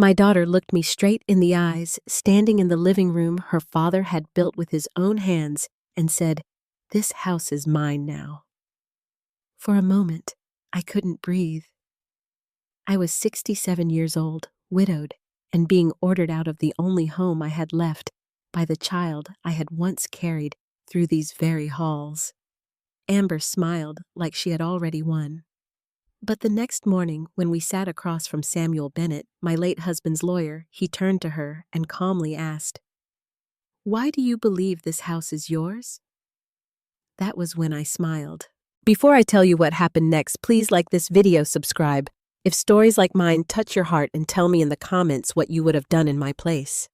My daughter looked me straight in the eyes, standing in the living room her father had built with his own hands, and said, "This house is mine now." For a moment, I couldn't breathe. I was 67 years old, widowed, and being ordered out of the only home I had left by the child I had once carried through these very halls. Amber smiled like she had already won. But the next morning, when we sat across from Samuel Bennett, my late husband's lawyer, he turned to her and calmly asked, "Why do you believe this house is yours?" That was when I smiled. Before I tell you what happened next, please like this video, subscribe. If stories like mine touch your heart, and tell me in the comments what you would have done in my place.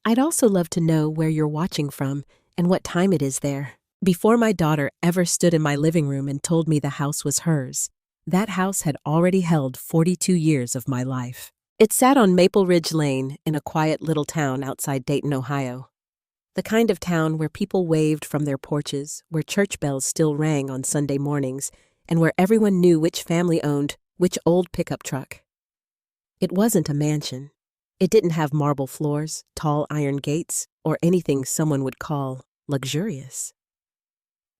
I'd also love to know where you're watching from and what time it is there. Before my daughter ever stood in my living room and told me the house was hers, that house had already held 42 years of my life. It sat on Maple Ridge Lane in a quiet little town outside Dayton, Ohio. The kind of town where people waved from their porches, where church bells still rang on Sunday mornings, and where everyone knew which family owned which old pickup truck. It wasn't a mansion. It didn't have marble floors, tall iron gates, or anything someone would call luxurious.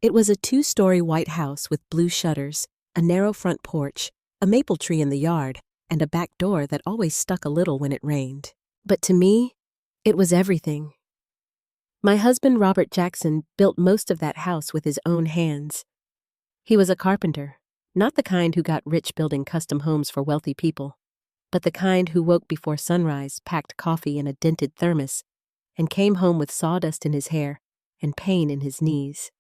It was a 2-story white house with blue shutters, a narrow front porch, a maple tree in the yard, and a back door that always stuck a little when it rained. But to me, it was everything. My husband, Robert Jackson, built most of that house with his own hands. He was a carpenter, not the kind who got rich building custom homes for wealthy people, but the kind who woke before sunrise, packed coffee in a dented thermos, and came home with sawdust in his hair and pain in his knees.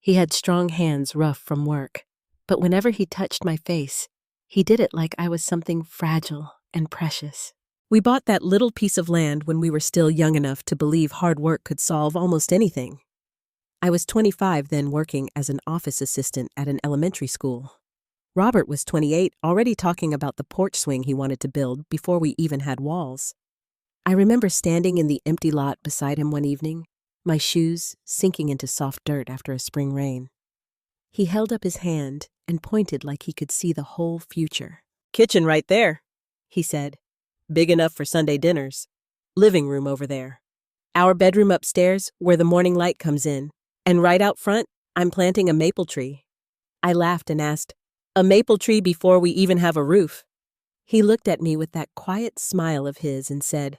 He had strong hands rough from work, but whenever he touched my face, he did it like I was something fragile and precious. We bought that little piece of land when we were still young enough to believe hard work could solve almost anything. I was 25 then, working as an office assistant at an elementary school. Robert was 28, already talking about the porch swing he wanted to build before we even had walls. I remember standing in the empty lot beside him one evening, my shoes sinking into soft dirt after a spring rain. He held up his hand and pointed like he could see the whole future. "Kitchen right there," he said. "Big enough for Sunday dinners. Living room over there. Our bedroom upstairs where the morning light comes in. And right out front, I'm planting a maple tree." I laughed and asked, "A maple tree before we even have a roof?" He looked at me with that quiet smile of his and said,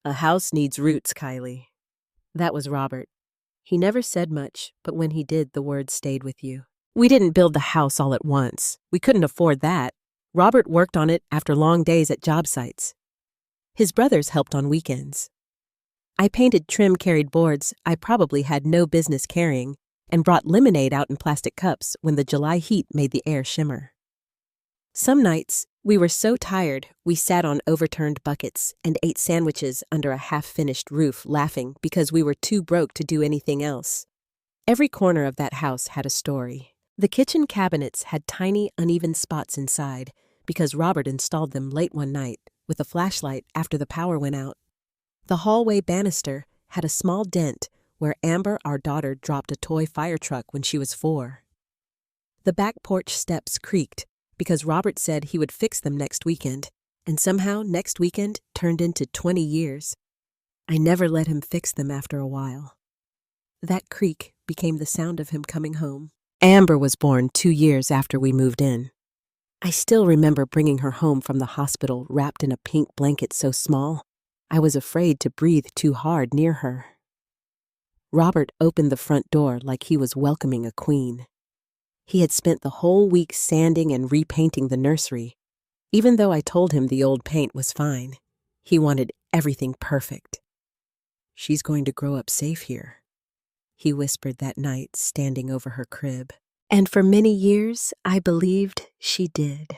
"A house needs roots, Kylie." That was Robert. He never said much, but when he did, the words stayed with you. We didn't build the house all at once. We couldn't afford that. Robert worked on it after long days at job sites. His brothers helped on weekends. I painted trim-carried boards I probably had no business carrying, and brought lemonade out in plastic cups when the July heat made the air shimmer. Some nights, we were so tired we sat on overturned buckets and ate sandwiches under a half-finished roof, laughing because we were too broke to do anything else. Every corner of that house had a story. The kitchen cabinets had tiny, uneven spots inside because Robert installed them late one night with a flashlight after the power went out. The hallway banister had a small dent where Amber, our daughter, dropped a toy fire truck when she was 4. The back porch steps creaked because Robert said he would fix them next weekend, and somehow next weekend turned into 20 years. I never let him fix them after a while. That creak became the sound of him coming home. Amber was born 2 years after we moved in. I still remember bringing her home from the hospital wrapped in a pink blanket so small, I was afraid to breathe too hard near her. Robert opened the front door like he was welcoming a queen. He had spent the whole week sanding and repainting the nursery. Even though I told him the old paint was fine, he wanted everything perfect. "She's going to grow up safe here," he whispered that night, standing over her crib. And for many years, I believed she did.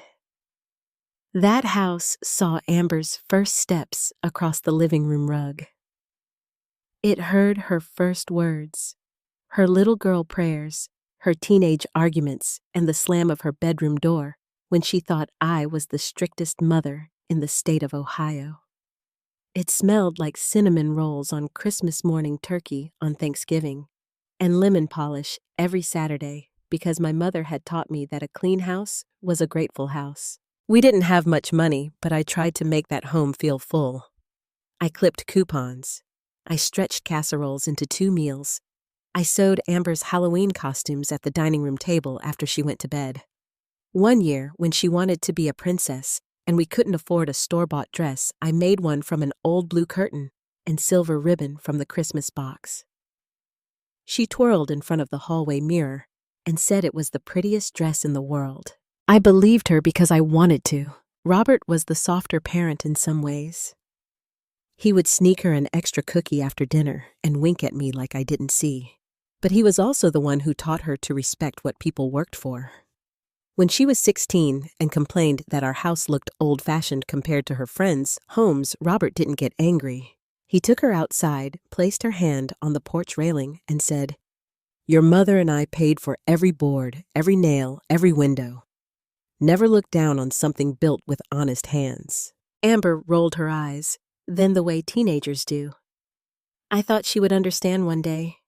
That house saw Amber's first steps across the living room rug. It heard her first words, her little girl prayers, her teenage arguments, and the slam of her bedroom door when she thought I was the strictest mother in the state of Ohio. It smelled like cinnamon rolls on Christmas morning turkey on Thanksgiving, and lemon polish every Saturday because my mother had taught me that a clean house was a grateful house. We didn't have much money, but I tried to make that home feel full. I clipped coupons. I stretched casseroles into 2 meals. I sewed Amber's Halloween costumes at the dining room table after she went to bed. One year, when she wanted to be a princess and we couldn't afford a store-bought dress, I made one from an old blue curtain and silver ribbon from the Christmas box. She twirled in front of the hallway mirror and said it was the prettiest dress in the world. I believed her because I wanted to. Robert was the softer parent in some ways. He would sneak her an extra cookie after dinner and wink at me like I didn't see. But he was also the one who taught her to respect what people worked for. When she was 16 and complained that our house looked old-fashioned compared to her friends' homes, Robert didn't get angry. He took her outside, placed her hand on the porch railing, and said, "Your mother and I paid for every board, every nail, every window. Never look down on something built with honest hands." Amber rolled her eyes, then the way teenagers do. I thought she would understand one day.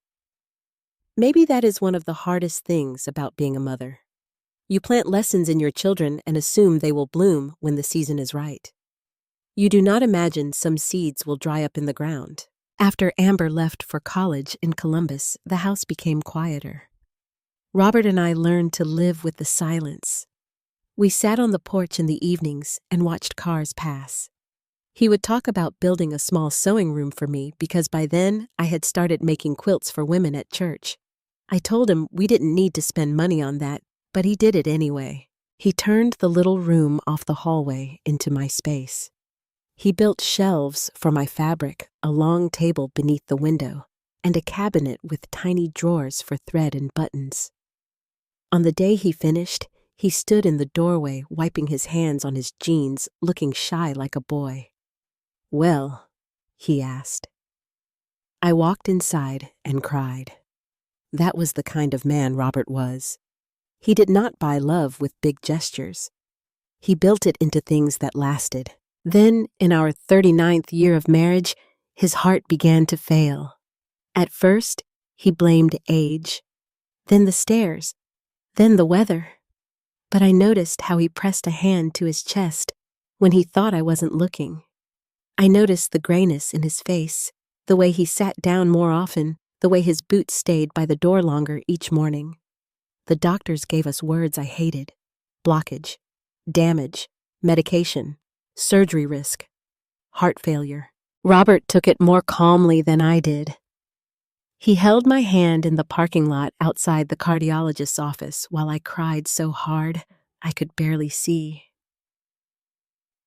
Maybe that is one of the hardest things about being a mother. You plant lessons in your children and assume they will bloom when the season is right. You do not imagine some seeds will dry up in the ground. After Amber left for college in Columbus, the house became quieter. Robert and I learned to live with the silence. We sat on the porch in the evenings and watched cars pass. He would talk about building a small sewing room for me because by then I had started making quilts for women at church. I told him we didn't need to spend money on that, but he did it anyway. He turned the little room off the hallway into my space. He built shelves for my fabric, a long table beneath the window, and a cabinet with tiny drawers for thread and buttons. On the day he finished, he stood in the doorway wiping his hands on his jeans, looking shy like a boy. "Well?" he asked. I walked inside and cried. That was the kind of man Robert was. He did not buy love with big gestures. He built it into things that lasted. Then, in our 39th year of marriage, his heart began to fail. At first, he blamed age, then the stairs, then the weather. But I noticed how he pressed a hand to his chest when he thought I wasn't looking. I noticed the grayness in his face, the way he sat down more often, the way his boots stayed by the door longer each morning. The doctors gave us words I hated: blockage, damage, medication, surgery risk, heart failure. Robert took it more calmly than I did. He held my hand in the parking lot outside the cardiologist's office while I cried so hard I could barely see.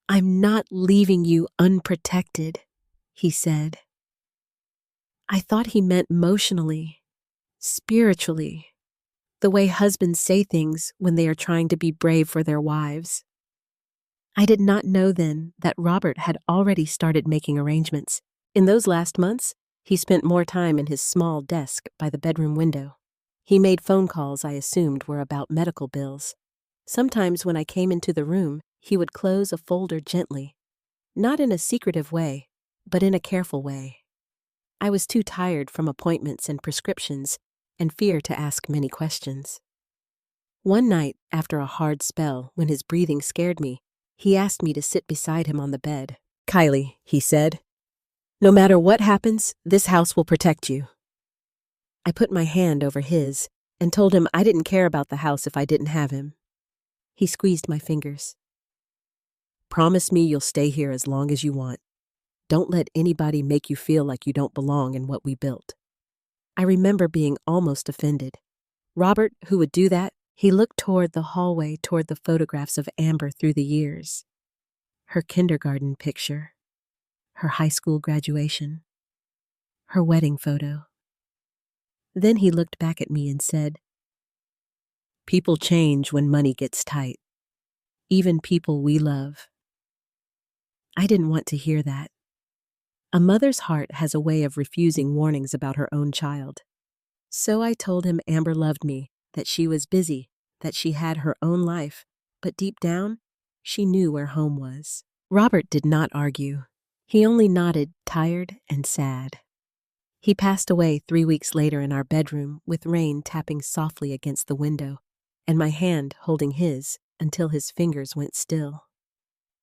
"I'm not leaving you unprotected," he said. I thought he meant emotionally, spiritually, the way husbands say things when they are trying to be brave for their wives. I did not know then that Robert had already started making arrangements. In those last months, he spent more time in his small desk by the bedroom window. He made phone calls I assumed were about medical bills. Sometimes when I came into the room, he would close a folder gently, not in a secretive way, but in a careful way. I was too tired from appointments and prescriptions and fear to ask many questions. One night, after a hard spell, when his breathing scared me, he asked me to sit beside him on the bed. "Kylie," he said, "no matter what happens, this house will protect you." I put my hand over his and told him I didn't care about the house if I didn't have him. He squeezed my fingers. "Promise me you'll stay here as long as you want. Don't let anybody make you feel like you don't belong in what we built." I remember being almost offended. Robert, who would do that? He looked toward the hallway, toward the photographs of Amber through the years. Her kindergarten picture, her high school graduation, her wedding photo. Then he looked back at me and said, "People change when money gets tight. Even people we love." I didn't want to hear that. A mother's heart has a way of refusing warnings about her own child. So I told him Amber loved me, that she was busy, that she had her own life, but deep down, she knew where home was. Robert did not argue. He only nodded, tired and sad. He passed away 3 weeks later in our bedroom with rain tapping softly against the window, and my hand holding his until his fingers went still.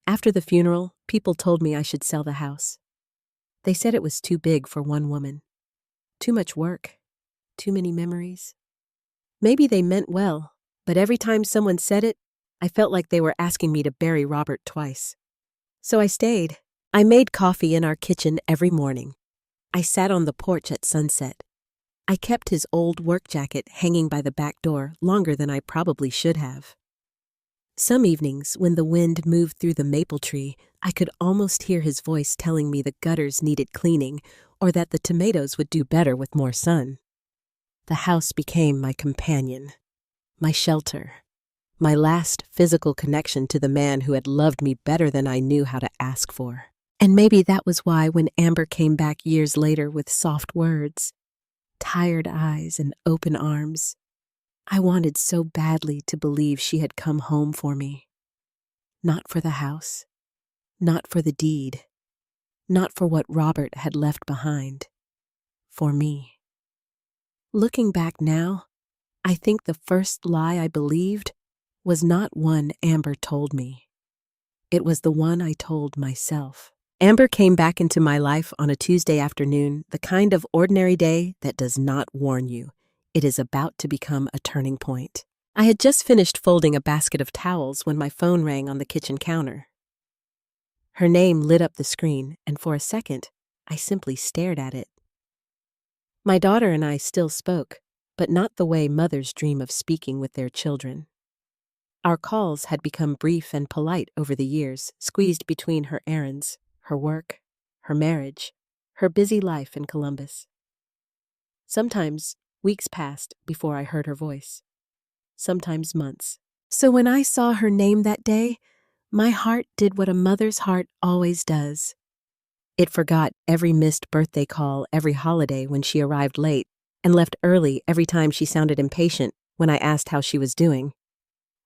After the funeral, people told me I should sell the house. They said it was too big for one woman. Too much work. Too many memories. Maybe they meant well, but every time someone said it, I felt like they were asking me to bury Robert twice. So I stayed. I made coffee in our kitchen every morning. I sat on the porch at sunset. I kept his old work jacket hanging by the back door longer than I probably should have. Some evenings, when the wind moved through the maple tree, I could almost hear his voice telling me the gutters needed cleaning or that the tomatoes would do better with more sun. The house became my companion, my shelter, my last physical connection to the man who had loved me better than I knew how to ask for. And maybe that was why when Amber came back years later with soft words, tired eyes and open arms, I wanted so badly to believe she had come home for me. Not for the house, not for the deed, not for what Robert had left behind, for me. Looking back now, I think the first lie I believed was not one Amber told me. It was the one I told myself. Amber came back into my life on a Tuesday afternoon, the kind of ordinary day that does not warn you. It is about to become a turning point. I had just finished folding a basket of towels when my phone rang on the kitchen counter. Her name lit up the screen, and for a second, I simply stared at it. My daughter and I still spoke, but not the way mothers dream of speaking with their children. Our calls had become brief and polite over the years, squeezed between her errands, her work, her marriage, her busy life in Columbus. Sometimes weeks passed before I heard her voice. Sometimes months. So when I saw her name that day, my heart did what a mother's heart always does. It forgot every missed birthday call every holiday when she arrived late and left early every time she sounded impatient when I asked how she was doing.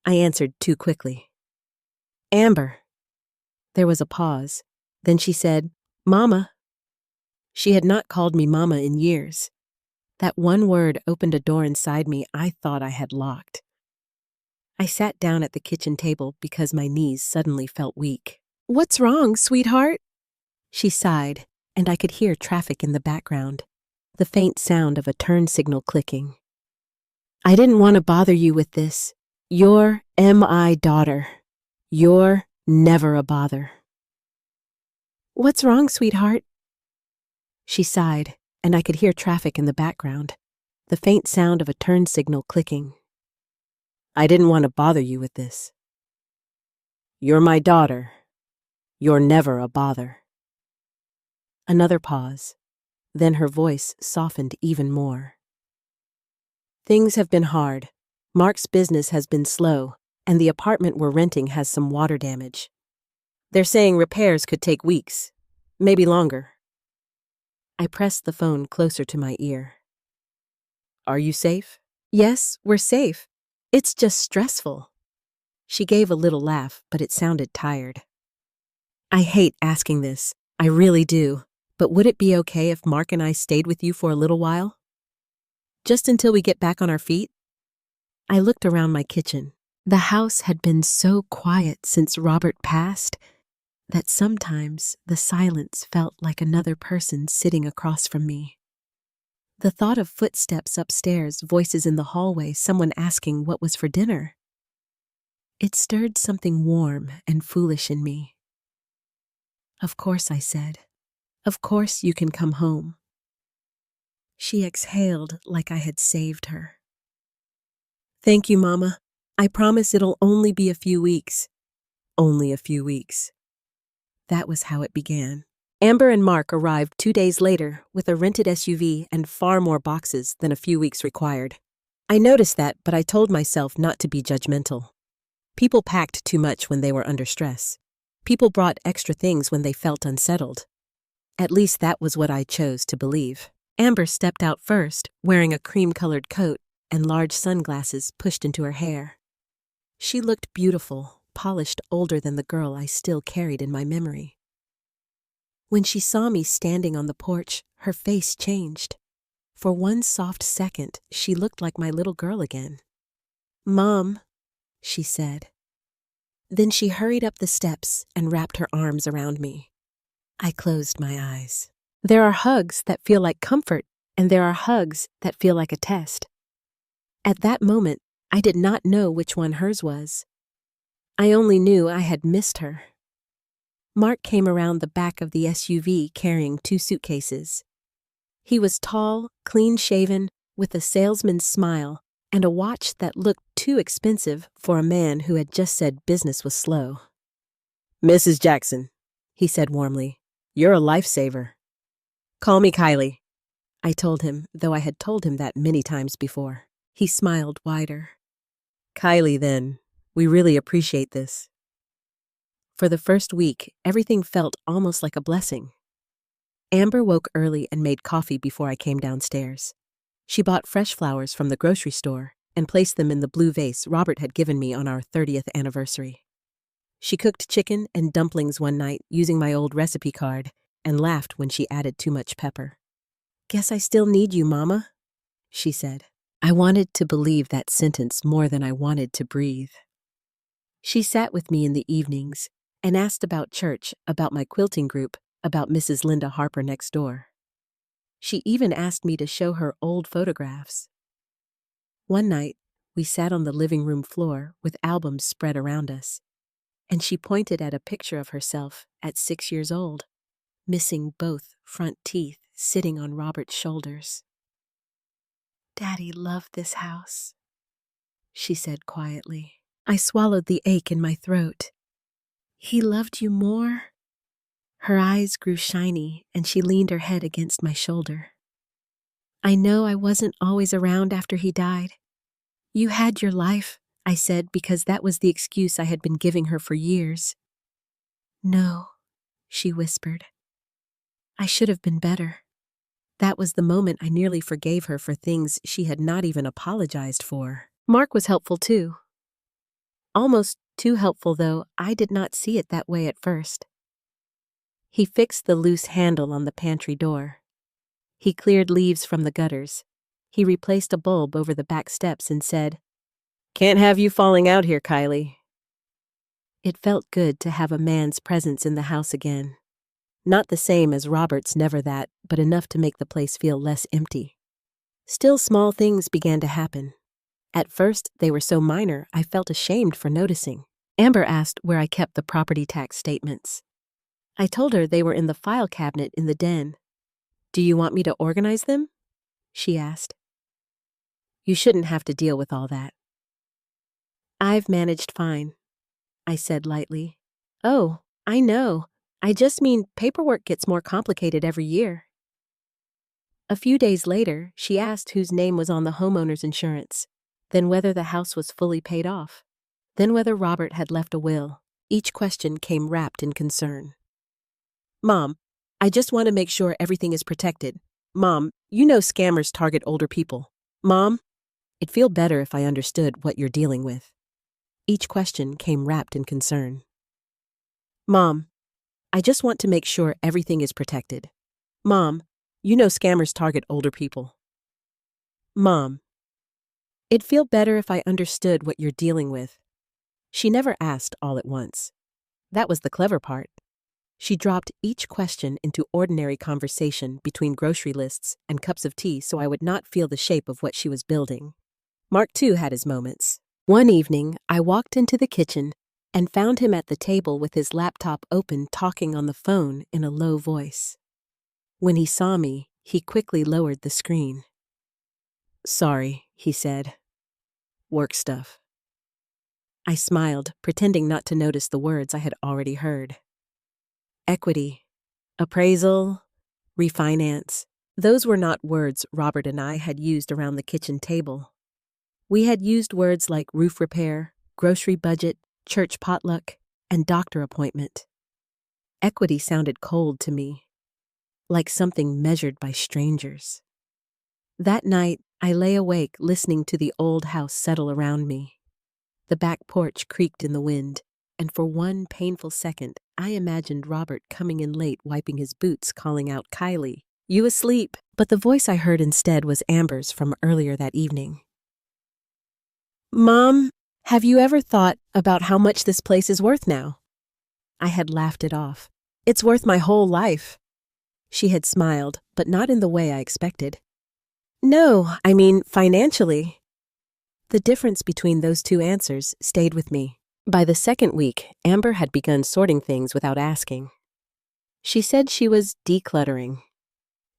I answered too quickly. Amber. There was a pause. Then she said, Mama. She had not called me Mama in years. That one word opened a door inside me I thought I had locked. I sat down at the kitchen table because my knees suddenly felt weak. What's wrong, sweetheart? She sighed, and I could hear traffic in the background, the faint sound of a turn signal clicking. I didn't want to bother you with this. You're my daughter. You're never a bother. What's wrong, sweetheart? She sighed, and I could hear traffic in the background, the faint sound of a turn signal clicking. I didn't want to bother you with this. You're my daughter. You're never a bother. Another pause. Then her voice softened even more. Things have been hard. Mark's business has been slow, and the apartment we're renting has some water damage. They're saying repairs could take weeks, maybe longer. I pressed the phone closer to my ear. Are you safe? Yes, we're safe. It's just stressful. She gave a little laugh, but it sounded tired. I hate asking this. I really do. But would it be okay if Mark and I stayed with you for a little while? Just until we get back on our feet? I looked around my kitchen. The house had been so quiet since Robert passed that sometimes the silence felt like another person sitting across from me. The thought of footsteps upstairs, voices in the hallway, someone asking what was for dinner. It stirred something warm and foolish in me. Of course, I said. Of course you can come home. She exhaled like I had saved her. Thank you, Mama. I promise it'll only be a few weeks. Only a few weeks. That was how it began. Amber and Mark arrived 2 days later with a rented SUV and far more boxes than a few weeks required. I noticed that, but I told myself not to be judgmental. People packed too much when they were under stress. People brought extra things when they felt unsettled. At least that was what I chose to believe. Amber stepped out first, wearing a cream-colored coat and large sunglasses pushed into her hair. She looked beautiful, polished, older than the girl I still carried in my memory. When she saw me standing on the porch, her face changed. For one soft second, she looked like my little girl again. Mom, she said. Then she hurried up the steps and wrapped her arms around me. I closed my eyes. There are hugs that feel like comfort, and there are hugs that feel like a test. At that moment, I did not know which one hers was. I only knew I had missed her. Mark came around the back of the SUV carrying 2 suitcases. He was tall, clean-shaven, with a salesman's smile and a watch that looked too expensive for a man who had just said business was slow. "Mrs. Jackson," he said warmly, "you're a lifesaver." "Call me Kylie," I told him, though I had told him that many times before. He smiled wider. "Kylie, then. We really appreciate this." For the first week, everything felt almost like a blessing. Amber woke early and made coffee before I came downstairs. She bought fresh flowers from the grocery store and placed them in the blue vase Robert had given me on our 30th anniversary. She cooked chicken and dumplings one night using my old recipe card and laughed when she added too much pepper. "Guess I still need you, Mama," she said. I wanted to believe that sentence more than I wanted to breathe. She sat with me in the evenings and asked about church, about my quilting group, about Mrs. Linda Harper next door. She even asked me to show her old photographs. One night, we sat on the living room floor with albums spread around us, and she pointed at a picture of herself at 6 years old, missing both front teeth, sitting on Robert's shoulders. "Daddy loved this house," she said quietly. I swallowed the ache in my throat. "He loved you more?" Her eyes grew shiny, and she leaned her head against my shoulder. "I know I wasn't always around after he died. You had your life," I said, because that was the excuse I had been giving her for years. "No," she whispered. "I should have been better." That was the moment I nearly forgave her for things she had not even apologized for. Mark was helpful too. Almost too helpful, though I did not see it that way at first. He fixed the loose handle on the pantry door. He cleared leaves from the gutters. He replaced a bulb over the back steps and said, "Can't have you falling out here, Kylie." It felt good to have a man's presence in the house again. Not the same as Robert's never that, but enough to make the place feel less empty. Still, small things began to happen. At first, they were so minor I felt ashamed for noticing. Amber asked where I kept the property tax statements. I told her they were in the file cabinet in the den. "Do you want me to organize them?" she asked. "You shouldn't have to deal with all that." "I've managed fine," I said lightly. "Oh, I know. I just mean paperwork gets more complicated every year." A few days later, she asked whose name was on the homeowner's insurance, then whether the house was fully paid off, then whether Robert had left a will. Each question came wrapped in concern. "Mom, I just want to make sure everything is protected. Mom, you know scammers target older people. Mom, it'd feel better if I understood what you're dealing with." Each question came wrapped in concern. "Mom, I just want to make sure everything is protected. Mom, you know scammers target older people. Mom, it'd feel better if I understood what you're dealing with." She never asked all at once. That was the clever part. She dropped each question into ordinary conversation between grocery lists and cups of tea so I would not feel the shape of what she was building. Mark, too, had his moments. One evening, I walked into the kitchen and found him at the table with his laptop open talking on the phone in a low voice. When he saw me, he quickly lowered the screen. "Sorry," he said. "Work stuff." I smiled, pretending not to notice the words I had already heard. Equity, appraisal, refinance. Those were not words Robert and I had used around the kitchen table. We had used words like roof repair, grocery budget, church potluck, and doctor appointment. Equity sounded cold to me, like something measured by strangers. That night, I lay awake listening to the old house settle around me. The back porch creaked in the wind, and for one painful second, I imagined Robert coming in late wiping his boots, calling out, "Kylie, you asleep?" But the voice I heard instead was Amber's from earlier that evening. "Mom, Have you ever thought about how much this place is worth now? I had laughed it off. It's worth my whole life. She had smiled, but not in the way I expected. No, I mean financially. The difference between those two answers stayed with me. By the second week, Amber had begun sorting things without asking. She said she was decluttering.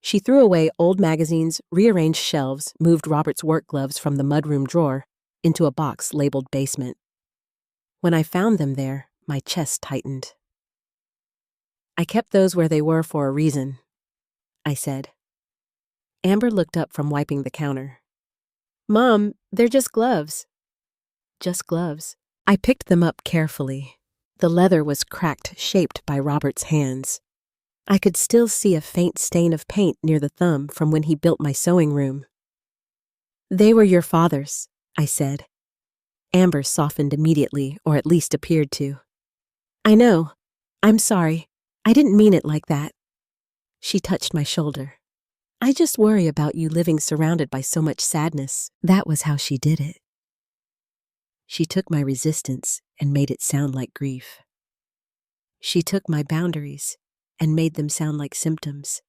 She threw away old magazines, rearranged shelves, moved Robert's work gloves from the mudroom drawer into a box labeled basement. When I found them there, my chest tightened. I kept those where they were for a reason, I said. Amber looked up from wiping the counter. Mom, they're just gloves. Just gloves. I picked them up carefully. The leather was cracked, shaped by Robert's hands. I could still see a faint stain of paint near the thumb from when he built my sewing room. They were your father's, I said. Amber softened immediately, or at least appeared to. I know. I'm sorry. I didn't mean it like that. She touched my shoulder. I just worry about you living surrounded by so much sadness. That was how she did it. She took my resistance and made it sound like grief. She took my boundaries and made them sound like symptoms.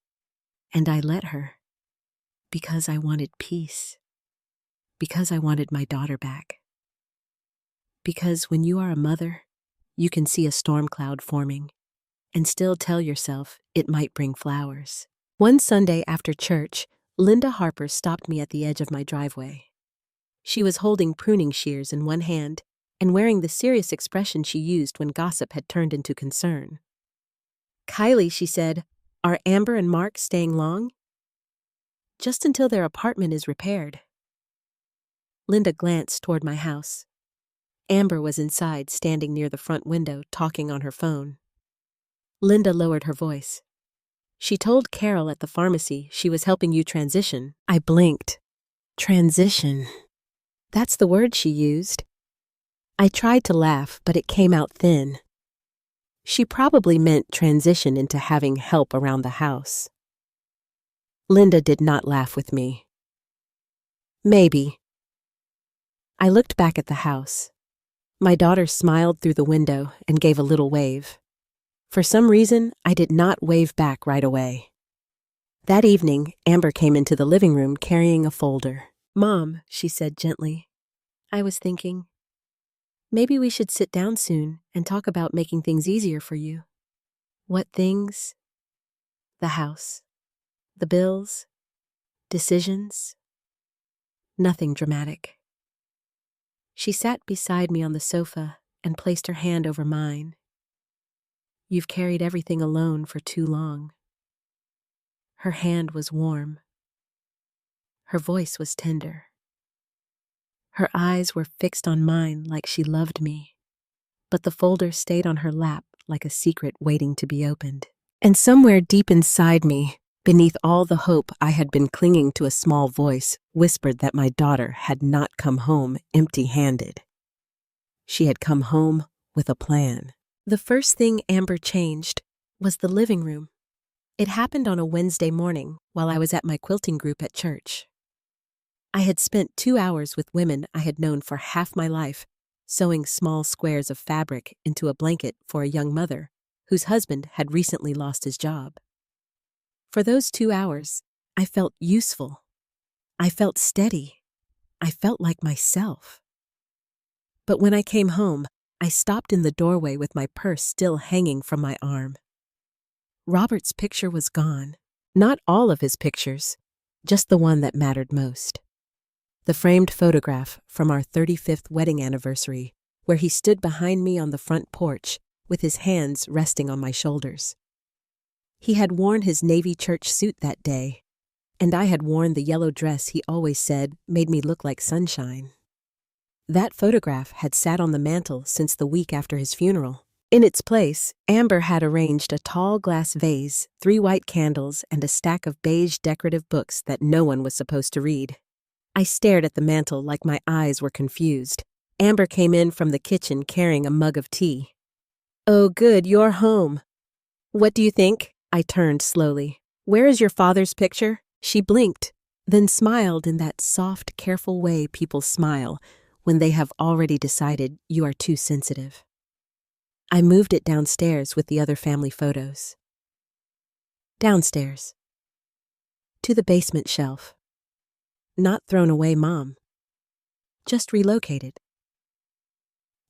And I let her. Because I wanted peace. Because I wanted my daughter back. Because when you are a mother, you can see a storm cloud forming and still tell yourself it might bring flowers. One Sunday after church, Linda Harper stopped me at the edge of my driveway. She was holding pruning shears in one hand and wearing the serious expression she used when gossip had turned into concern. Kylie, she said, are Amber and Mark staying long? Just until their apartment is repaired. Linda glanced toward my house. Amber was inside, standing near the front window, talking on her phone. Linda lowered her voice. She told Carol at the pharmacy she was helping you transition. I blinked. Transition. That's the word she used. I tried to laugh, but it came out thin. She probably meant transition into having help around the house. Linda did not laugh with me. Maybe. I looked back at the house. My daughter smiled through the window and gave a little wave. For some reason, I did not wave back right away. That evening, Amber came into the living room carrying a folder. Mom, she said gently, I was thinking, maybe we should sit down soon and talk about making things easier for you. What things? The house. The bills. Decisions. Nothing dramatic. She sat beside me on the sofa and placed her hand over mine. You've carried everything alone for too long. Her hand was warm. Her voice was tender. Her eyes were fixed on mine like she loved me, but the folder stayed on her lap like a secret waiting to be opened. And somewhere deep inside me, beneath all the hope I had been clinging to, a small voice whispered that my daughter had not come home empty-handed. She had come home with a plan. The first thing Amber changed was the living room. It happened on a Wednesday morning while I was at my quilting group at church. I had spent 2 hours with women I had known for half my life, sewing small squares of fabric into a blanket for a young mother whose husband had recently lost his job. For those 2 hours, I felt useful. I felt steady. I felt like myself. But when I came home, I stopped in the doorway with my purse still hanging from my arm. Robert's picture was gone. Not all of his pictures, just the one that mattered most. The framed photograph from our 35th wedding anniversary, where he stood behind me on the front porch with his hands resting on my shoulders. He had worn his navy church suit that day, and I had worn the yellow dress he always said made me look like sunshine. That photograph had sat on the mantel since the week after his funeral. In its place, Amber had arranged a tall glass vase, 3 white candles, and a stack of beige decorative books that no one was supposed to read. I stared at the mantel like my eyes were confused. Amber came in from the kitchen carrying a mug of tea. Oh, good, you're home. What do you think? I turned slowly. Where is your father's picture? She blinked, then smiled in that soft, careful way people smile when they have already decided you are too sensitive. I moved it downstairs with the other family photos. Downstairs. To the basement shelf. Not thrown away, Mom. Just relocated.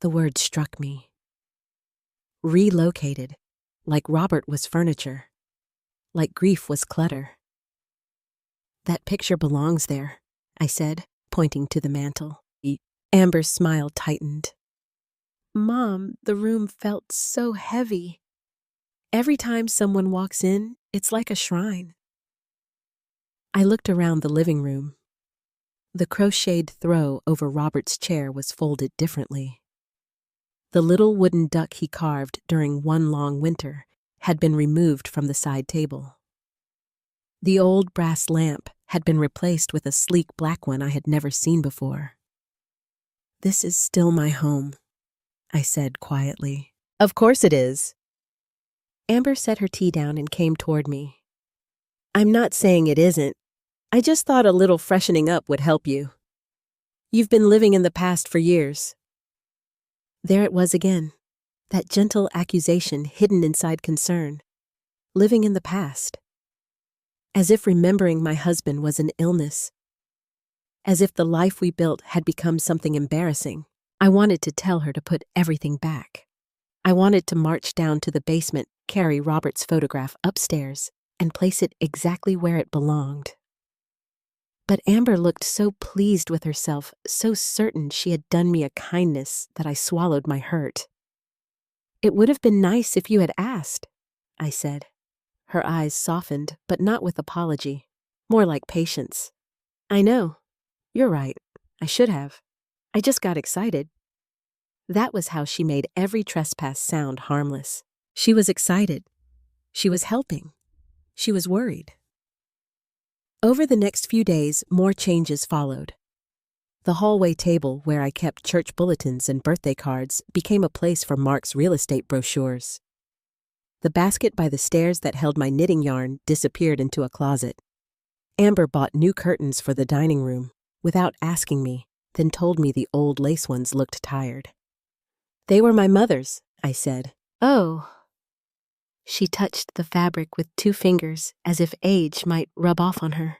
The word struck me. Relocated, like Robert was furniture, like grief was clutter. That picture belongs there, I said, pointing to the mantel. Amber's smile tightened. Mom, the room felt so heavy. Every time someone walks in, it's like a shrine. I looked around the living room. The crocheted throw over Robert's chair was folded differently. The little wooden duck he carved during one long winter had been removed from the side table. The old brass lamp had been replaced with a sleek black one I had never seen before. This is still my home, I said quietly. Of course it is. Amber set her tea down and came toward me. I'm not saying it isn't. I just thought a little freshening up would help you. You've been living in the past for years. There it was again, that gentle accusation hidden inside concern. Living in the past. As if remembering my husband was an illness. As if the life we built had become something embarrassing. I wanted to tell her to put everything back. I wanted to march down to the basement, carry Robert's photograph upstairs, and place it exactly where it belonged. But Amber looked so pleased with herself, so certain she had done me a kindness that I swallowed my hurt. It would have been nice if you had asked, I said. Her eyes softened, but not with apology, more like patience. I know. You're right. I should have. I just got excited. That was how she made every trespass sound harmless. She was excited. She was helping. She was worried. Over the next few days, more changes followed. The hallway table where I kept church bulletins and birthday cards became a place for Mark's real estate brochures. The basket by the stairs that held my knitting yarn disappeared into a closet. Amber bought new curtains for the dining room, without asking me, then told me the old lace ones looked tired. They were my mother's, I said. Oh. She touched the fabric with 2 fingers, as if age might rub off on her.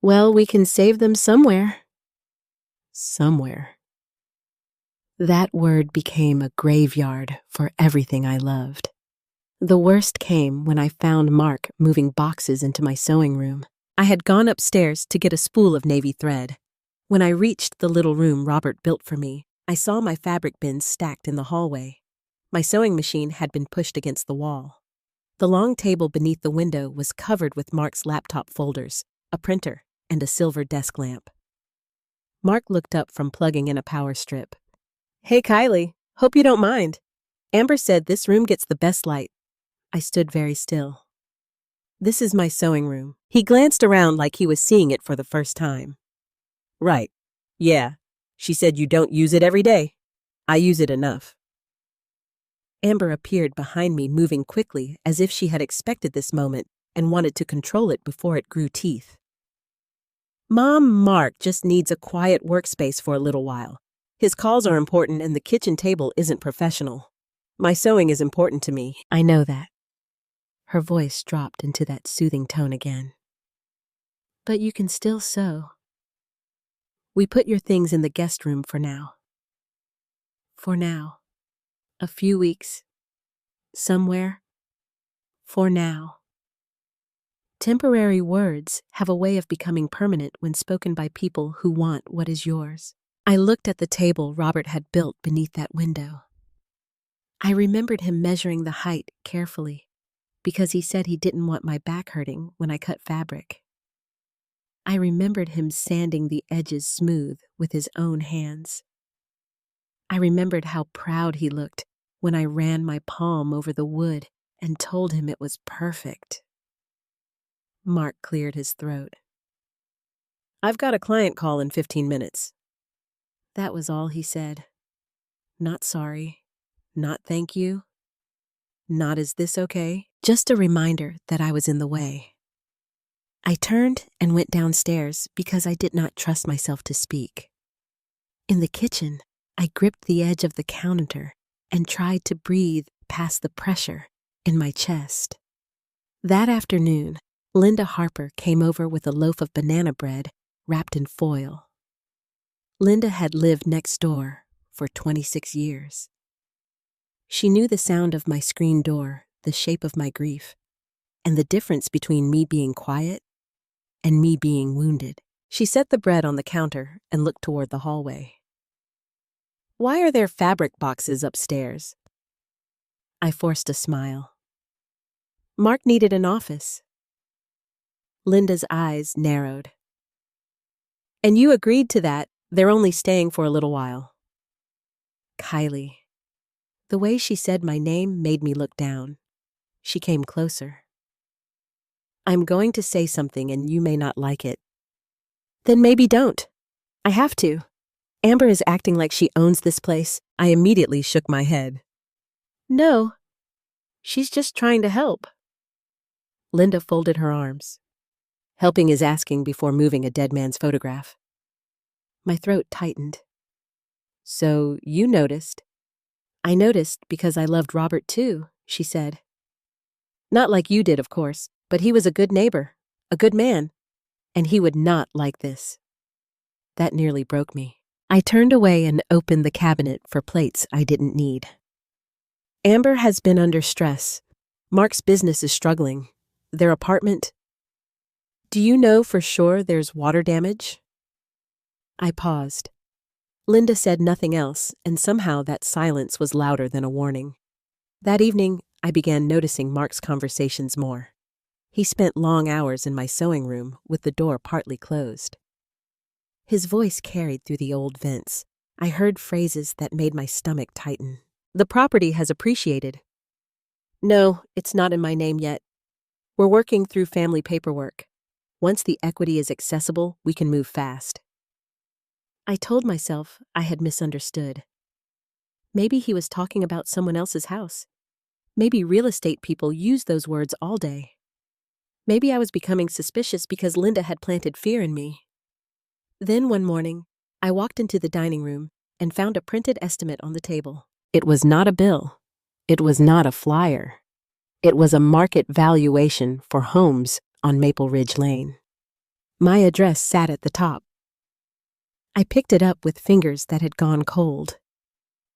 Well, we can save them somewhere. Somewhere. That word became a graveyard for everything I loved. The worst came when I found Mark moving boxes into my sewing room. I had gone upstairs to get a spool of navy thread. When I reached the little room Robert built for me, I saw my fabric bins stacked in the hallway. My sewing machine had been pushed against the wall. The long table beneath the window was covered with Mark's laptop folders, a printer, and a silver desk lamp. Mark looked up from plugging in a power strip. Hey, Kylie, hope you don't mind. Amber said this room gets the best light. I stood very still. This is my sewing room. He glanced around like he was seeing it for the first time. Right. Yeah. She said you don't use it every day. I use it enough. Amber appeared behind me, moving quickly as if she had expected this moment and wanted to control it before it grew teeth. Mom, Mark just needs a quiet workspace for a little while. His calls are important and the kitchen table isn't professional. My sewing is important to me. I know that. Her voice dropped into that soothing tone again. But you can still sew. We put your things in the guest room for now. For now. A few weeks. Somewhere. For now. Temporary words have a way of becoming permanent when spoken by people who want what is yours. I looked at the table Robert had built beneath that window. I remembered him measuring the height carefully, because he said he didn't want my back hurting when I cut fabric. I remembered him sanding the edges smooth with his own hands. I remembered how proud he looked when I ran my palm over the wood and told him it was perfect. Mark cleared his throat. I've got a client call in 15 minutes. That was all he said. Not sorry. Not thank you. Not is this okay? Just a reminder that I was in the way. I turned and went downstairs because I did not trust myself to speak. In the kitchen, I gripped the edge of the counter and tried to breathe past the pressure in my chest. That afternoon, Linda Harper came over with a loaf of banana bread wrapped in foil. Linda had lived next door for 26 years. She knew the sound of my screen door, the shape of my grief, and the difference between me being quiet and me being wounded. She set the bread on the counter and looked toward the hallway. "Why are there fabric boxes upstairs?" I forced a smile. "Mark needed an office." Linda's eyes narrowed. "And you agreed to that. They're only staying for a little while." Kylie. The way she said my name made me look down. She came closer. "I'm going to say something and you may not like it." "Then maybe don't. I have to. Amber is acting like she owns this place." I immediately shook my head. "No, she's just trying to help." Linda folded her arms. "Helping is asking before moving a dead man's photograph." My throat tightened. "So you noticed." "I noticed because I loved Robert too," she said. "Not like you did, of course, but he was a good neighbor, a good man, and he would not like this." That nearly broke me. I turned away and opened the cabinet for plates I didn't need. "Amber has been under stress. Mark's business is struggling. Their apartment. Do you know for sure there's water damage?" I paused. Linda said nothing else, and somehow that silence was louder than a warning. That evening, I began noticing Mark's conversations more. He spent long hours in my sewing room with the door partly closed. His voice carried through the old vents. I heard phrases that made my stomach tighten. "The property has appreciated." "No, it's not in my name yet. We're working through family paperwork. Once the equity is accessible, we can move fast." I told myself I had misunderstood. Maybe he was talking about someone else's house. Maybe real estate people use those words all day. Maybe I was becoming suspicious because Linda had planted fear in me. Then one morning, I walked into the dining room and found a printed estimate on the table. It was not a bill. It was not a flyer. It was a market valuation for homes on Maple Ridge Lane. My address sat at the top. I picked it up with fingers that had gone cold.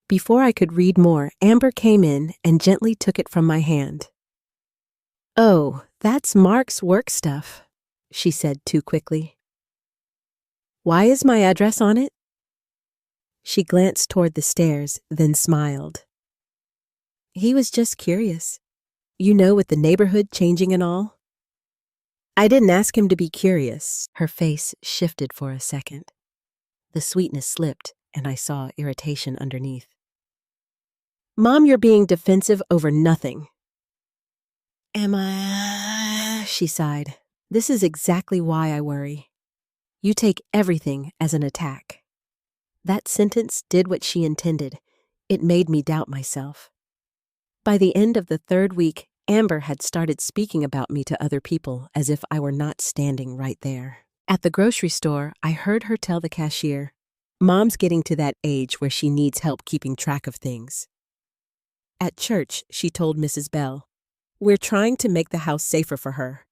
Before I could read more, Amber came in and gently took it from my hand. "Oh, that's Mark's work stuff," she said too quickly. "Why is my address on it?" She glanced toward the stairs, then smiled. "He was just curious. You know, with the neighborhood changing and all." "I didn't ask him to be curious." Her face shifted for a second. The sweetness slipped, and I saw irritation underneath. "Mom, you're being defensive over nothing." "Am I?" She sighed. "This is exactly why I worry. You take everything as an attack." That sentence did what she intended. It made me doubt myself. By the end of the third week, Amber had started speaking about me to other people as if I were not standing right there. At the grocery store, I heard her tell the cashier, "Mom's getting to that age where she needs help keeping track of things." At church, she told Mrs. Bell, "We're trying to make the house safer for her."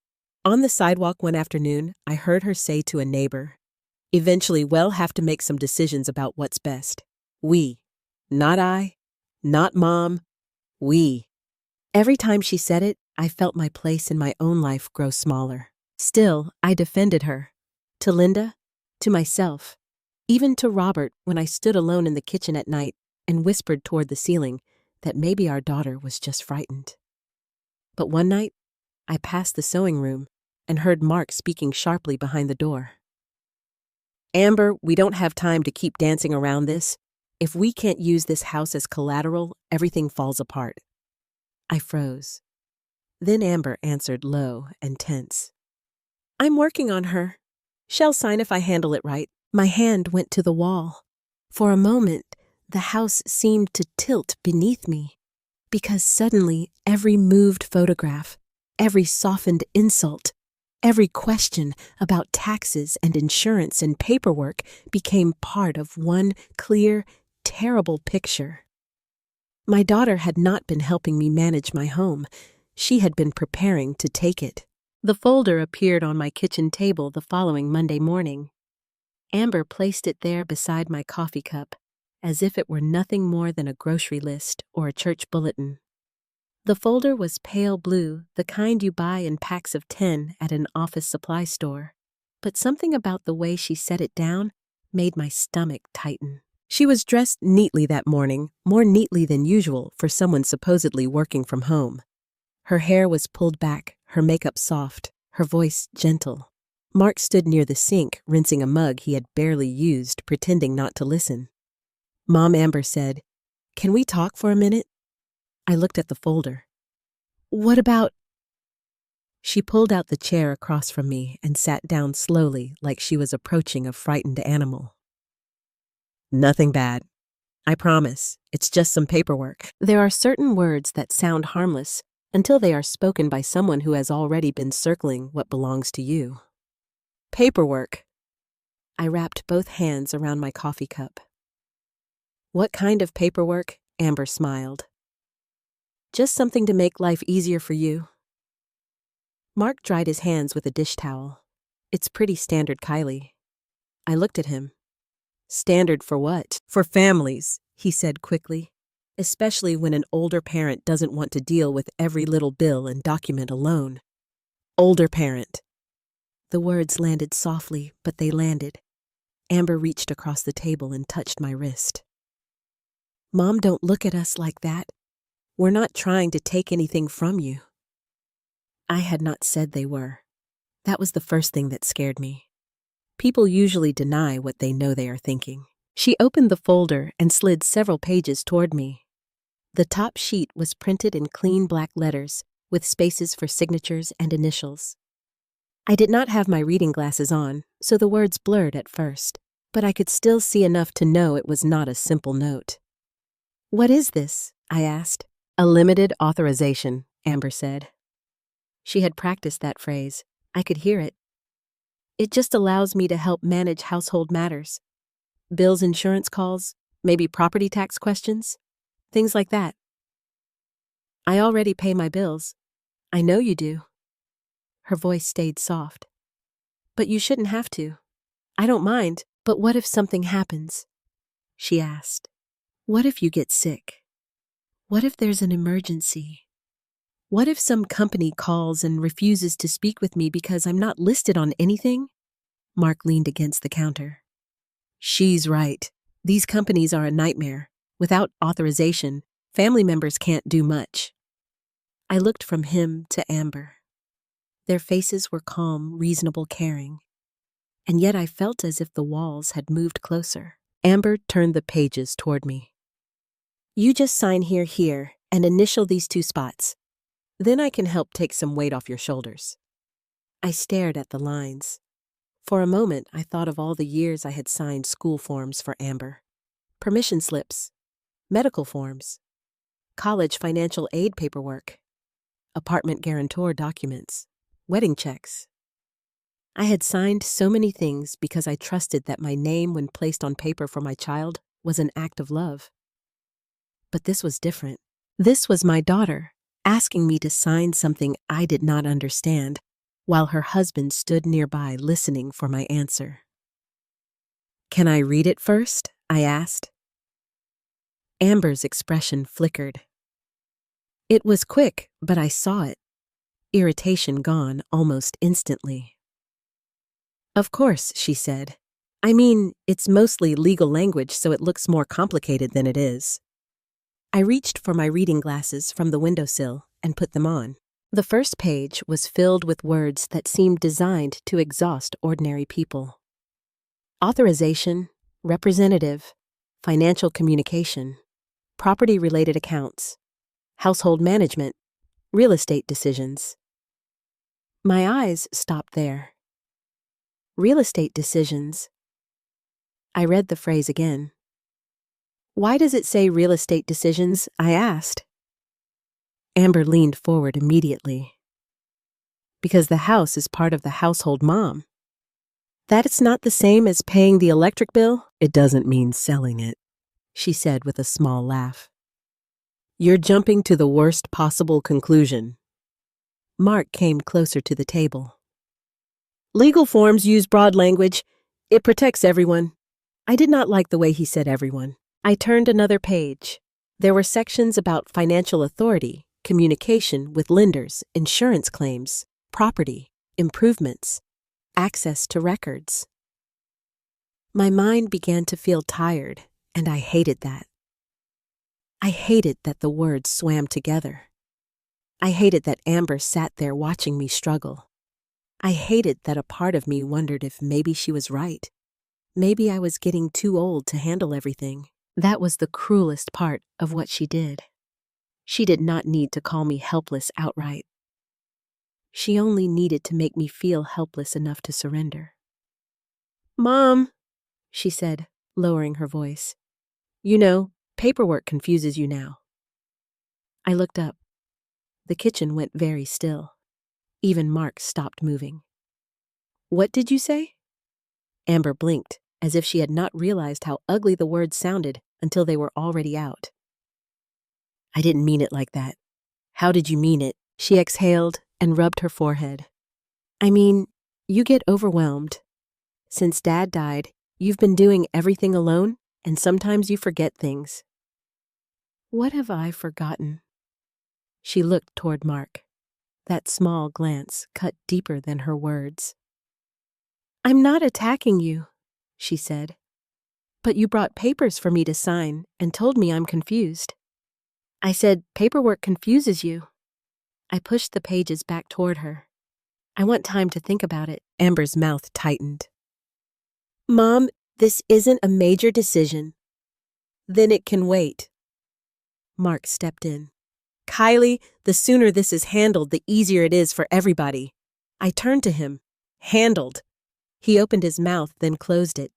On the sidewalk one afternoon, I heard her say to a neighbor, "Eventually we'll have to make some decisions about what's best. We. Not I. Not Mom. We." Every time she said it, I felt my place in my own life grow smaller. Still, I defended her. To Linda, to myself, even to Robert when I stood alone in the kitchen at night and whispered toward the ceiling that maybe our daughter was just frightened. But one night, I passed the sewing room and heard Mark speaking sharply behind the door. "Amber, we don't have time to keep dancing around this. If we can't use this house as collateral, everything falls apart." I froze. Then Amber answered low and tense. "I'm working on her. She'll sign if I handle it right." My hand went to the wall. For a moment, the house seemed to tilt beneath me, because suddenly every moved photograph, every softened insult, Every question about taxes and insurance and paperwork became part of one clear, terrible picture. My daughter had not been helping me manage my home. She had been preparing to take it. The folder appeared on my kitchen table the following Monday morning. Amber placed it there beside my coffee cup, as if it were nothing more than a grocery list or a church bulletin. The folder was pale blue, the kind you buy in packs of 10 at an office supply store. But something about the way she set it down made my stomach tighten. She was dressed neatly that morning, more neatly than usual for someone supposedly working from home. Her hair was pulled back, her makeup soft, her voice gentle. Mark stood near the sink, rinsing a mug he had barely used, pretending not to listen. Mom Amber said, "Can we talk for a minute?" I looked at the folder. "What about—" She pulled out the chair across from me and sat down slowly like she was approaching a frightened animal. "Nothing bad. I promise. It's just some paperwork." There are certain words that sound harmless until they are spoken by someone who has already been circling what belongs to you. Paperwork. I wrapped both hands around my coffee cup. "What kind of paperwork?" Amber smiled. "Just something to make life easier for you." Mark dried his hands with a dish towel. "It's pretty standard, Kylie." I looked at him. "Standard for what?" "For families," he said quickly. "Especially when an older parent doesn't want to deal with every little bill and document alone." Older parent. The words landed softly, but they landed. Amber reached across the table and touched my wrist. "Mom, don't look at us like that. We're not trying to take anything from you." I had not said they were. That was the first thing that scared me. People usually deny what they know they are thinking. She opened the folder and slid several pages toward me. The top sheet was printed in clean black letters, with spaces for signatures and initials. I did not have my reading glasses on, so the words blurred at first, but I could still see enough to know it was not a simple note. "What is this?" I asked. "A limited authorization," Amber said. She had practiced that phrase. I could hear it. "It just allows me to help manage household matters. Bills, insurance calls, maybe property tax questions, things like that." "I already pay my bills." "I know you do." Her voice stayed soft. "But you shouldn't have to. I don't mind, but what if something happens?" She asked. "What if you get sick? What if there's an emergency? What if some company calls and refuses to speak with me because I'm not listed on anything?" Mark leaned against the counter. "She's right. These companies are a nightmare. Without authorization, family members can't do much." I looked from him to Amber. Their faces were calm, reasonable, caring. And yet I felt as if the walls had moved closer. Amber turned the pages toward me. "You just sign here, and initial these 2 spots. Then I can help take some weight off your shoulders." I stared at the lines. For a moment, I thought of all the years I had signed school forms for Amber. Permission slips, medical forms, college financial aid paperwork, apartment guarantor documents, wedding checks. I had signed so many things because I trusted that my name when placed on paper for my child was an act of love. But this was different. This was my daughter, asking me to sign something I did not understand, while her husband stood nearby listening for my answer. "Can I read it first?" I asked. Amber's expression flickered. It was quick, but I saw it. Irritation gone almost instantly. "Of course," she said. "I mean, it's mostly legal language, so it looks more complicated than it is." I reached for my reading glasses from the windowsill and put them on. The first page was filled with words that seemed designed to exhaust ordinary people. Authorization, representative, financial communication, property-related accounts, household management, real estate decisions. My eyes stopped there. Real estate decisions. I read the phrase again. "Why does it say real estate decisions?" I asked. Amber leaned forward immediately. because the house is part of the household mom. That it's not the same as paying the electric bill, it doesn't mean selling it, she said with a small laugh. You're jumping to the worst possible conclusion. Mark came closer to the table. Legal forms use broad language. It protects everyone. I did not like the way he said everyone. I turned another page. There were sections about financial authority, communication with lenders, insurance claims, property, improvements, access to records. My mind began to feel tired, and I hated that. I hated that the words swam together. I hated that Amber sat there watching me struggle. I hated that a part of me wondered if maybe she was right. Maybe I was getting too old to handle everything. That was the cruelest part of what she did. She did not need to call me helpless outright. She only needed to make me feel helpless enough to surrender. Mom, she said, lowering her voice. You know, paperwork confuses you now. I looked up. The kitchen went very still. Even Mark stopped moving. What did you say? Amber blinked, as if she had not realized how ugly the words sounded until they were already out. I didn't mean it like that. How did you mean it? She exhaled and rubbed her forehead. I mean, you get overwhelmed. Since Dad died, you've been doing everything alone, and sometimes you forget things. What have I forgotten? She looked toward Mark. That small glance cut deeper than her words. I'm not attacking you, she said. But you brought papers for me to sign and told me I'm confused. I said, paperwork confuses you. I pushed the pages back toward her. I want time to think about it. Amber's mouth tightened. Mom, this isn't a major decision. Then it can wait. Mark stepped in. Kylie, the sooner this is handled, the easier it is for everybody. I turned to him. Handled. He opened his mouth, then closed it.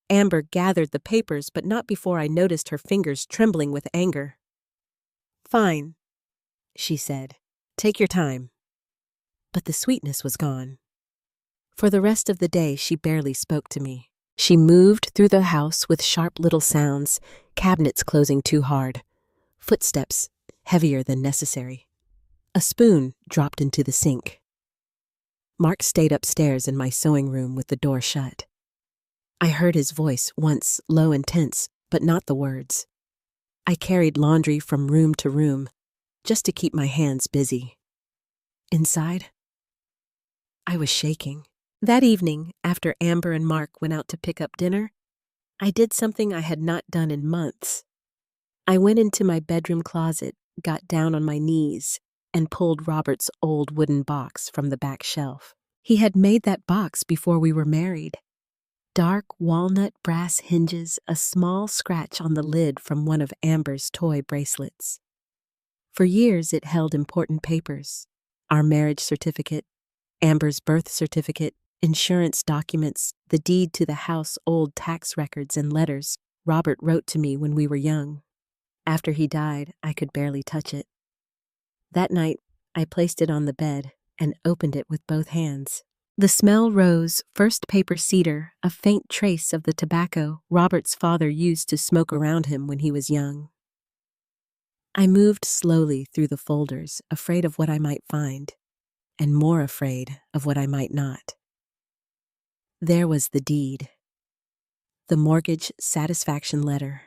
Amber gathered the papers, but not before I noticed her fingers trembling with anger. Fine, she said. Take your time. But the sweetness was gone. For the rest of the day, she barely spoke to me. She moved through the house with sharp little sounds, cabinets closing too hard, footsteps heavier than necessary. A spoon dropped into the sink. Mark stayed upstairs in my sewing room with the door shut. I heard his voice, once low and tense, but not the words. I carried laundry from room to room, just to keep my hands busy. Inside, I was shaking. That evening, after Amber and Mark went out to pick up dinner, I did something I had not done in months. I went into my bedroom closet, got down on my knees, and pulled Robert's old wooden box from the back shelf. He had made that box before we were married. Dark walnut brass hinges, a small scratch on the lid from one of Amber's toy bracelets. For years it held important papers: our marriage certificate, Amber's birth certificate, insurance documents, the deed to the house, old tax records and letters Robert wrote to me when we were young. After he died, I could barely touch it. That night, I placed it on the bed and opened it with both hands. The smell rose, first paper cedar, a faint trace of the tobacco Robert's father used to smoke around him when he was young. I moved slowly through the folders, afraid of what I might find, and more afraid of what I might not. There was the deed, the mortgage satisfaction letter,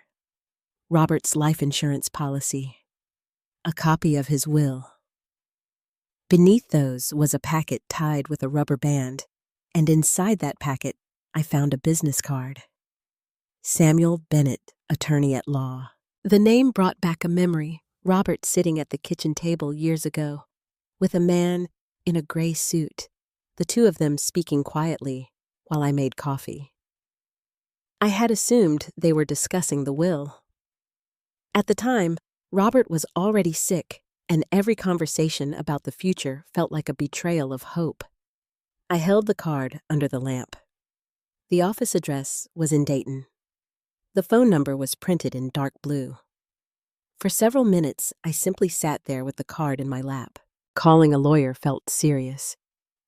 Robert's life insurance policy, a copy of his will. Beneath those was a packet tied with a rubber band, and inside that packet I found a business card. Samuel Bennett, attorney at law. The name brought back a memory, Robert sitting at the kitchen table years ago, with a man in a gray suit, the two of them speaking quietly while I made coffee. I had assumed they were discussing the will. At the time, Robert was already sick, and every conversation about the future felt like a betrayal of hope. I held the card under the lamp. The office address was in Dayton. The phone number was printed in dark blue. For several minutes, I simply sat there with the card in my lap. Calling a lawyer felt serious.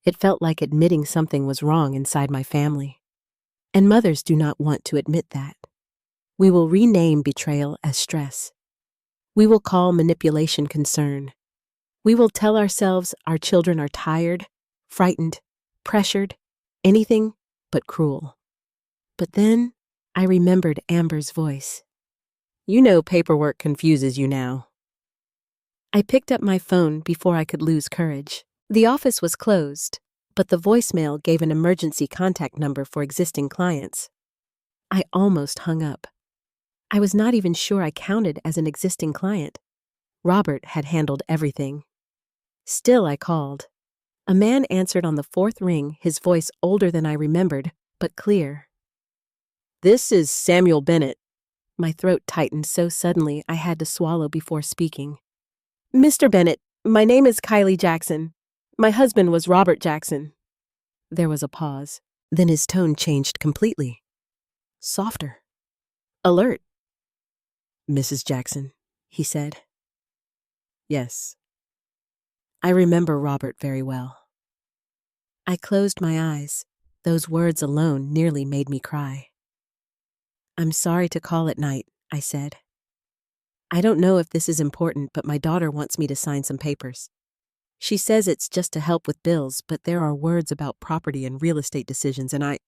It felt like admitting something was wrong inside my family. And mothers do not want to admit that. We will rename betrayal as stress. We will call manipulation concern. We will tell ourselves our children are tired, frightened, pressured, anything but cruel. But then I remembered Amber's voice. You know paperwork confuses you now. I picked up my phone before I could lose courage. The office was closed, but the voicemail gave an emergency contact number for existing clients. I almost hung up. I was not even sure I counted as an existing client. Robert had handled everything. Still, I called. A man answered on the fourth ring, his voice older than I remembered, but clear. This is Samuel Bennett. My throat tightened so suddenly I had to swallow before speaking. Mr. Bennett, my name is Kylie Jackson. My husband was Robert Jackson. There was a pause. Then his tone changed completely. Softer. Alert. Mrs. Jackson, he said. Yes. I remember Robert very well. I closed my eyes. Those words alone nearly made me cry. I'm sorry to call at night, I said. I don't know if this is important, but my daughter wants me to sign some papers. She says it's just to help with bills, but there are words about property and real estate decisions, and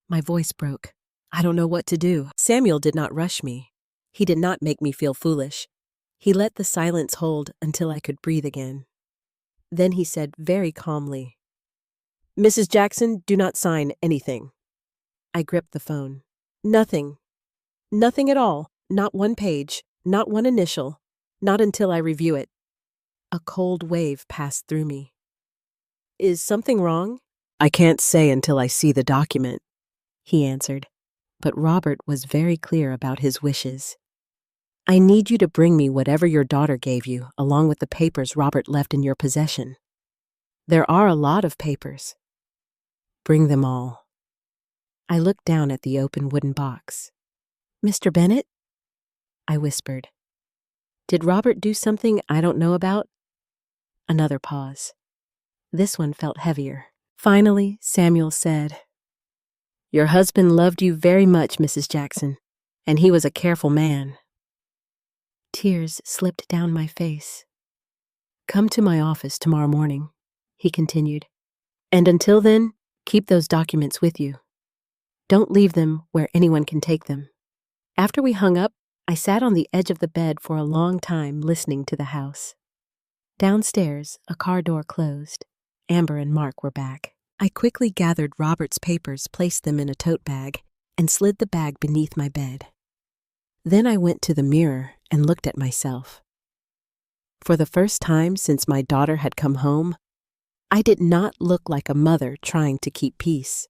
My voice broke. I don't know what to do. Samuel did not rush me. He did not make me feel foolish. He let the silence hold until I could breathe again. Then he said very calmly, Mrs. Jackson, do not sign anything. I gripped the phone. Nothing. Nothing at all. Not one page. Not one initial. Not until I review it. A cold wave passed through me. Is something wrong? I can't say until I see the document, he answered. But Robert was very clear about his wishes. I need you to bring me whatever your daughter gave you, along with the papers Robert left in your possession. There are a lot of papers. Bring them all. I looked down at the open wooden box. Mr. Bennett? I whispered. Did Robert do something I don't know about? Another pause. This one felt heavier. Finally, Samuel said, Your husband loved you very much, Mrs. Jackson, and he was a careful man. Tears slipped down my face. Come to my office tomorrow morning, he continued. And until then, keep those documents with you. Don't leave them where anyone can take them. After we hung up, I sat on the edge of the bed for a long time listening to the house. Downstairs, a car door closed. Amber and Mark were back. I quickly gathered Robert's papers, placed them in a tote bag, and slid the bag beneath my bed. Then I went to the mirror and looked at myself. For the first time since my daughter had come home, I did not look like a mother trying to keep peace.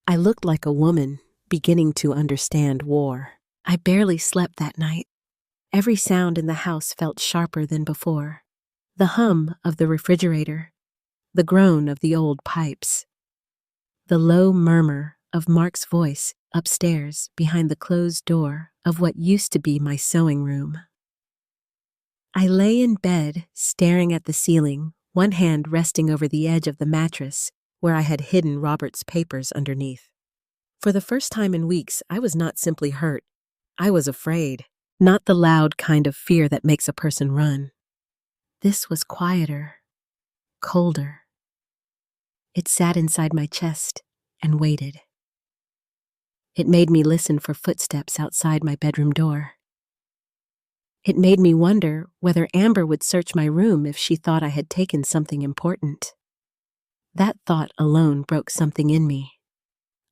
I looked like a woman beginning to understand war. I barely slept that night. Every sound in the house felt sharper than before. The hum of the refrigerator, the groan of the old pipes, the low murmur of Mark's voice upstairs behind the closed door of what used to be my sewing room. I lay in bed, staring at the ceiling, one hand resting over the edge of the mattress where I had hidden Robert's papers underneath. For the first time in weeks, I was not simply hurt. I was afraid, not the loud kind of fear that makes a person run. This was quieter, colder. It sat inside my chest and waited. It made me listen for footsteps outside my bedroom door. It made me wonder whether Amber would search my room if she thought I had taken something important. That thought alone broke something in me.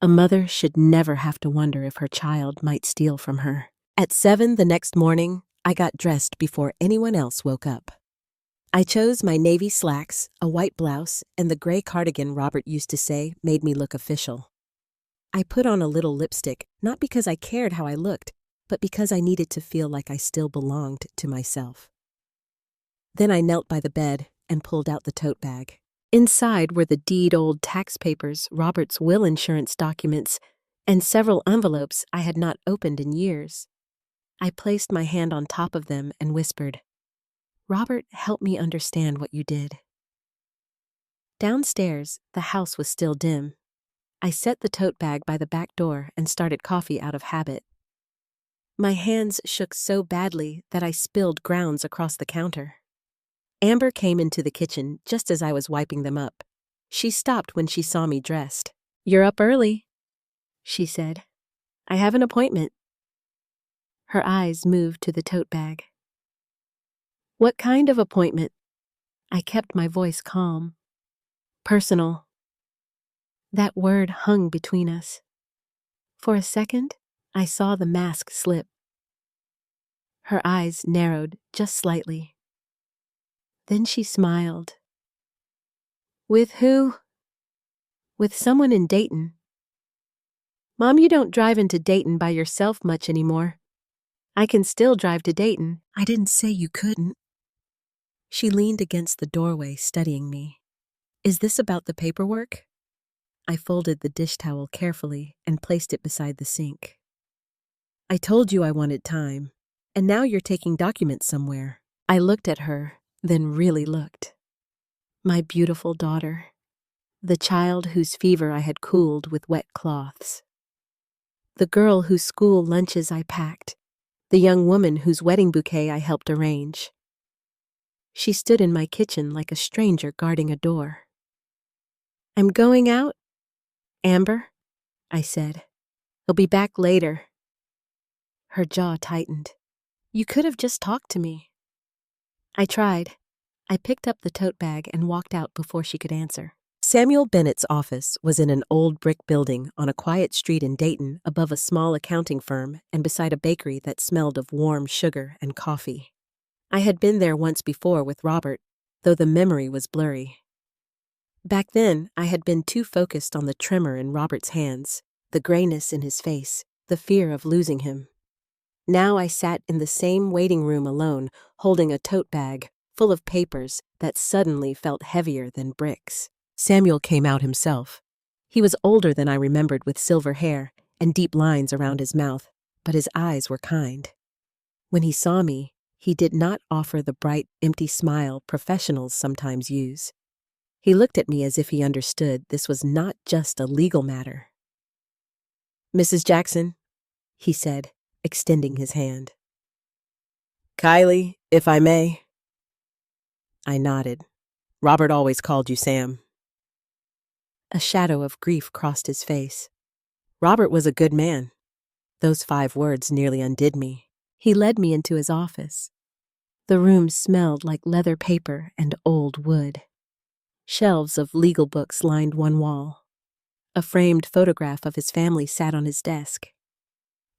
A mother should never have to wonder if her child might steal from her. At 7 the next morning, I got dressed before anyone else woke up. I chose my navy slacks, a white blouse, and the gray cardigan Robert used to say made me look official. I put on a little lipstick, not because I cared how I looked, but because I needed to feel like I still belonged to myself. Then I knelt by the bed and pulled out the tote bag. Inside were the deed-old tax papers, Robert's will insurance documents, and several envelopes I had not opened in years. I placed my hand on top of them and whispered, Robert, help me understand what you did. Downstairs, the house was still dim. I set the tote bag by the back door and started coffee out of habit. My hands shook so badly that I spilled grounds across the counter. Amber came into the kitchen just as I was wiping them up. She stopped when she saw me dressed. "You're up early," she said. "I have an appointment." Her eyes moved to the tote bag. "What kind of appointment?" I kept my voice calm. "Personal." That word hung between us. For a second, I saw the mask slip. Her eyes narrowed just slightly. Then she smiled. "With who?" "With someone in Dayton." "Mom, you don't drive into Dayton by yourself much anymore." "I can still drive to Dayton." "I didn't say you couldn't." She leaned against the doorway, studying me. "Is this about the paperwork?" I folded the dish towel carefully and placed it beside the sink. "I told you I wanted time, and now you're taking documents somewhere." I looked at her, then really looked. My beautiful daughter, the child whose fever I had cooled with wet cloths. The girl whose school lunches I packed, the young woman whose wedding bouquet I helped arrange. She stood in my kitchen like a stranger guarding a door. "I'm going out, Amber," I said. "I'll be back later." Her jaw tightened. "You could have just talked to me." I tried. I picked up the tote bag and walked out before she could answer. Samuel Bennett's office was in an old brick building on a quiet street in Dayton above a small accounting firm and beside a bakery that smelled of warm sugar and coffee. I had been there once before with Robert, though the memory was blurry. Back then, I had been too focused on the tremor in Robert's hands, the grayness in his face, the fear of losing him. Now I sat in the same waiting room alone, holding a tote bag full of papers that suddenly felt heavier than bricks. Samuel came out himself. He was older than I remembered, with silver hair and deep lines around his mouth, but his eyes were kind. When he saw me, he did not offer the bright, empty smile professionals sometimes use. He looked at me as if he understood this was not just a legal matter. "Mrs. Jackson," he said, extending his hand. "Kylie, if I may." I nodded. "Robert always called you Sam." A shadow of grief crossed his face. Robert was a good man. Those 5 words nearly undid me. He led me into his office. The room smelled like leather paper and old wood. Shelves of legal books lined one wall. A framed photograph of his family sat on his desk.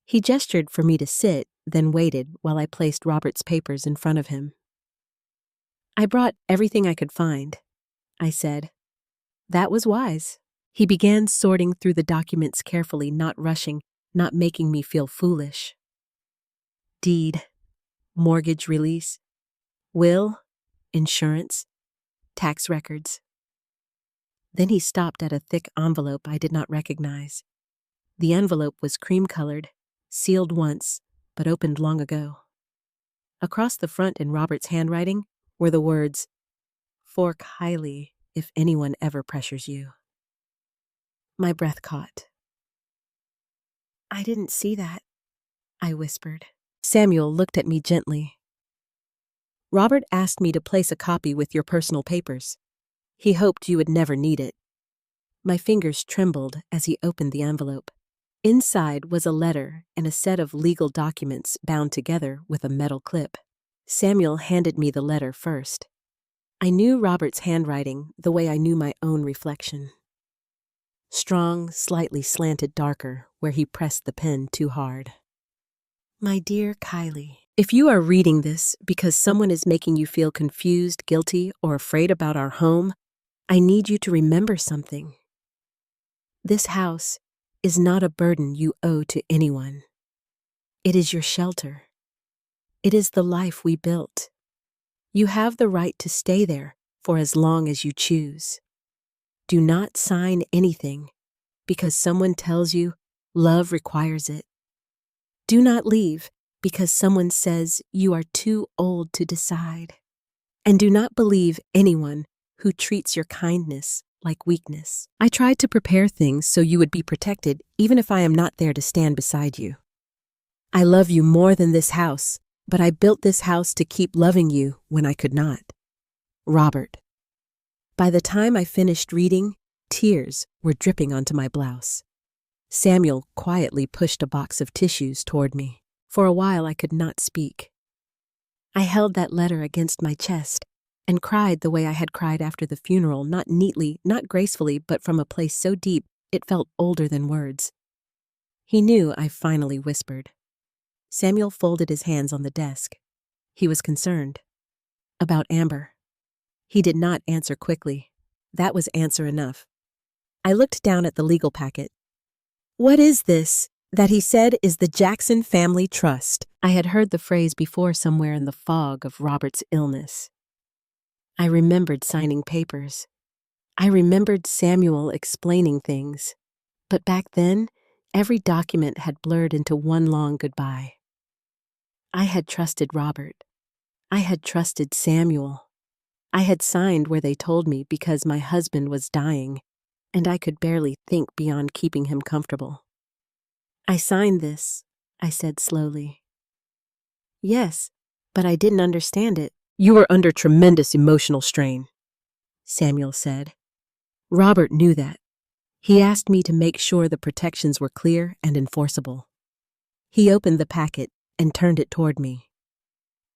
He gestured for me to sit, then waited while I placed Robert's papers in front of him. "I brought everything I could find," I said. That was wise. He began sorting through the documents carefully, not rushing, not making me feel foolish. Deed, mortgage release, will, insurance, tax records. Then he stopped at a thick envelope I did not recognize. The envelope was cream-colored, sealed once, but opened long ago. Across the front in Robert's handwriting were the words, "For Kylie, if anyone ever pressures you." My breath caught. "I didn't see that," I whispered. Samuel looked at me gently. "Robert asked me to place a copy with your personal papers. He hoped you would never need it." My fingers trembled as he opened the envelope. Inside was a letter and a set of legal documents bound together with a metal clip. Samuel handed me the letter first. I knew Robert's handwriting the way I knew my own reflection. Strong, slightly slanted darker where he pressed the pen too hard. "My dear Kylie, if you are reading this because someone is making you feel confused, guilty, or afraid about our home, I need you to remember something. This house is not a burden you owe to anyone. It is your shelter. It is the life we built. You have the right to stay there for as long as you choose. Do not sign anything because someone tells you love requires it. Do not leave because someone says you are too old to decide. And do not believe anyone who treats your kindness like weakness. I tried to prepare things so you would be protected even if I am not there to stand beside you. I love you more than this house, but I built this house to keep loving you when I could not. Robert. By the time I finished reading, tears were dripping onto my blouse. Samuel quietly pushed a box of tissues toward me. For a while I could not speak. I held that letter against my chest and cried the way I had cried after the funeral, not neatly, not gracefully, but from a place so deep it felt older than words. He knew I finally whispered. Samuel folded his hands on the desk. He was concerned. About Amber. He did not answer quickly. That was answer enough. I looked down at the legal packet. What is this? That he said is the Jackson Family Trust. I had heard the phrase before somewhere in the fog of Robert's illness. I remembered signing papers. I remembered Samuel explaining things. But back then, every document had blurred into one long goodbye. I had trusted Robert. I had trusted Samuel. I had signed where they told me because my husband was dying, and I could barely think beyond keeping him comfortable. I signed this, I said slowly. Yes, but I didn't understand it. You were under tremendous emotional strain, Samuel said. Robert knew that. He asked me to make sure the protections were clear and enforceable. He opened the packet and turned it toward me.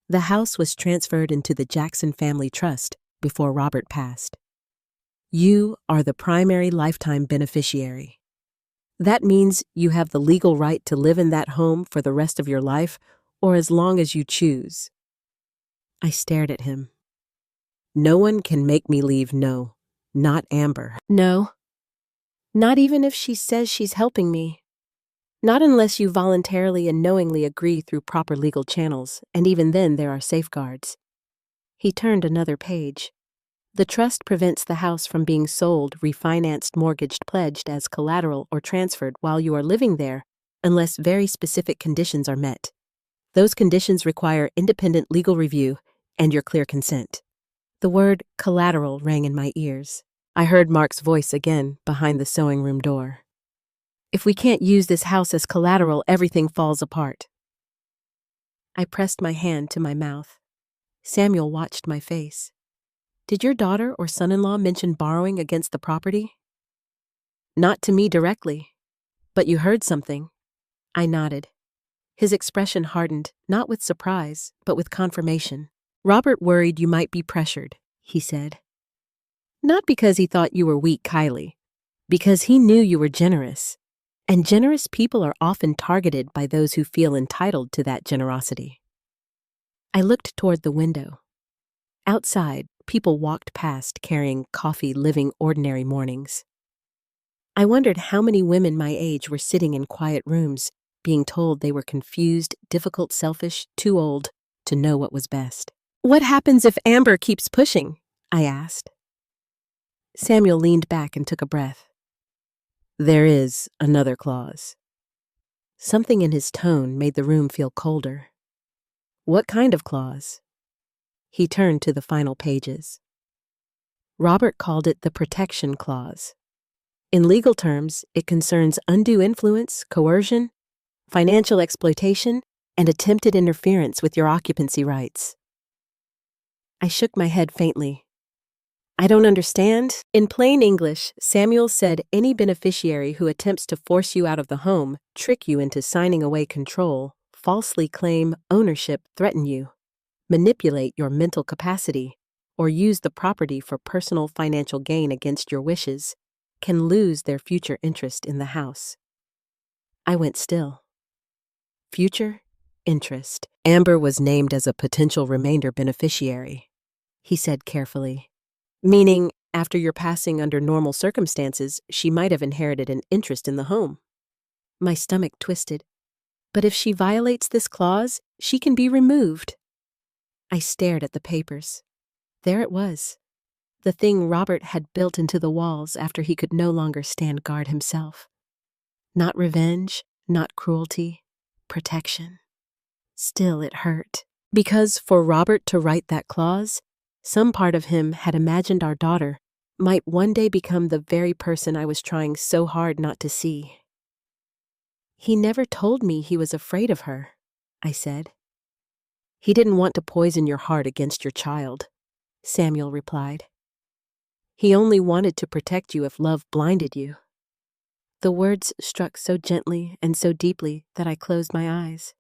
The house was transferred into the Jackson Family Trust before Robert passed. You are the primary lifetime beneficiary. That means you have the legal right to live in that home for the rest of your life or as long as you choose. I stared at him. No one can make me leave, no, not Amber. No, not even if she says she's helping me. Not unless you voluntarily and knowingly agree through proper legal channels, and even then there are safeguards. He turned another page. The trust prevents the house from being sold, refinanced, mortgaged, pledged as collateral, or transferred while you are living there, unless very specific conditions are met. Those conditions require independent legal review and your clear consent. The word collateral rang in my ears. I heard Mark's voice again behind the sewing room door. If we can't use this house as collateral, everything falls apart. I pressed my hand to my mouth. Samuel watched my face. Did your daughter or son-in-law mention borrowing against the property? Not to me directly, but you heard something. I nodded. His expression hardened, not with surprise, but with confirmation. Robert worried you might be pressured, he said. Not because he thought you were weak, Kylie, because he knew you were generous. And generous people are often targeted by those who feel entitled to that generosity. I looked toward the window. Outside, people walked past carrying coffee, living ordinary mornings. I wondered how many women my age were sitting in quiet rooms, being told they were confused, difficult, selfish, too old to know what was best. What happens if Amber keeps pushing? I asked. Samuel leaned back and took a breath. There is another clause. Something in his tone made the room feel colder. What kind of clause? He turned to the final pages. Robert called it the protection clause. In legal terms, it concerns undue influence, coercion, financial exploitation, and attempted interference with your occupancy rights. I shook my head faintly. I don't understand. In plain English, Samuel said any beneficiary who attempts to force you out of the home, trick you into signing away control, falsely claim ownership, threaten you, manipulate your mental capacity, or use the property for personal financial gain against your wishes, can lose their future interest in the house. I went still. Future interest. Amber was named as a potential remainder beneficiary, he said carefully. Meaning, after your passing under normal circumstances, she might have inherited an interest in the home. My stomach twisted. But if she violates this clause, she can be removed. I stared at the papers. There it was. The thing Robert had built into the walls after he could no longer stand guard himself. Not revenge, not cruelty, protection. Still it hurt. Because for Robert to write that clause, Some part of him had imagined our daughter might one day become the very person I was trying so hard not to see. "He never told me he was afraid of her," I said. "He didn't want to poison your heart against your child," Samuel replied. "He only wanted to protect you if love blinded you." The words struck so gently and so deeply that I closed my eyes.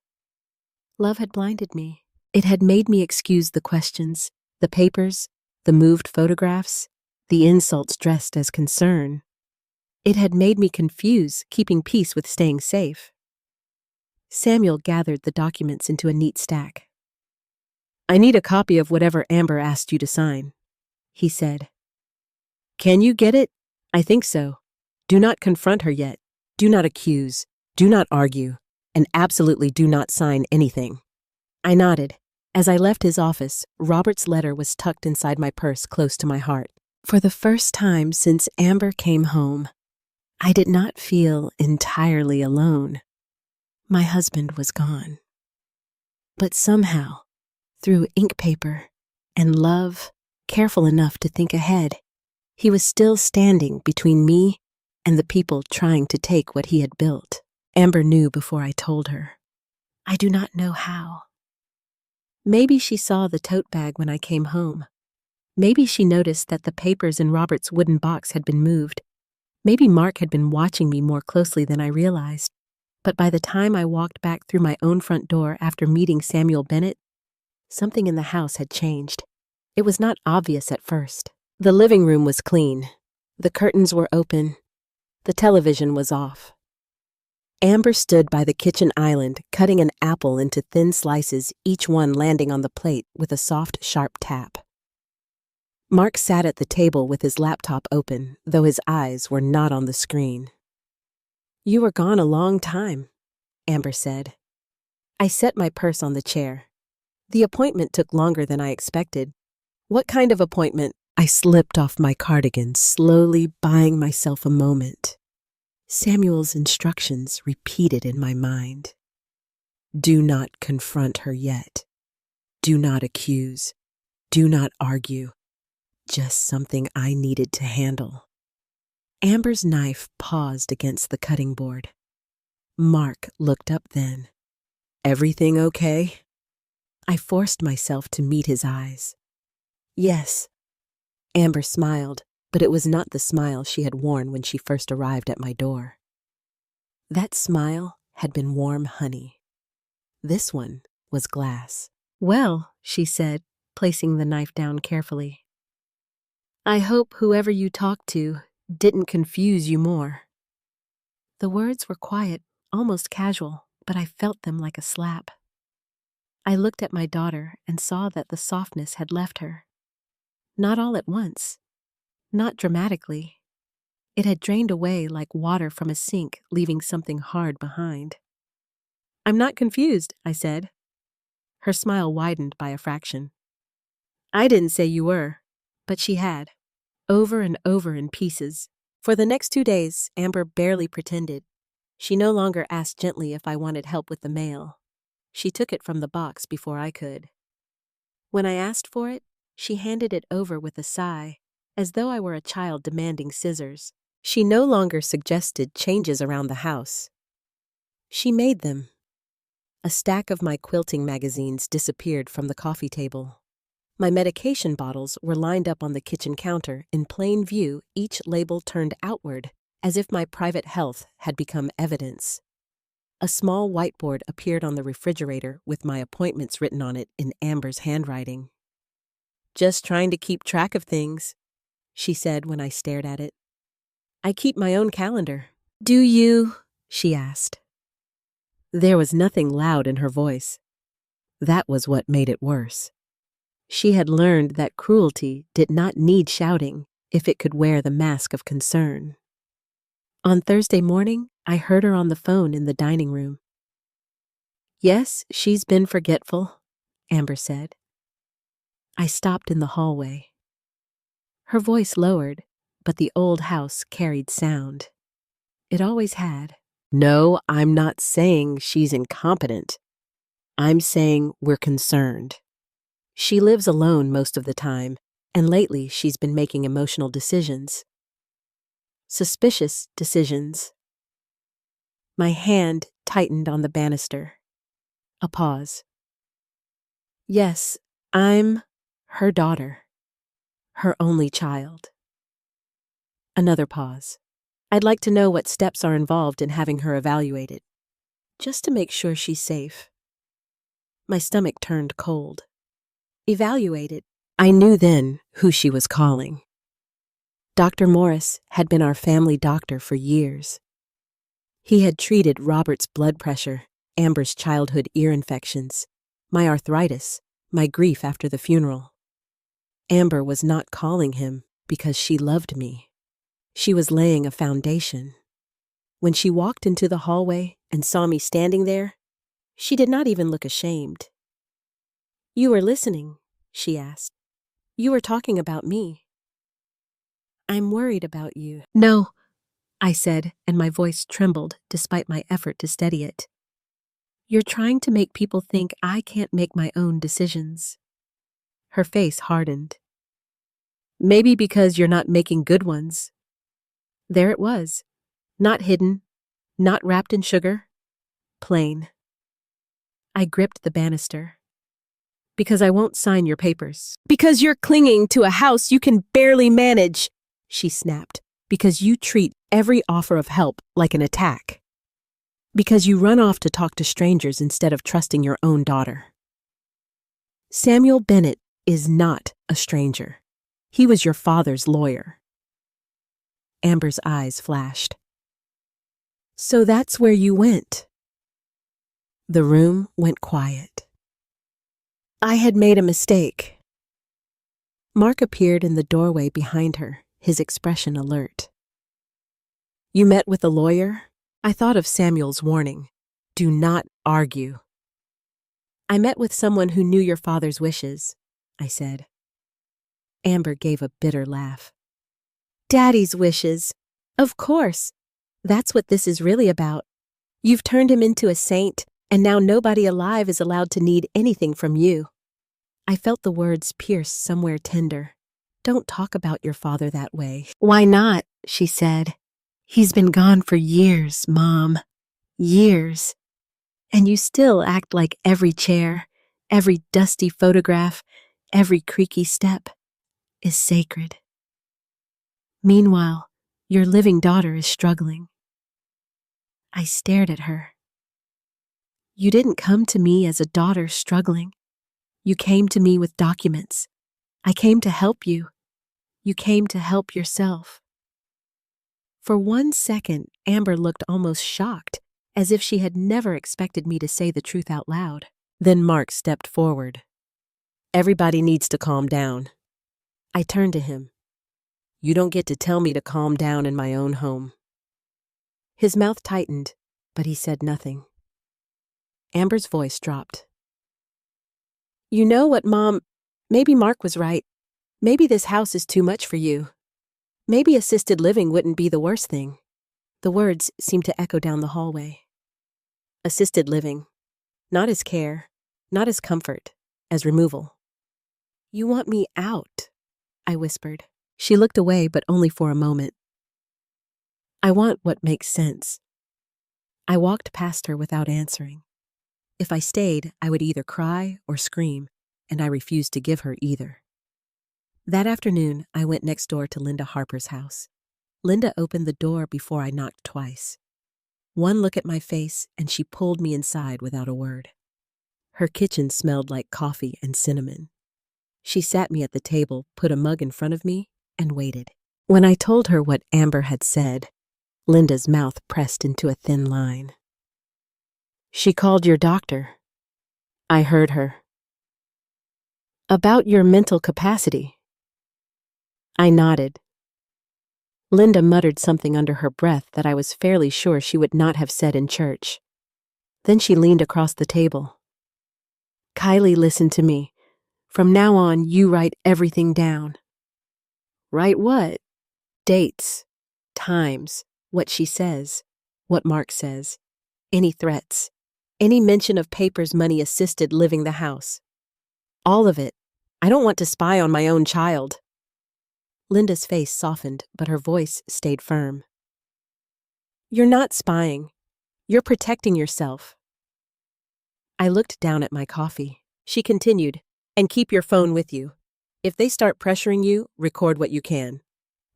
Love had blinded me. It had made me excuse the questions, the papers, the moved photographs, the insults dressed as concern. It had made me confuse keeping peace with staying safe. Samuel gathered the documents into a neat stack. "I need a copy of whatever Amber asked you to sign," he said. "Can you get it?" "I think so. Do not confront her yet. Do not accuse. Do not argue. And absolutely do not sign anything." I nodded. As I left his office, Robert's letter was tucked inside my purse close to my heart. For the first time since Amber came home, I did not feel entirely alone. My husband was gone. But somehow, through ink paper and love, careful enough to think ahead, he was still standing between me and the people trying to take what he had built. Amber knew before I told her. I do not know how. Maybe she saw the tote bag when I came home. Maybe she noticed that the papers in Robert's wooden box had been moved. Maybe Mark had been watching me more closely than I realized. But by the time I walked back through my own front door after meeting Samuel Bennett, something in the house had changed. It was not obvious at first. The living room was clean. The curtains were open. The television was off. Amber stood by the kitchen island, cutting an apple into thin slices, each one landing on the plate with a soft, sharp tap. Mark sat at the table with his laptop open, though his eyes were not on the screen. "You were gone a long time," Amber said. I set my purse on the chair. The appointment took longer than I expected. "What kind of appointment?" I slipped off my cardigan, slowly buying myself a moment. Samuel's instructions repeated in my mind. Do not confront her yet. Do not accuse. Do not argue. Just something I needed to handle. Amber's knife paused against the cutting board. Mark looked up then. "Everything okay?" I forced myself to meet his eyes. "Yes." Amber smiled, but it was not the smile she had worn when she first arrived at my door. That smile had been warm honey. This one was glass. "Well," she said, placing the knife down carefully, "I hope whoever you talked to didn't confuse you more." The words were quiet, almost casual, but I felt them like a slap. I looked at my daughter and saw that the softness had left her. Not all at once. Not dramatically. It had drained away like water from a sink, leaving something hard behind. "I'm not confused," I said. Her smile widened by a fraction. "I didn't say you were," but she had. Over and over in pieces. For the next 2 days, Amber barely pretended. She no longer asked gently if I wanted help with the mail. She took it from the box before I could. When I asked for it, she handed it over with a sigh, as though I were a child demanding scissors. She no longer suggested changes around the house. She made them. A stack of my quilting magazines disappeared from the coffee table. My medication bottles were lined up on the kitchen counter in plain view, each label turned outward, as if my private health had become evidence. A small whiteboard appeared on the refrigerator with my appointments written on it in Amber's handwriting. "Just trying to keep track of things," she said when I stared at it. "I keep my own calendar." "Do you?" she asked. There was nothing loud in her voice. That was what made it worse. She had learned that cruelty did not need shouting if it could wear the mask of concern. On Thursday morning, I heard her on the phone in the dining room. "Yes, she's been forgetful," Amber said. I stopped in the hallway. Her voice lowered, but the old house carried sound. It always had. "No, I'm not saying she's incompetent. I'm saying we're concerned." She lives alone most of the time, and lately she's been making emotional decisions. Suspicious decisions. My hand tightened on the banister. A pause. Yes, I'm her daughter. Her only child. Another pause. I'd like to know what steps are involved in having her evaluated, just to make sure she's safe. My stomach turned cold. Evaluated. I knew then who she was calling. Dr. Morris had been our family doctor for years. He had treated Robert's blood pressure, Amber's childhood ear infections, my arthritis, my grief after the funeral. Amber was not calling him because she loved me. She was laying a foundation. When she walked into the hallway and saw me standing there, she did not even look ashamed. "You were listening," she asked. "You were talking about me." "I'm worried about you." "No," I said, and my voice trembled despite my effort to steady it. "You're trying to make people think I can't make my own decisions." Her face hardened. "Maybe because you're not making good ones." There it was. Not hidden, not wrapped in sugar. Plain. I gripped the banister. "Because I won't sign your papers." "Because you're clinging to a house you can barely manage," she snapped. "Because you treat every offer of help like an attack. Because you run off to talk to strangers instead of trusting your own daughter." Samuel Bennett is not a stranger. He was your father's lawyer. Amber's eyes flashed. "So that's where you went." The room went quiet. I had made a mistake. Mark appeared in the doorway behind her, his expression alert. "You met with a lawyer?" I thought of Samuel's warning. Do not argue. "I met with someone who knew your father's wishes," I said. Amber gave a bitter laugh. "Daddy's wishes. Of course. That's what this is really about. You've turned him into a saint, and now nobody alive is allowed to need anything from you." I felt the words pierce somewhere tender. "Don't talk about your father that way." "Why not?" she said. "He's been gone for years, Mom. Years. And you still act like every chair, every dusty photograph, every creaky step is sacred. Meanwhile, your living daughter is struggling." I stared at her. "You didn't come to me as a daughter struggling. You came to me with documents. I came to help you. You came to help yourself." For 1 second, Amber looked almost shocked, as if she had never expected me to say the truth out loud. Then Mark stepped forward. "Everybody needs to calm down." I turned to him. "You don't get to tell me to calm down in my own home." His mouth tightened, but he said nothing. Amber's voice dropped. "You know what, Mom? Maybe Mark was right. Maybe this house is too much for you. Maybe assisted living wouldn't be the worst thing." The words seemed to echo down the hallway. Assisted living. Not as care, not as comfort, as removal. "You want me out," I whispered. She looked away, but only for a moment. "I want what makes sense." I walked past her without answering. If I stayed, I would either cry or scream, and I refused to give her either. That afternoon, I went next door to Linda Harper's house. Linda opened the door before I knocked twice. One look at my face, and she pulled me inside without a word. Her kitchen smelled like coffee and cinnamon. She sat me at the table, put a mug in front of me, and waited. When I told her what Amber had said, Linda's mouth pressed into a thin line. "She called your doctor." I heard her. "About your mental capacity." I nodded. Linda muttered something under her breath that I was fairly sure she would not have said in church. Then she leaned across the table. "Kylie, listen to me. From now on, you write everything down." "Write what?" "Dates, times, what she says, what Mark says, any threats, any mention of papers money assisted living the house. All of it, I don't want to spy on my own child. Linda's face softened, but her voice stayed firm. You're not spying. You're protecting yourself. I looked down at my coffee. She continued, and keep your phone with you. If they start pressuring you, record what you can.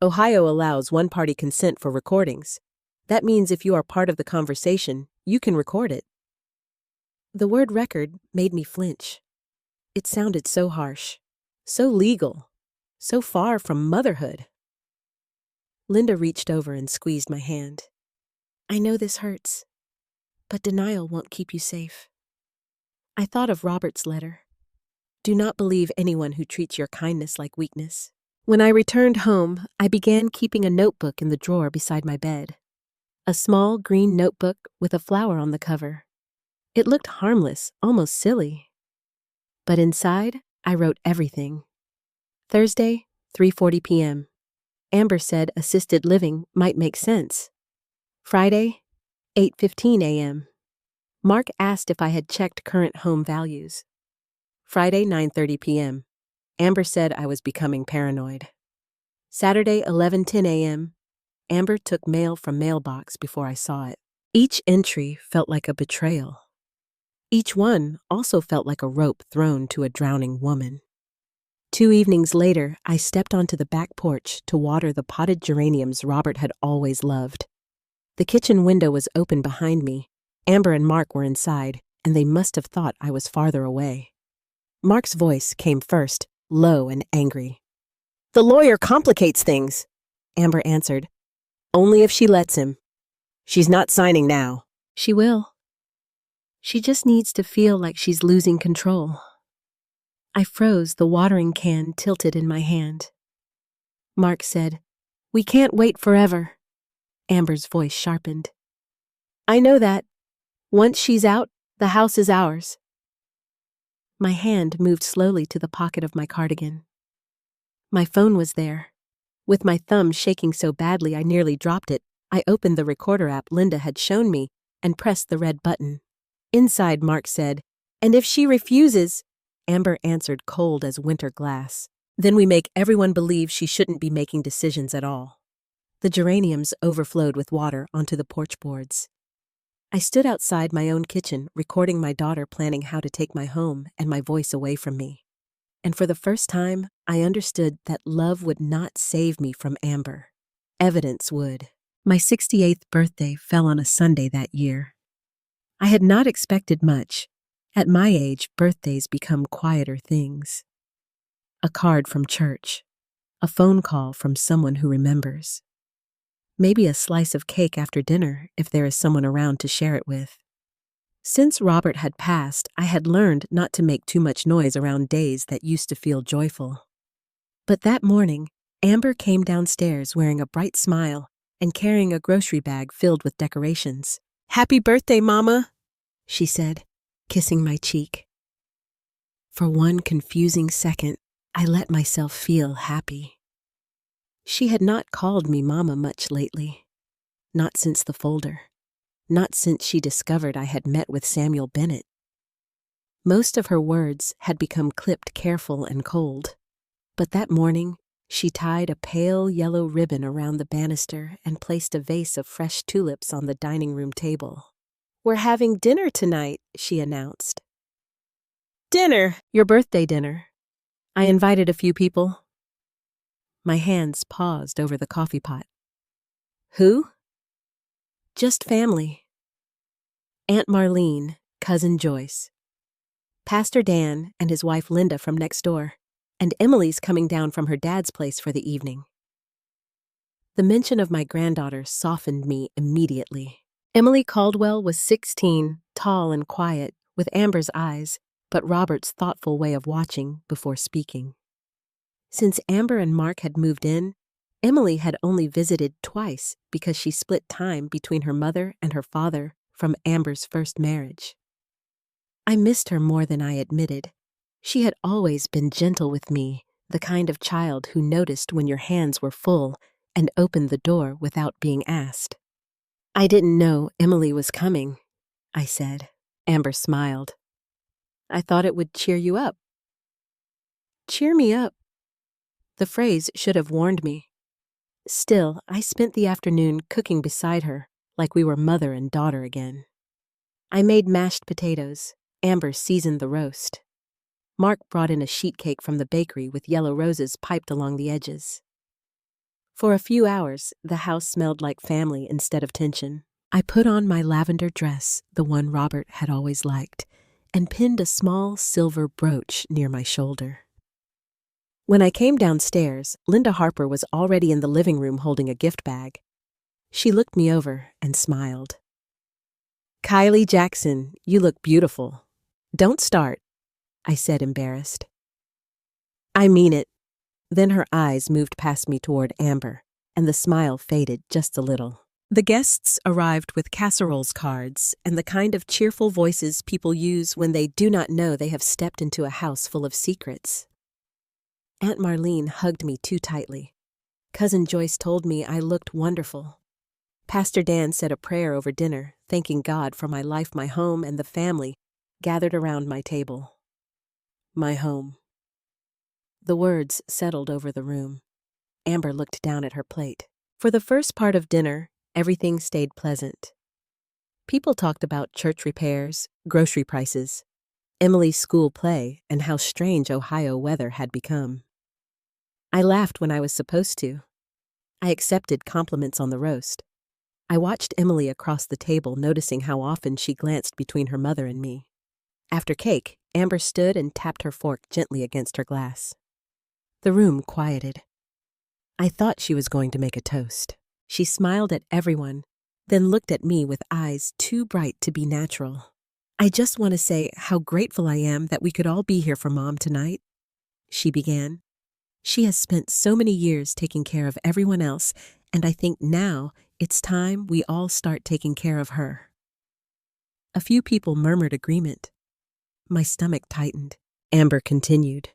Ohio allows one-party consent for recordings. That means if you are part of the conversation, you can record it. The word record made me flinch. It sounded so harsh, so legal, so far from motherhood. Linda reached over and squeezed my hand. I know this hurts, but denial won't keep you safe. I thought of Robert's letter. Do not believe anyone who treats your kindness like weakness. When I returned home, I began keeping a notebook in the drawer beside my bed. A small green notebook with a flower on the cover. It looked harmless, almost silly. But inside, I wrote everything. Thursday, 3:40 p.m. Amber said assisted living might make sense. Friday, 8:15 a.m. Mark asked if I had checked current home values. Friday, 9:30 p.m. Amber said I was becoming paranoid. Saturday, 11:10 a.m. Amber took mail from mailbox before I saw it. Each entry felt like a betrayal. Each one also felt like a rope thrown to a drowning woman. 2 evenings later, I stepped onto the back porch to water the potted geraniums Robert had always loved. The kitchen window was open behind me. Amber and Mark were inside, and they must have thought I was farther away. Mark's voice came first, low and angry. The lawyer complicates things, Amber answered. Only if she lets him. She's not signing now. She will. She just needs to feel like she's losing control. I froze, the watering can tilted in my hand. Mark said, We can't wait forever. Amber's voice sharpened. I know that. Once she's out, the house is ours. My hand moved slowly to the pocket of my cardigan. My phone was there. With my thumb shaking so badly I nearly dropped it, I opened the recorder app Linda had shown me and pressed the red button. Inside, Mark said, And if she refuses, Amber answered cold as winter glass. Then we make everyone believe she shouldn't be making decisions at all. The geraniums overflowed with water onto the porch boards. I stood outside my own kitchen, recording my daughter planning how to take my home and my voice away from me. And for the first time, I understood that love would not save me from Amber. Evidence would. My 68th birthday fell on a Sunday that year. I had not expected much. At my age, birthdays become quieter things. A card from church. A phone call from someone who remembers. Maybe a slice of cake after dinner if there is someone around to share it with. Since Robert had passed, I had learned not to make too much noise around days that used to feel joyful. But that morning, Amber came downstairs wearing a bright smile and carrying a grocery bag filled with decorations. Happy birthday, Mama, she said, kissing my cheek. For one confusing second, I let myself feel happy. She had not called me Mama much lately. Not since the folder. Not since she discovered I had met with Samuel Bennett. Most of her words had become clipped careful and cold. But that morning, she tied a pale yellow ribbon around the banister and placed a vase of fresh tulips on the dining room table. We're having dinner tonight, she announced. Dinner? Your birthday dinner. I invited a few people. My hands paused over the coffee pot. Who? Just family. Aunt Marlene, Cousin Joyce. Pastor Dan and his wife Linda from next door, and Emily's coming down from her dad's place for the evening. The mention of my granddaughter softened me immediately. Emily Caldwell was 16, tall and quiet, with Amber's eyes, but Robert's thoughtful way of watching before speaking. Since Amber and Mark had moved in, Emily had only visited twice because she split time between her mother and her father from Amber's first marriage. I missed her more than I admitted. She had always been gentle with me, the kind of child who noticed when your hands were full and opened the door without being asked. I didn't know Emily was coming, I said. Amber smiled. I thought it would cheer you up. Cheer me up. The phrase should have warned me. Still, I spent the afternoon cooking beside her, like we were mother and daughter again. I made mashed potatoes. Amber seasoned the roast. Mark brought in a sheet cake from the bakery with yellow roses piped along the edges. For a few hours, the house smelled like family instead of tension. I put on my lavender dress, the one Robert had always liked, and pinned a small silver brooch near my shoulder. When I came downstairs, Linda Harper was already in the living room holding a gift bag. She looked me over and smiled. "Kylie Jackson, you look beautiful. Don't start," I said, embarrassed. "I mean it." Then her eyes moved past me toward Amber, and the smile faded just a little. The guests arrived with casseroles cards and the kind of cheerful voices people use when they do not know they have stepped into a house full of secrets. Aunt Marlene hugged me too tightly. Cousin Joyce told me I looked wonderful. Pastor Dan said a prayer over dinner, thanking God for my life, my home, and the family gathered around my table. My home. The words settled over the room. Amber looked down at her plate. For the first part of dinner, everything stayed pleasant. People talked about church repairs, grocery prices, Emily's school play, and how strange Ohio weather had become. I laughed when I was supposed to. I accepted compliments on the roast. I watched Emily across the table, noticing how often she glanced between her mother and me. After cake, Amber stood and tapped her fork gently against her glass. The room quieted. I thought she was going to make a toast. She smiled at everyone, then looked at me with eyes too bright to be natural. "I just want to say how grateful I am that we could all be here for Mom tonight," she began. "She has spent so many years taking care of everyone else, and I think now it's time we all start taking care of her." A few people murmured agreement. My stomach tightened. Amber continued.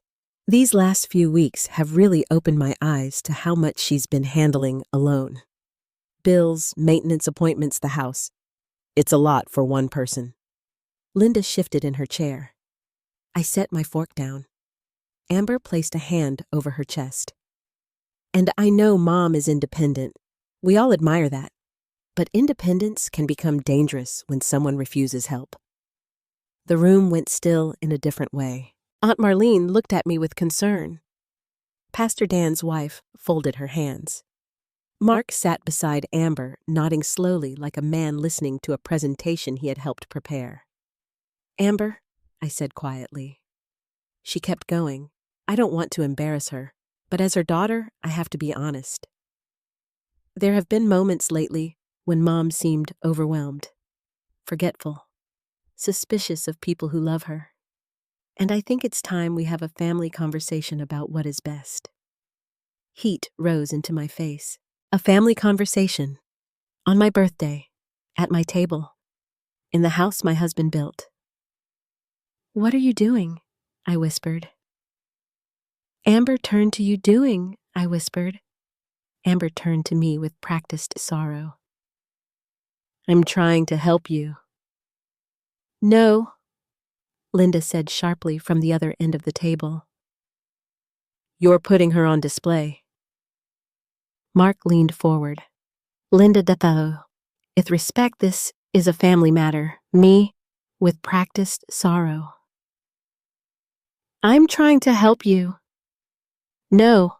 "These last few weeks have really opened my eyes to how much she's been handling alone. Bills, maintenance, appointments, the house. It's a lot for one person." Linda shifted in her chair. I set my fork down. Amber placed a hand over her chest. "And I know Mom is independent. We all admire that. But independence can become dangerous when someone refuses help." The room went still in a different way. Aunt Marlene looked at me with concern. Pastor Dan's wife folded her hands. Mark sat beside Amber, nodding slowly like a man listening to a presentation he had helped prepare. "Amber," I said quietly. She kept going. "I don't want to embarrass her, but as her daughter, I have to be honest. There have been moments lately when Mom seemed overwhelmed, forgetful, suspicious of people who love her. And I think it's time we have a family conversation about what is best." Heat rose into my face. A family conversation. On my birthday. At my table. In the house my husband built. "What are you doing?" I whispered. "Amber turned to you doing," I whispered. Amber turned to me with practiced sorrow. "I'm trying to help you." "No," Linda said sharply from the other end of the table. "You're putting her on display." Mark leaned forward. "Linda Dathao, with respect, this is a family matter. Me, with practiced sorrow." "I'm trying to help you." "No,"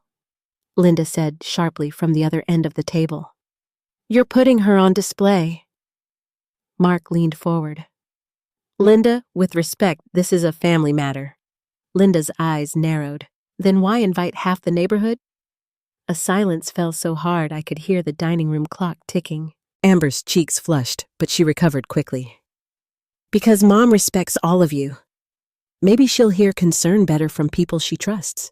Linda said sharply from the other end of the table. "You're putting her on display." Mark leaned forward. "Linda, with respect, this is a family matter." Linda's eyes narrowed. "Then why invite half the neighborhood?" A silence fell so hard I could hear the dining room clock ticking. Amber's cheeks flushed, but she recovered quickly. "Because Mom respects all of you. Maybe she'll hear concern better from people she trusts."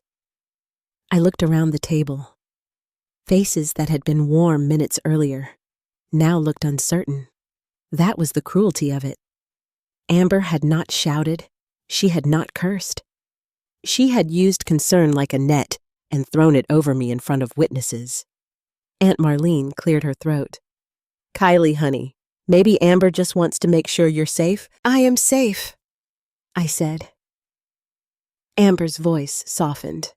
I looked around the table. Faces that had been warm minutes earlier now looked uncertain. That was the cruelty of it. Amber had not shouted. She had not cursed. She had used concern like a net and thrown it over me in front of witnesses. Aunt Marlene cleared her throat. "Kylie, honey, maybe Amber just wants to make sure you're safe." "I am safe," I said. Amber's voice softened.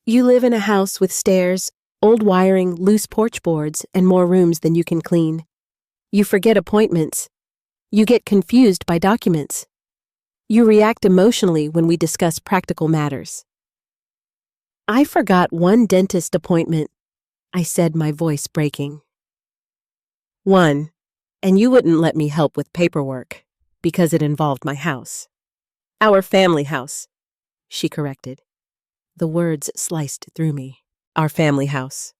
You live in a house with stairs, old wiring, loose porch boards, and more rooms than you can clean. You forget appointments. You get confused by documents. You react emotionally when we discuss practical matters. I forgot one dentist appointment, I said, my voice breaking. One, and you wouldn't let me help with paperwork because it involved my house. Our family house, she corrected. The words sliced through me. Our family house.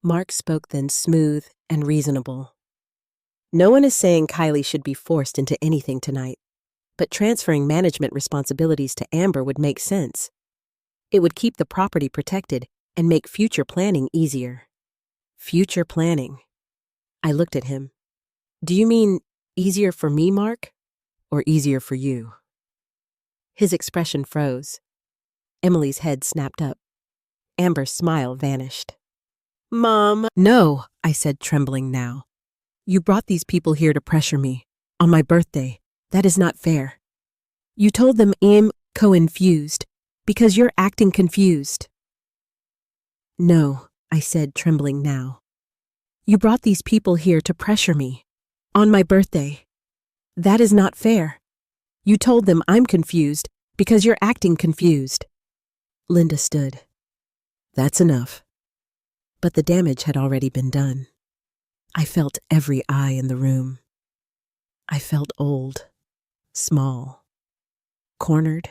Mark spoke then, smooth and reasonable. No one is saying Kylie should be forced into anything tonight, but transferring management responsibilities to Amber would make sense. It would keep the property protected and make future planning easier. Future planning. I looked at him. Do you mean easier for me, Mark, or easier for you? His expression froze. Emily's head snapped up. Amber's smile vanished. Mom. No, I said, trembling now. You brought these people here to pressure me. On my birthday. That is not fair. You told them I'm co-infused because you're acting confused. No, I said, trembling now. You brought these people here to pressure me. On my birthday. That is not fair. You told them I'm confused because you're acting confused. Linda stood. That's enough. But the damage had already been done. I felt every eye in the room. I felt old, small, cornered.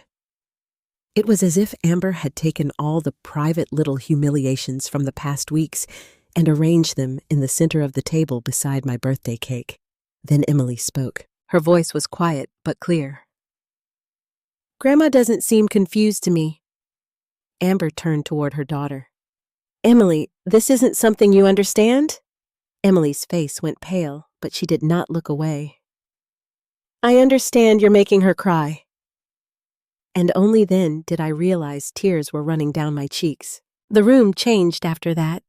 It was as if Amber had taken all the private little humiliations from the past weeks and arranged them in the center of the table beside my birthday cake. Then Emily spoke. Her voice was quiet but clear. Grandma doesn't seem confused to me. Amber turned toward her daughter. Emily, this isn't something you understand? Emily's face went pale, but she did not look away. I understand you're making her cry. And only then did I realize tears were running down my cheeks. The room changed after that.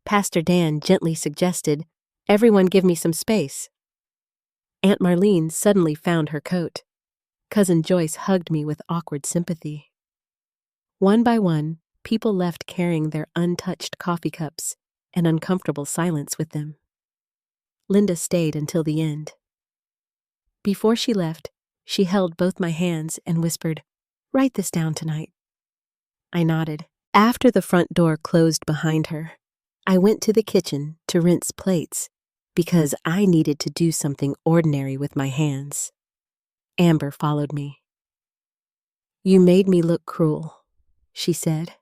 Pastor Dan gently suggested, everyone give me some space. Aunt Marlene suddenly found her coat. Cousin Joyce hugged me with awkward sympathy. One by one, people left carrying their untouched coffee cups and uncomfortable silence with them. Linda stayed until the end. Before she left, she held both my hands and whispered, write this down tonight. I nodded. After the front door closed behind her, I went to the kitchen to rinse plates because I needed to do something ordinary with my hands. Amber followed me. You made me look cruel, she said.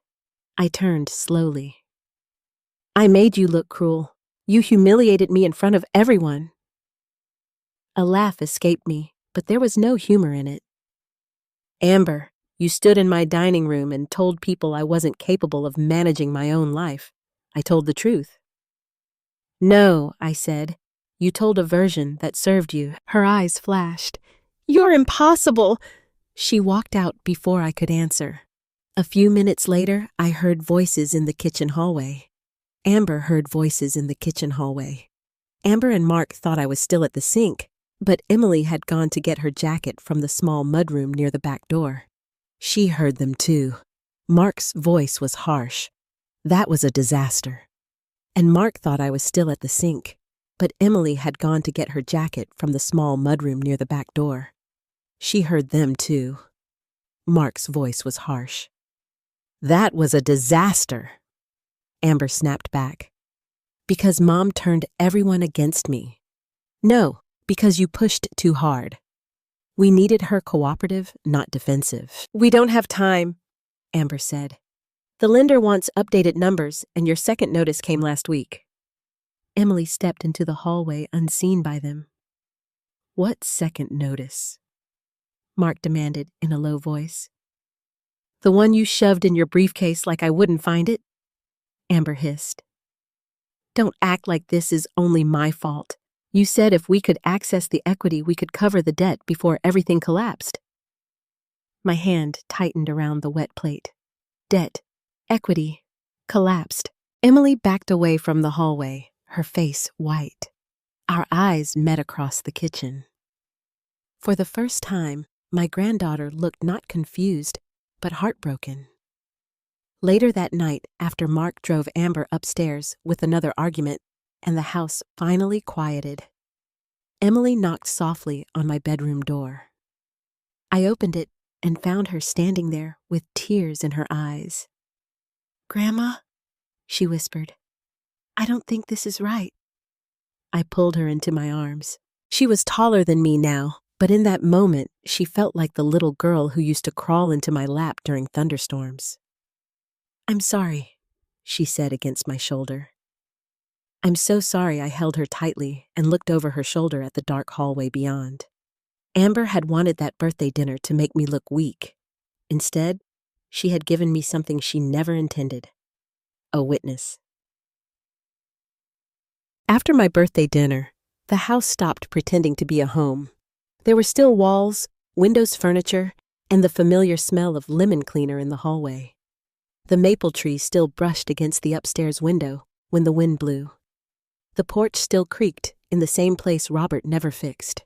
I turned slowly. I made you look cruel. You humiliated me in front of everyone. A laugh escaped me, but there was no humor in it. Amber, you stood in my dining room and told people I wasn't capable of managing my own life. I told the truth. No, I said. You told a version that served you. Her eyes flashed. You're impossible. She walked out before I could answer. A few minutes later, I heard voices in the kitchen hallway. Amber heard voices in the kitchen hallway. Amber and Mark thought I was still at the sink, but Emily had gone to get her jacket from the small mudroom near the back door. She heard them too. Mark's voice was harsh. That was a disaster. And Mark thought I was still at the sink, but Emily had gone to get her jacket from the small mudroom near the back door. She heard them too. Mark's voice was harsh. That was a disaster. Amber snapped back. Because Mom turned everyone against me. No, because you pushed too hard. We needed her cooperative, not defensive. We don't have time, Amber said. The lender wants updated numbers, and your second notice came last week. Emily stepped into the hallway unseen by them. What second notice? Mark demanded in a low voice. The one you shoved in your briefcase like I wouldn't find it? Amber hissed. Don't act like this is only my fault. You said if we could access the equity, we could cover the debt before everything collapsed. My hand tightened around the wet plate. Debt, equity, collapsed. Emily backed away from the hallway, her face white. Our eyes met across the kitchen. For the first time, my granddaughter looked not confused, but heartbroken. Later that night, after Mark drove Amber upstairs with another argument, and the house finally quieted, Emily knocked softly on my bedroom door. I opened it and found her standing there with tears in her eyes. "Grandma," she whispered, "I don't think this is right." I pulled her into my arms. She was taller than me now, but in that moment, she felt like the little girl who used to crawl into my lap during thunderstorms. "I'm sorry," she said against my shoulder. I'm so sorry. I held her tightly and looked over her shoulder at the dark hallway beyond. Amber had wanted that birthday dinner to make me look weak. Instead, she had given me something she never intended: a witness. After my birthday dinner, the house stopped pretending to be a home. There were still walls, windows, furniture, and the familiar smell of lemon cleaner in the hallway. The maple tree still brushed against the upstairs window when the wind blew. The porch still creaked in the same place Robert never fixed.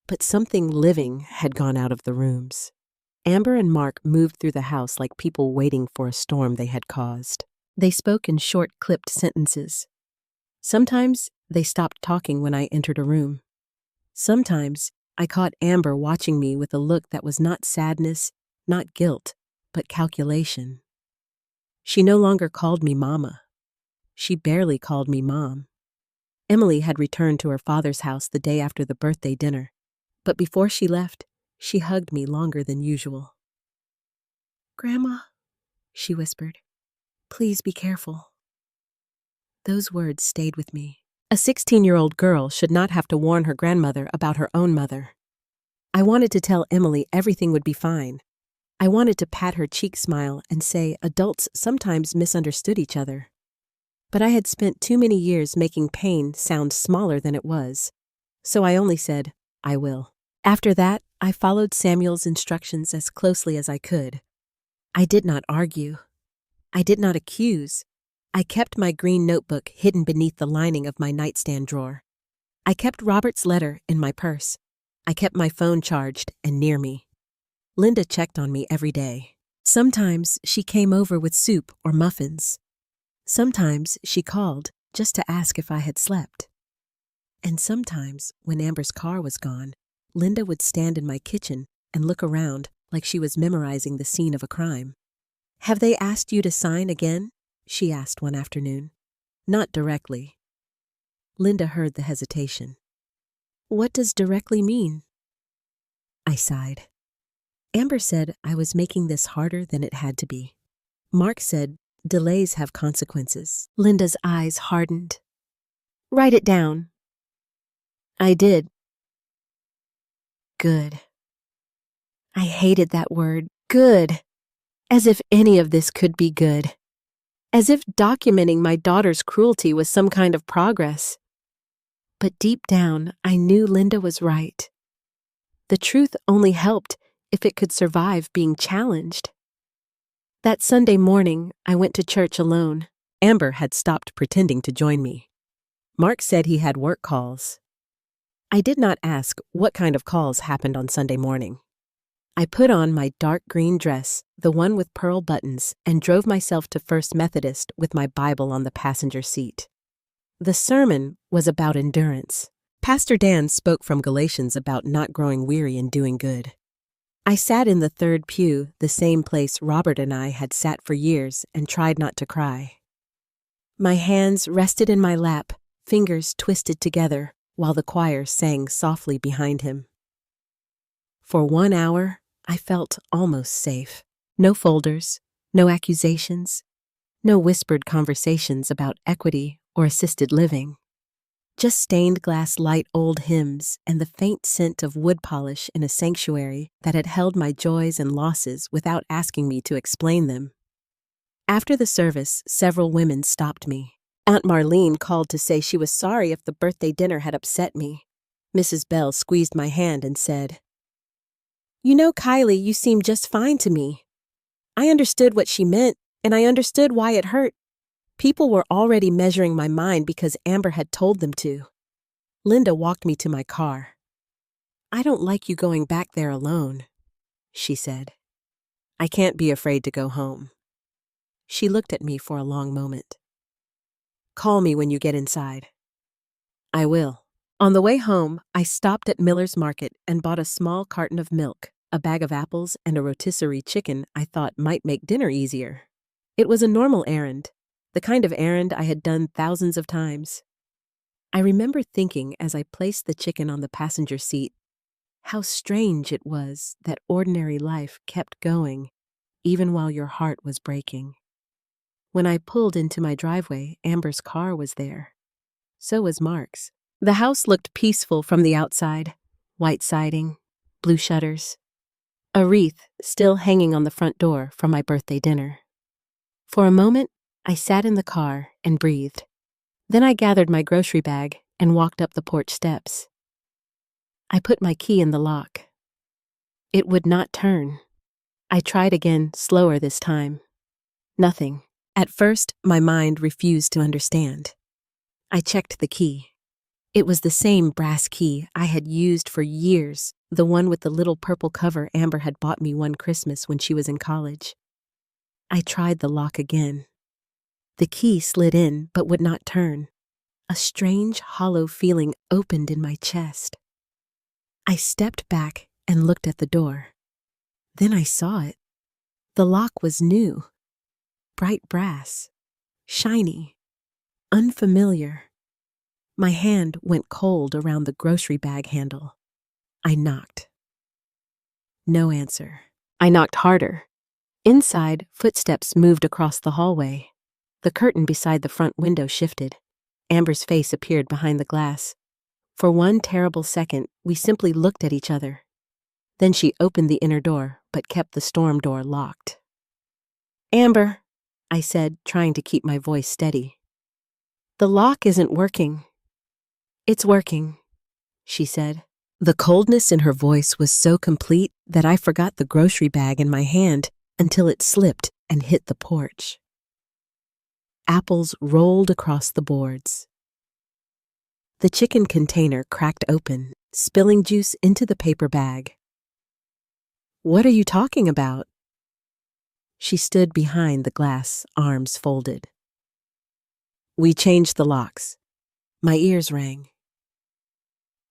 But something living had gone out of the rooms. Amber and Mark moved through the house like people waiting for a storm they had caused. They spoke in short, clipped sentences. Sometimes they stopped talking when I entered a room. Sometimes I caught Amber watching me with a look that was not sadness, not guilt, but calculation. She no longer called me Mama. She barely called me Mom. Emily had returned to her father's house the day after the birthday dinner, but before she left, she hugged me longer than usual. "Grandma," she whispered, "please be careful." Those words stayed with me. A 16-year-old girl should not have to warn her grandmother about her own mother. I wanted to tell Emily everything would be fine. I wanted to pat her cheek, smile, and say adults sometimes misunderstood each other. But I had spent too many years making pain sound smaller than it was, so I only said, "I will." After that, I followed Samuel's instructions as closely as I could. I did not argue. I did not accuse. I kept my green notebook hidden beneath the lining of my nightstand drawer. I kept Robert's letter in my purse. I kept my phone charged and near me. Linda checked on me every day. Sometimes she came over with soup or muffins. Sometimes she called just to ask if I had slept. And sometimes, when Amber's car was gone, Linda would stand in my kitchen and look around like she was memorizing the scene of a crime. "Have they asked you to sign again?" she asked one afternoon. Not directly. Linda heard the hesitation. "What does directly mean?" I sighed. Amber said I was making this harder than it had to be. Mark said delays have consequences. Linda's eyes hardened. "Write it down." I did. Good. I hated that word, good. As if any of this could be good. As if documenting my daughter's cruelty was some kind of progress. But deep down, I knew Linda was right. The truth only helped if it could survive being challenged. That Sunday morning, I went to church alone. Amber had stopped pretending to join me. Mark said he had work calls. I did not ask what kind of calls happened on Sunday morning. I put on my dark green dress, the one with pearl buttons, and drove myself to First Methodist with my Bible on the passenger seat. The sermon was about endurance. Pastor Dan spoke from Galatians about not growing weary in doing good. I sat in the third pew, the same place Robert and I had sat for years, and tried not to cry. My hands rested in my lap, fingers twisted together, while the choir sang softly behind him. For 1 hour, I felt almost safe. No folders, no accusations, no whispered conversations about equity or assisted living. Just stained glass light old hymns and the faint scent of wood polish in a sanctuary that had held my joys and losses without asking me to explain them. After the service, several women stopped me. Aunt Marlene called to say she was sorry if the birthday dinner had upset me. Mrs. Bell squeezed my hand and said, "You know, Kylie, you seem just fine to me." I understood what she meant, and I understood why it hurt. People were already measuring my mind because Amber had told them to. Linda walked me to my car. "I don't like you going back there alone," she said. I can't be afraid to go home. She looked at me for a long moment. Call me when you get inside. I will. On the way home, I stopped at Miller's Market and bought a small carton of milk, a bag of apples, and a rotisserie chicken I thought might make dinner easier. It was a normal errand, the kind of errand I had done thousands of times. I remember thinking as I placed the chicken on the passenger seat, how strange it was that ordinary life kept going, even while your heart was breaking. When I pulled into my driveway, Amber's car was there. So was Mark's. The house looked peaceful from the outside, white siding, blue shutters, a wreath still hanging on the front door from my birthday dinner. For a moment, I sat in the car and breathed. Then I gathered my grocery bag and walked up the porch steps. I put my key in the lock. It would not turn. I tried again, slower this time. Nothing. At first, my mind refused to understand. I checked the key. It was the same brass key I had used for years, the one with the little purple cover Amber had bought me one Christmas when she was in college. I tried the lock again. The key slid in but would not turn. A strange, hollow feeling opened in my chest. I stepped back and looked at the door. Then I saw it. The lock was new. Bright brass. Shiny. Unfamiliar. My hand went cold around the grocery bag handle. I knocked. No answer. I knocked harder. Inside, footsteps moved across the hallway. The curtain beside the front window shifted. Amber's face appeared behind the glass. For one terrible second, we simply looked at each other. Then she opened the inner door, but kept the storm door locked. Amber, I said, trying to keep my voice steady. The lock isn't working. It's working, she said. The coldness in her voice was so complete that I forgot the grocery bag in my hand until it slipped and hit the porch. Apples rolled across the boards. The chicken container cracked open, spilling juice into the paper bag. What are you talking about? She stood behind the glass, arms folded. We changed the locks. My ears rang.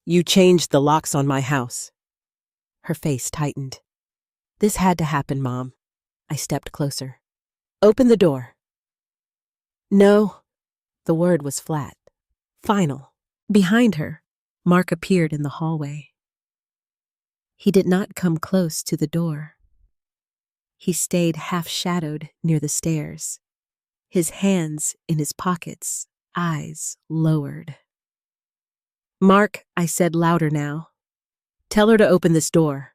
You changed the locks on my house. Her face tightened. This had to happen, Mom. I stepped closer. Open the door. No. The word was flat. Final. Behind her, Mark appeared in the hallway. He did not come close to the door. He stayed half-shadowed near the stairs, his hands in his pockets, eyes lowered. Mark, I said louder now. Tell her to open this door.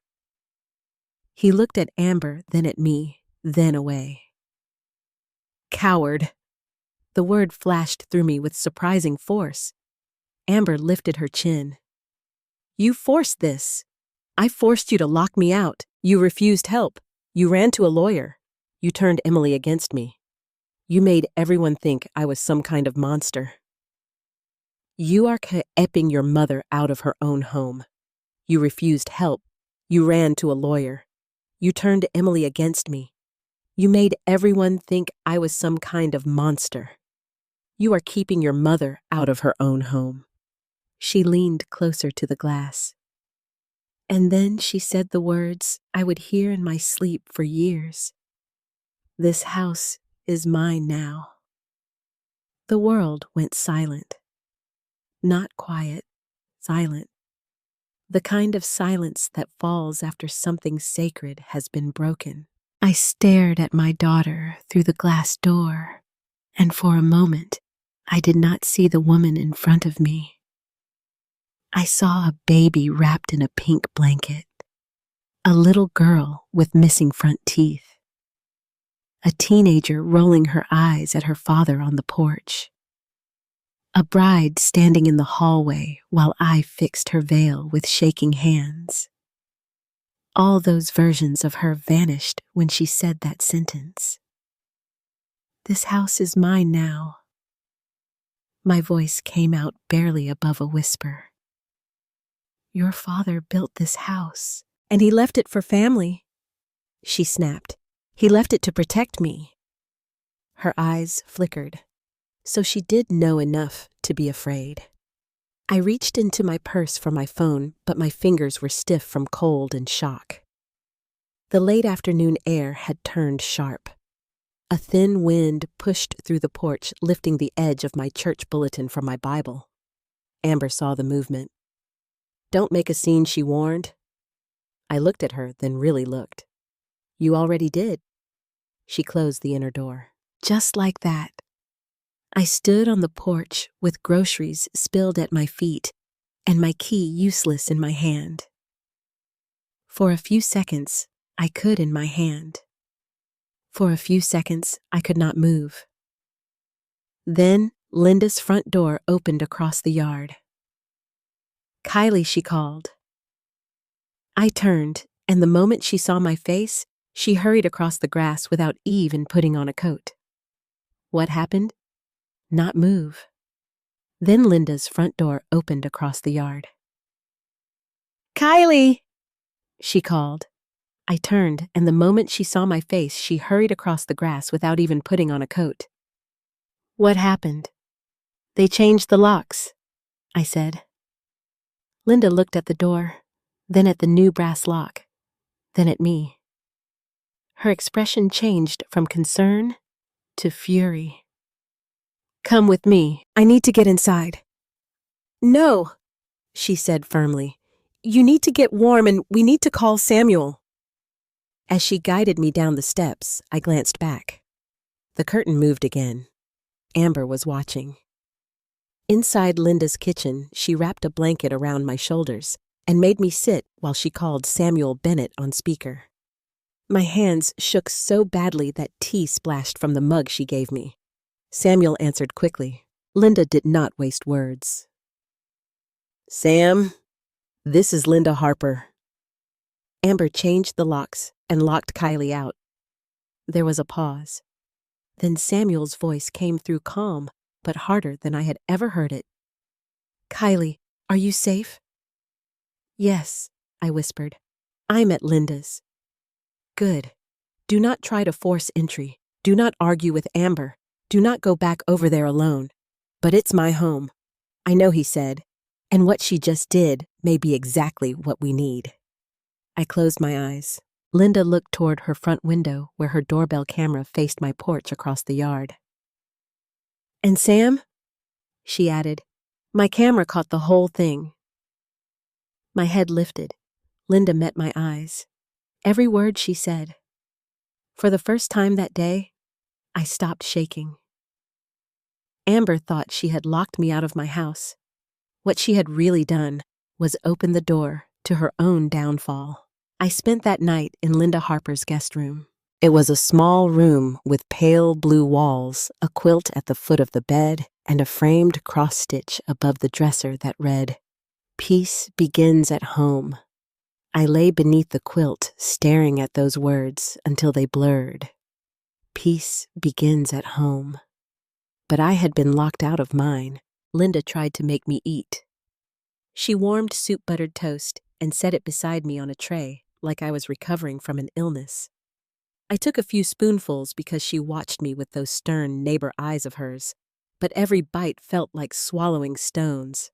He looked at Amber, then at me, then away. Coward. The word flashed through me with surprising force. Amber lifted her chin. You forced this. I forced you to lock me out. You refused help. You ran to a lawyer. You turned Emily against me. You made everyone think I was some kind of monster. You are keeping your mother out of her own home. You refused help. You ran to a lawyer. You turned Emily against me. You made everyone think I was some kind of monster. You are keeping your mother out of her own home. She leaned closer to the glass. And then she said the words I would hear in my sleep for years. This house is mine now. The world went silent. Not quiet, silent. The kind of silence that falls after something sacred has been broken. I stared at my daughter through the glass door, and for a moment, I did not see the woman in front of me. I saw a baby wrapped in a pink blanket, a little girl with missing front teeth, a teenager rolling her eyes at her father on the porch, a bride standing in the hallway while I fixed her veil with shaking hands. All those versions of her vanished when she said that sentence. This house is mine now. My voice came out barely above a whisper. Your father built this house, and he left it for family. she snapped. He left it to protect me. Her eyes flickered. So she did know enough to be afraid. I reached into my purse for my phone, but my fingers were stiff from cold and shock. The late afternoon air had turned sharp. A thin wind pushed through the porch, lifting the edge of my church bulletin from my Bible. Amber saw the movement. "Don't make a scene," she warned. I looked at her, then really looked. "You already did." She closed the inner door. Just like that. I stood on the porch with groceries spilled at my feet and my key useless in my hand. For a few seconds, I could in my hand. For a few seconds, I could not move. Then Linda's front door opened across the yard. "Kylie," she called. I turned, and the moment she saw my face, she hurried across the grass without even putting on a coat. What happened? Not move. Then Linda's front door opened across the yard. "Kylie!" she called. I turned, and the moment she saw my face, she hurried across the grass without even putting on a coat. "What happened?" "They changed the locks," I said. Linda looked at the door, then at the new brass lock, then at me. Her expression changed from concern to fury. "Come with me. I need to get inside." "No," she said firmly. "You need to get warm and we need to call Samuel." As she guided me down the steps, I glanced back. The curtain moved again. Amber was watching. Inside Linda's kitchen, she wrapped a blanket around my shoulders and made me sit while she called Samuel Bennett on speaker. My hands shook so badly that tea splashed from the mug she gave me. Samuel answered quickly. Linda did not waste words. "Sam, this is Linda Harper." Amber changed the locks and locked Kylie out. There was a pause. Then Samuel's voice came through calm, but harder than I had ever heard it. "Kylie, are you safe?" "Yes," I whispered. "I'm at Linda's." "Good. Do not try to force entry. Do not argue with Amber. Do not go back over there alone. But it's my home." "I know," he said, "and what she just did may be exactly what we need." I closed my eyes. Linda looked toward her front window where her doorbell camera faced my porch across the yard. "And Sam?" she added. "My camera caught the whole thing." My head lifted. Linda met my eyes. Every word she said. For the first time that day, I stopped shaking. Amber thought she had locked me out of my house. What she had really done was open the door to her own downfall. I spent that night in Linda Harper's guest room. It was a small room with pale blue walls, a quilt at the foot of the bed, and a framed cross-stitch above the dresser that read, "Peace begins at home." I lay beneath the quilt, staring at those words until they blurred. Peace begins at home. But I had been locked out of mine. Linda tried to make me eat. She warmed soup-buttered toast and set it beside me on a tray, like I was recovering from an illness. I took a few spoonfuls because she watched me with those stern neighbor eyes of hers, but every bite felt like swallowing stones.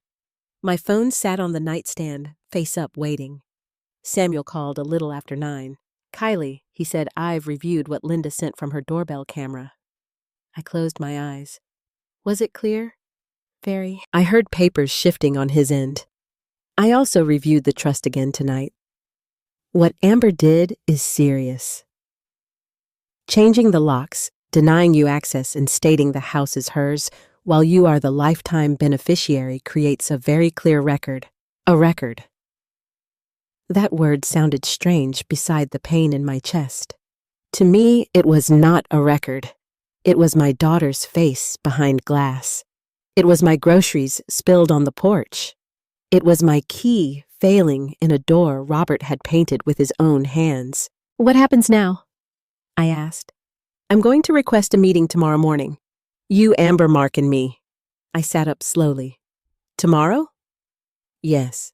My phone sat on the nightstand, face up, waiting. Samuel called a little after 9. "Kylie," he said, "I've reviewed what Linda sent from her doorbell camera." I closed my eyes. Was it clear? Very. I heard papers shifting on his end. I also reviewed the trust again tonight. What Amber did is serious. Changing the locks, denying you access and stating the house is hers, while you are the lifetime beneficiary, creates a very clear record. A record. That word sounded strange beside the pain in my chest. To me, it was not a record. It was my daughter's face behind glass. It was my groceries spilled on the porch. It was my key failing in a door Robert had painted with his own hands. "What happens now?" I asked. "I'm going to request a meeting tomorrow morning. You, Amber, Mark, and me." I sat up slowly. "Tomorrow?" "Yes.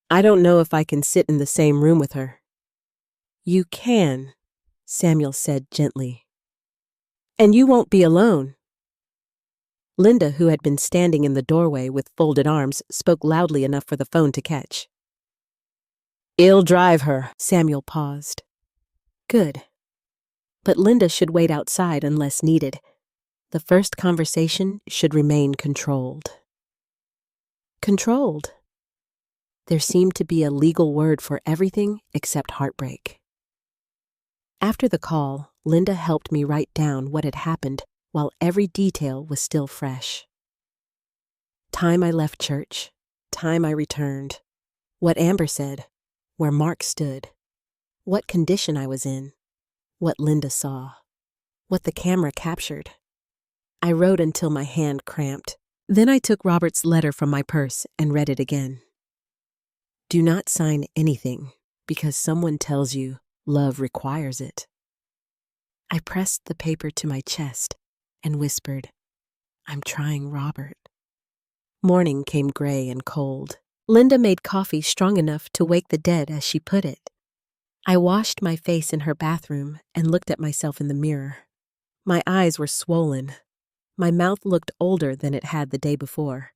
I don't know if I can sit in the same room with her." You can, Samuel said gently. And you won't be alone. Linda, who had been standing in the doorway with folded arms, spoke loudly enough for the phone to catch. I'll drive her. Samuel paused. Good. But Linda should wait outside unless needed. The first conversation should remain controlled. Controlled. There seemed to be a legal word for everything except heartbreak. After the call, Linda helped me write down what had happened while every detail was still fresh. Time I left church, time I returned, what Amber said, where Mark stood, what condition I was in, what Linda saw, what the camera captured. I wrote until my hand cramped. Then I took Robert's letter from my purse and read it again. Do not sign anything because someone tells you love requires it. I pressed the paper to my chest and whispered, I'm trying, Robert. Morning came gray and cold. Linda made coffee strong enough to wake the dead, as she put it. I washed my face in her bathroom and looked at myself in the mirror. My eyes were swollen. My mouth looked older than it had the day before,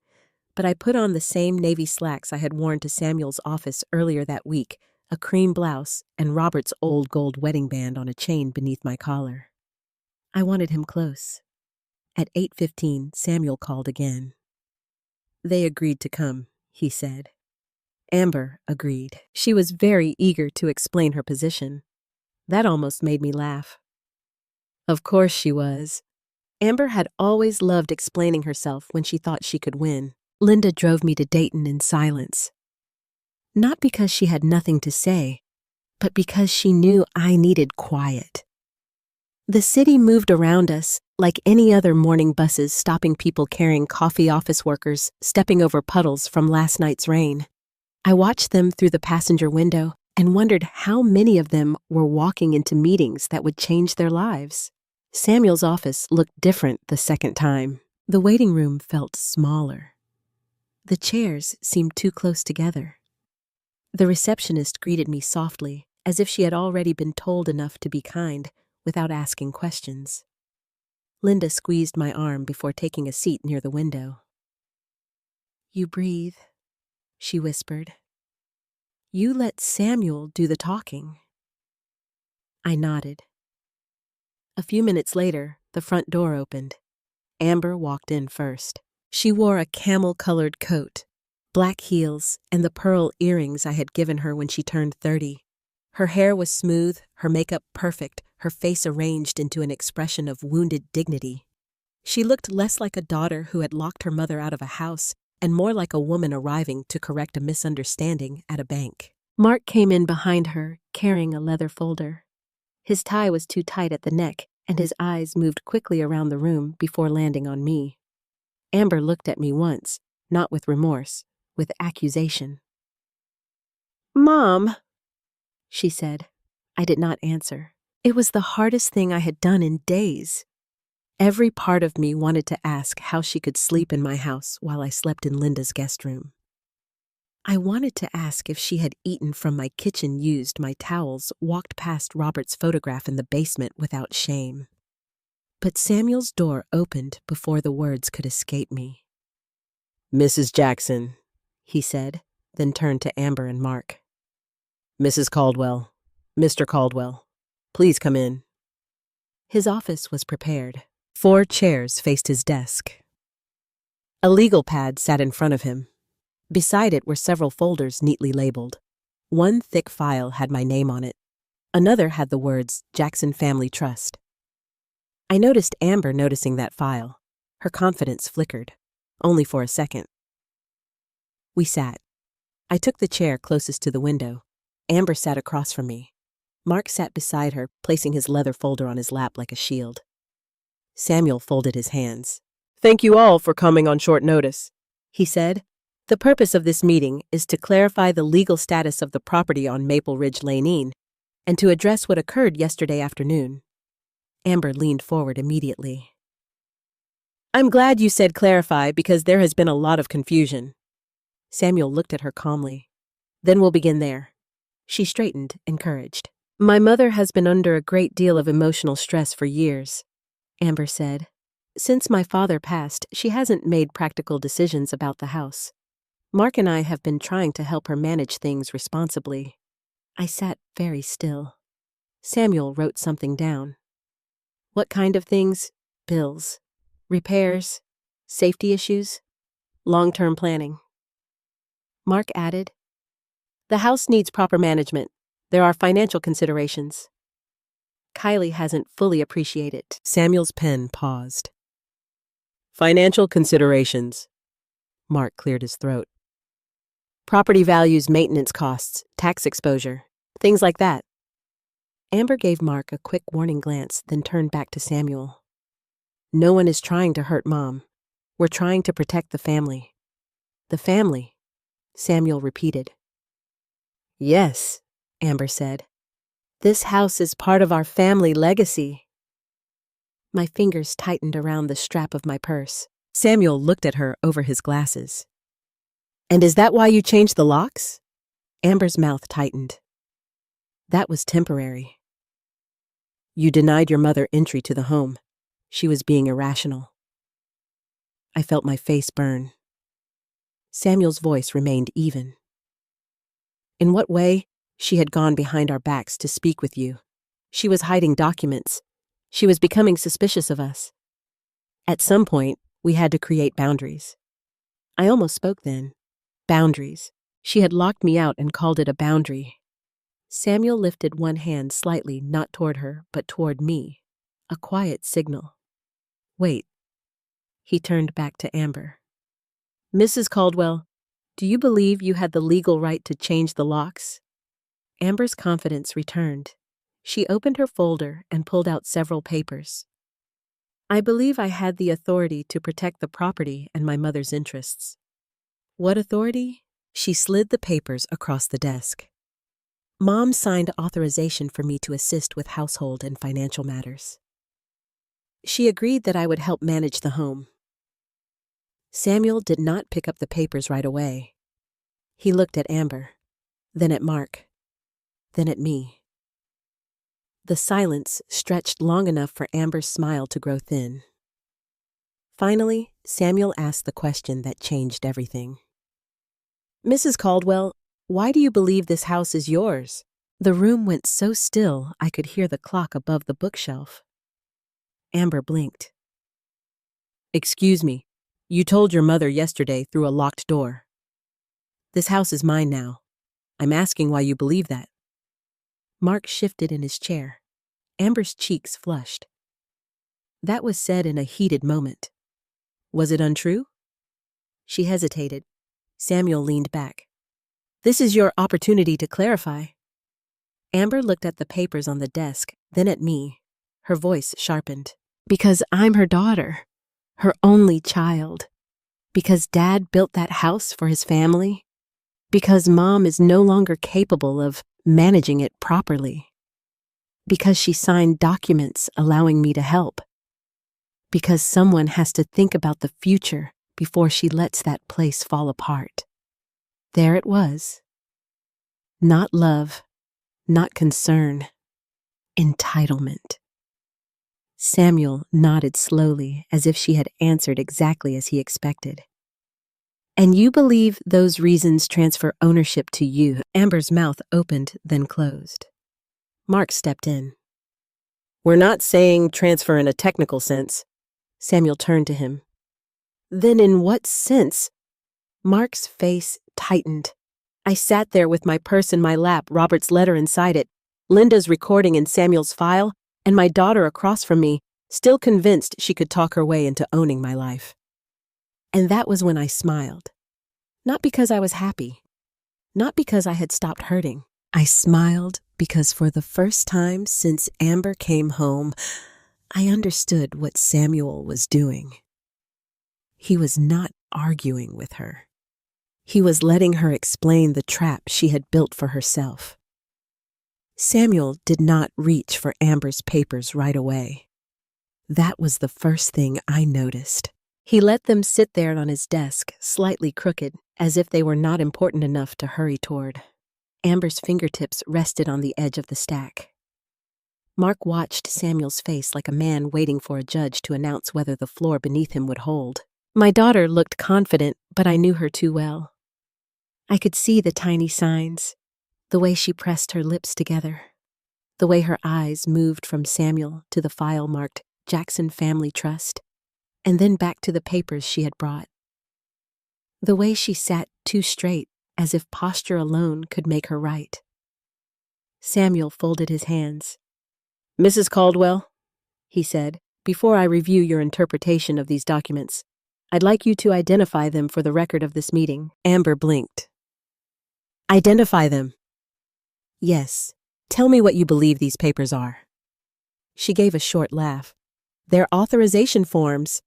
but I put on the same navy slacks I had worn to Samuel's office earlier that week, a cream blouse and Robert's old gold wedding band on a chain beneath my collar. I wanted him close. At 8:15, Samuel called again. They agreed to come, he said. Amber agreed. She was very eager to explain her position. That almost made me laugh. Of course she was. Amber had always loved explaining herself when she thought she could win. Linda drove me to Dayton in silence. Not because she had nothing to say, but because she knew I needed quiet. The city moved around us like any other morning buses, stopping people carrying coffee, office workers stepping over puddles from last night's rain. I watched them through the passenger window and wondered how many of them were walking into meetings that would change their lives. Samuel's office looked different the second time. The waiting room felt smaller. The chairs seemed too close together. The receptionist greeted me softly, as if she had already been told enough to be kind, without asking questions. Linda squeezed my arm before taking a seat near the window. You breathe, she whispered. You let Samuel do the talking. I nodded. A few minutes later, the front door opened. Amber walked in first. She wore a camel-colored coat, black heels, and the pearl earrings I had given her when she turned 30. Her hair was smooth, her makeup perfect, her face arranged into an expression of wounded dignity. She looked less like a daughter who had locked her mother out of a house and more like a woman arriving to correct a misunderstanding at a bank. Mark came in behind her, carrying a leather folder. His tie was too tight at the neck, and his eyes moved quickly around the room before landing on me. Amber looked at me once, not with remorse, with accusation. Mom, she said. I did not answer. It was the hardest thing I had done in days. Every part of me wanted to ask how she could sleep in my house while I slept in Linda's guest room. I wanted to ask if she had eaten from my kitchen, used my towels, walked past Robert's photograph in the basement without shame. But Samuel's door opened before the words could escape me. Mrs. Jackson, he said, then turned to Amber and Mark. Mrs. Caldwell, Mr. Caldwell, please come in. His office was prepared. 4 chairs faced his desk. A legal pad sat in front of him. Beside it were several folders neatly labeled. One thick file had my name on it. Another had the words Jackson Family Trust. I noticed Amber noticing that file. Her confidence flickered, only for a second. We sat. I took the chair closest to the window. Amber sat across from me. Mark sat beside her, placing his leather folder on his lap like a shield. Samuel folded his hands. Thank you all for coming on short notice, he said. The purpose of this meeting is to clarify the legal status of the property on Maple Ridge Lane and to address what occurred yesterday afternoon. Amber leaned forward immediately. I'm glad you said clarify because there has been a lot of confusion. Samuel looked at her calmly. Then we'll begin there. She straightened, encouraged. My mother has been under a great deal of emotional stress for years, Amber said. Since my father passed, she hasn't made practical decisions about the house. Mark and I have been trying to help her manage things responsibly. I sat very still. Samuel wrote something down. What kind of things? Bills, repairs, safety issues, long-term planning. Mark added, the house needs proper management. There are financial considerations. Kylie hasn't fully appreciated. Samuel's pen paused. Financial considerations. Mark cleared his throat. Property values, maintenance costs, tax exposure, things like that. Amber gave Mark a quick warning glance, then turned back to Samuel. No one is trying to hurt Mom. We're trying to protect the family. The family, Samuel repeated. Yes, Amber said. This house is part of our family legacy. My fingers tightened around the strap of my purse. Samuel looked at her over his glasses. And is that why you changed the locks? Amber's mouth tightened. That was temporary. You denied your mother entry to the home. She was being irrational. I felt my face burn. Samuel's voice remained even. In what way? She had gone behind our backs to speak with you. She was hiding documents. She was becoming suspicious of us. At some point, we had to create boundaries. I almost spoke then. Boundaries. She had locked me out and called it a boundary. Samuel lifted one hand slightly, not toward her, but toward me. A quiet signal. Wait. He turned back to Amber. Mrs. Caldwell, do you believe you had the legal right to change the locks? Amber's confidence returned. She opened her folder and pulled out several papers. I believe I had the authority to protect the property and my mother's interests. What authority? She slid the papers across the desk. Mom signed authorization for me to assist with household and financial matters. She agreed that I would help manage the home. Samuel did not pick up the papers right away. He looked at Amber, then at Mark, then at me. The silence stretched long enough for Amber's smile to grow thin. Finally, Samuel asked the question that changed everything. Mrs. Caldwell, why do you believe this house is yours? The room went so still I could hear the clock above the bookshelf. Amber blinked. Excuse me, you told your mother yesterday through a locked door. This house is mine now. I'm asking why you believe that. Mark shifted in his chair. Amber's cheeks flushed. That was said in a heated moment. Was it untrue? She hesitated. Samuel leaned back. This is your opportunity to clarify. Amber looked at the papers on the desk, then at me. Her voice sharpened. Because I'm her daughter, her only child. Because Dad built that house for his family. Because Mom is no longer capable of managing it properly. Because she signed documents allowing me to help. Because someone has to think about the future before she lets that place fall apart. There it was. Not love, not concern, entitlement. Samuel nodded slowly as if she had answered exactly as he expected. And you believe those reasons transfer ownership to you? Amber's mouth opened, then closed. Mark stepped in. We're not saying transfer in a technical sense. Samuel turned to him. Then in what sense? Mark's face tightened. I sat there with my purse in my lap, Robert's letter inside it, Linda's recording in Samuel's file, and my daughter across from me, still convinced she could talk her way into owning my life. And that was when I smiled. Not because I was happy. Not because I had stopped hurting. I smiled because for the first time since Amber came home, I understood what Samuel was doing. He was not arguing with her. He was letting her explain the trap she had built for herself. Samuel did not reach for Amber's papers right away. That was the first thing I noticed. He let them sit there on his desk, slightly crooked, as if they were not important enough to hurry toward. Amber's fingertips rested on the edge of the stack. Mark watched Samuel's face like a man waiting for a judge to announce whether the floor beneath him would hold. My daughter looked confident, but I knew her too well. I could see the tiny signs, the way she pressed her lips together, the way her eyes moved from Samuel to the file marked Jackson Family Trust, and then back to the papers she had brought. The way she sat too straight, as if posture alone could make her right. Samuel folded his hands. "Mrs. Caldwell," he said, "before I review your interpretation of these documents, I'd like you to identify them for the record of this meeting." Amber blinked. "Identify them?" "Yes. Tell me what you believe these papers are." She gave a short laugh. "They're authorization forms.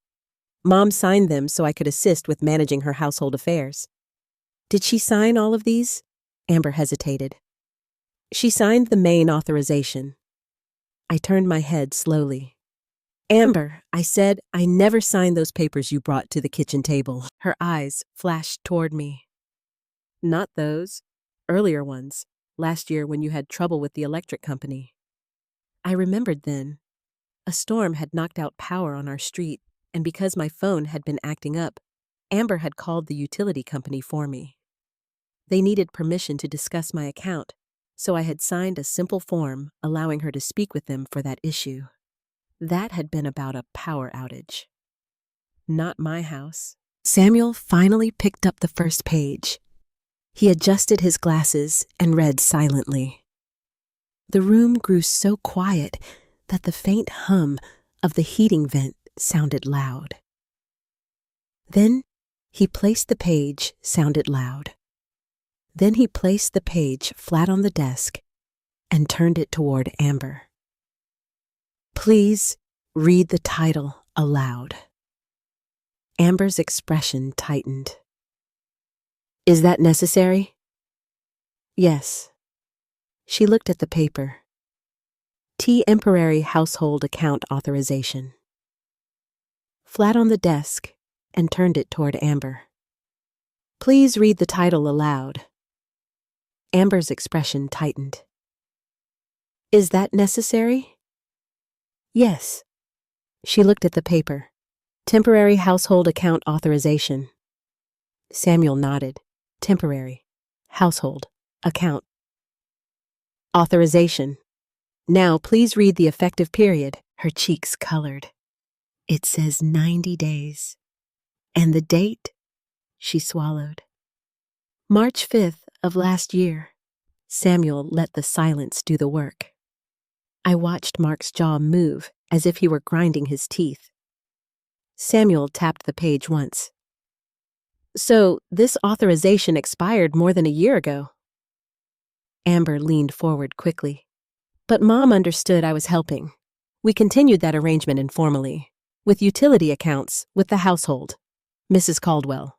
Mom signed them so I could assist with managing her household affairs." "Did she sign all of these?" Amber hesitated. "She signed the main authorization." I turned my head slowly. "Amber," I said, "I never signed those papers you brought to the kitchen table." Her eyes flashed toward me. "Not those. Earlier ones. Last year when you had trouble with the electric company." I remembered then. A storm had knocked out power on our street, and because my phone had been acting up, Amber had called the utility company for me. They needed permission to discuss my account, so I had signed a simple form allowing her to speak with them for that issue. That had been about a power outage. Not my house. Samuel finally picked up the first page. He adjusted his glasses and read silently. The room grew so quiet that the faint hum of the heating vent sounded loud. Then he placed the page sounded loud. Then he placed the page flat on the desk and turned it toward Amber. "Please read the title aloud." Amber's expression tightened. "Is that necessary?" "Yes." She looked at the paper. Temporary Household Account Authorization. Flat on the desk and turned it toward Amber. "Please read the title aloud." Amber's expression tightened. "Is that necessary?" "Yes." She looked at the paper. Temporary Household Account Authorization. Samuel nodded. Temporary. Household. Account. Authorization. "Now please read the effective period." Her cheeks colored. "It says 90 days. And the date?" She swallowed. "March 5th of last year." Samuel let the silence do the work. I watched Mark's jaw move as if he were grinding his teeth. Samuel tapped the page once. "So this authorization expired more than a year ago." Amber leaned forward quickly. "But Mom understood I was helping. We continued that arrangement informally, with utility accounts, with the household. Mrs. Caldwell.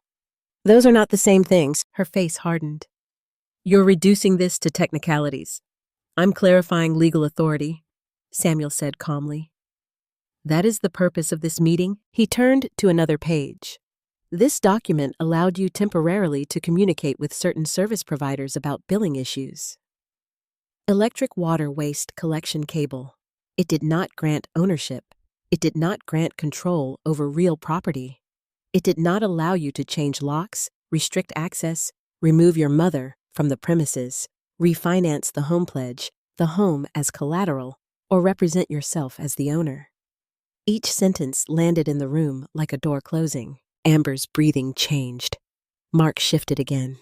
Those are not the same things." Her face hardened. "You're reducing this to technicalities. I'm clarifying legal authority," Samuel said calmly. "That is the purpose of this meeting." He turned to another page. "This document allowed you temporarily to communicate with certain service providers about billing issues. Electric water waste collection cable. It did not grant ownership. It did not grant control over real property. It did not allow you to change locks, restrict access, remove your mother from the premises, refinance the home pledge, the home as collateral, or represent yourself as the owner." Each sentence landed in the room like a door closing. Amber's breathing changed. Mark shifted again.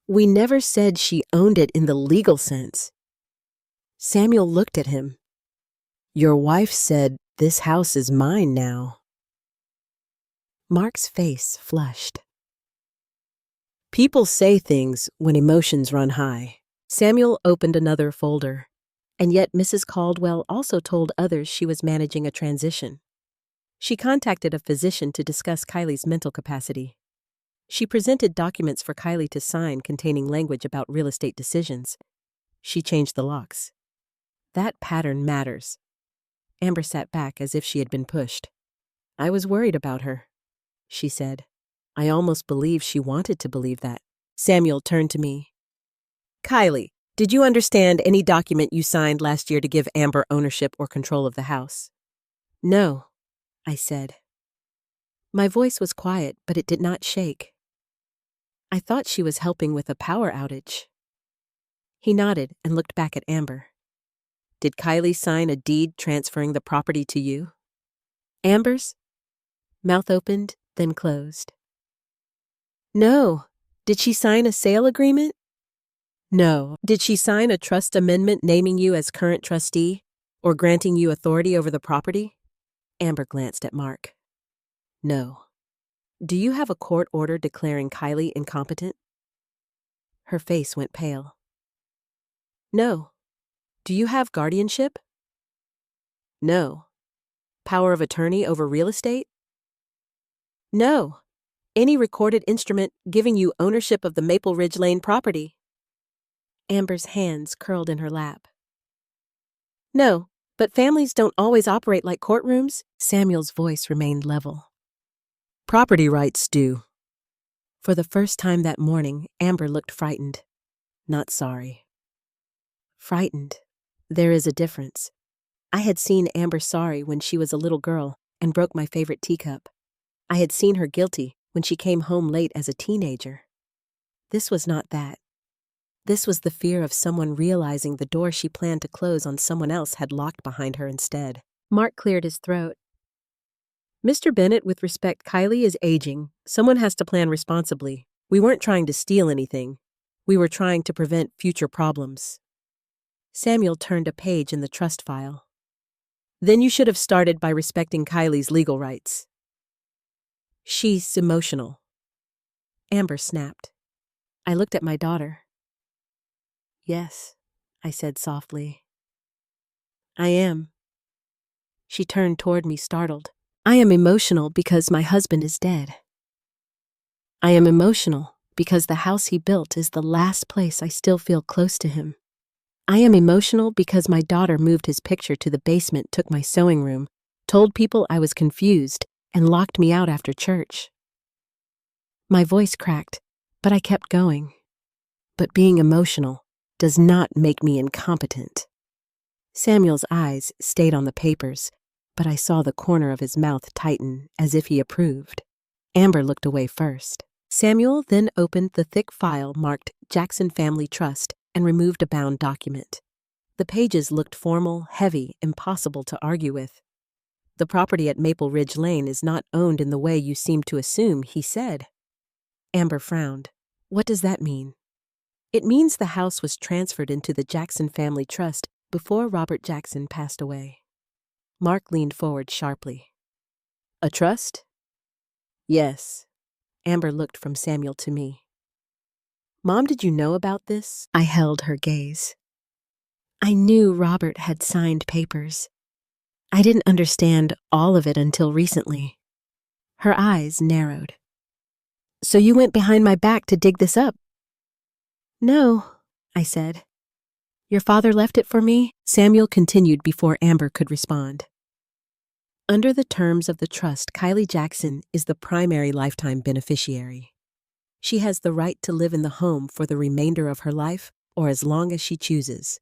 "We never said she owned it in the legal sense." Samuel looked at him. "Your wife said, 'This house is mine now.'" Mark's face flushed. "People say things when emotions run high." Samuel opened another folder. And yet Mrs. Caldwell also told others she was managing a transition. She contacted a physician to discuss Kylie's mental capacity. She presented documents for Kylie to sign containing language about real estate decisions. She changed the locks. That pattern matters. Amber sat back as if she had been pushed. "I was worried about her," she said. I almost believed she wanted to believe that. Samuel turned to me. Kylie, did you understand any document you signed last year to give Amber ownership or control of the house? No, I said. My voice was quiet, but it did not shake. I thought she was helping with a power outage. He nodded and looked back at Amber. Did Kylie sign a deed transferring the property to you? Amber's mouth opened, then closed. No. Did she sign a sale agreement? No. Did she sign a trust amendment naming you as current trustee or granting you authority over the property? Amber glanced at Mark. No. Do you have a court order declaring Kylie incompetent? Her face went pale. No. Do you have guardianship? No. Power of attorney over real estate? No. Any recorded instrument giving you ownership of the Maple Ridge Lane property? Amber's hands curled in her lap. No, but families don't always operate like courtrooms. Samuel's voice remained level. Property rights do. For the first time that morning, Amber looked frightened, not sorry. Frightened. There is a difference. I had seen Amber sorry when she was a little girl and broke my favorite teacup. I had seen her guilty when she came home late as a teenager. This was not that. This was the fear of someone realizing the door she planned to close on someone else had locked behind her instead. Mark cleared his throat. Mr. Bennett, with respect, Kylie is aging. Someone has to plan responsibly. We weren't trying to steal anything. We were trying to prevent future problems. Samuel turned a page in the trust file. Then you should have started by respecting Kylie's legal rights. She's emotional. Amber snapped. I looked at my daughter. Yes, I said softly. I am. She turned toward me, startled. I am emotional because my husband is dead. I am emotional because the house he built is the last place I still feel close to him. I am emotional because my daughter moved his picture to the basement, took my sewing room, told people I was confused, and locked me out after church. My voice cracked, but I kept going. But being emotional does not make me incompetent. Samuel's eyes stayed on the papers, but I saw the corner of his mouth tighten as if he approved. Amber looked away first. Samuel then opened the thick file marked Jackson Family Trust and removed a bound document. The pages looked formal, heavy, impossible to argue with. The property at Maple Ridge Lane is not owned in the way you seem to assume, he said. Amber frowned. What does that mean? It means the house was transferred into the Jackson Family Trust before Robert Jackson passed away. Mark leaned forward sharply. A trust? Yes. Amber looked from Samuel to me. Mom, did you know about this? I held her gaze. I knew Robert had signed papers. I didn't understand all of it until recently. Her eyes narrowed. So you went behind my back to dig this up? No, I said. Your father left it for me? Samuel continued before Amber could respond. Under the terms of the trust, Kylie Jackson is the primary lifetime beneficiary. She has the right to live in the home for the remainder of her life or as long as she chooses.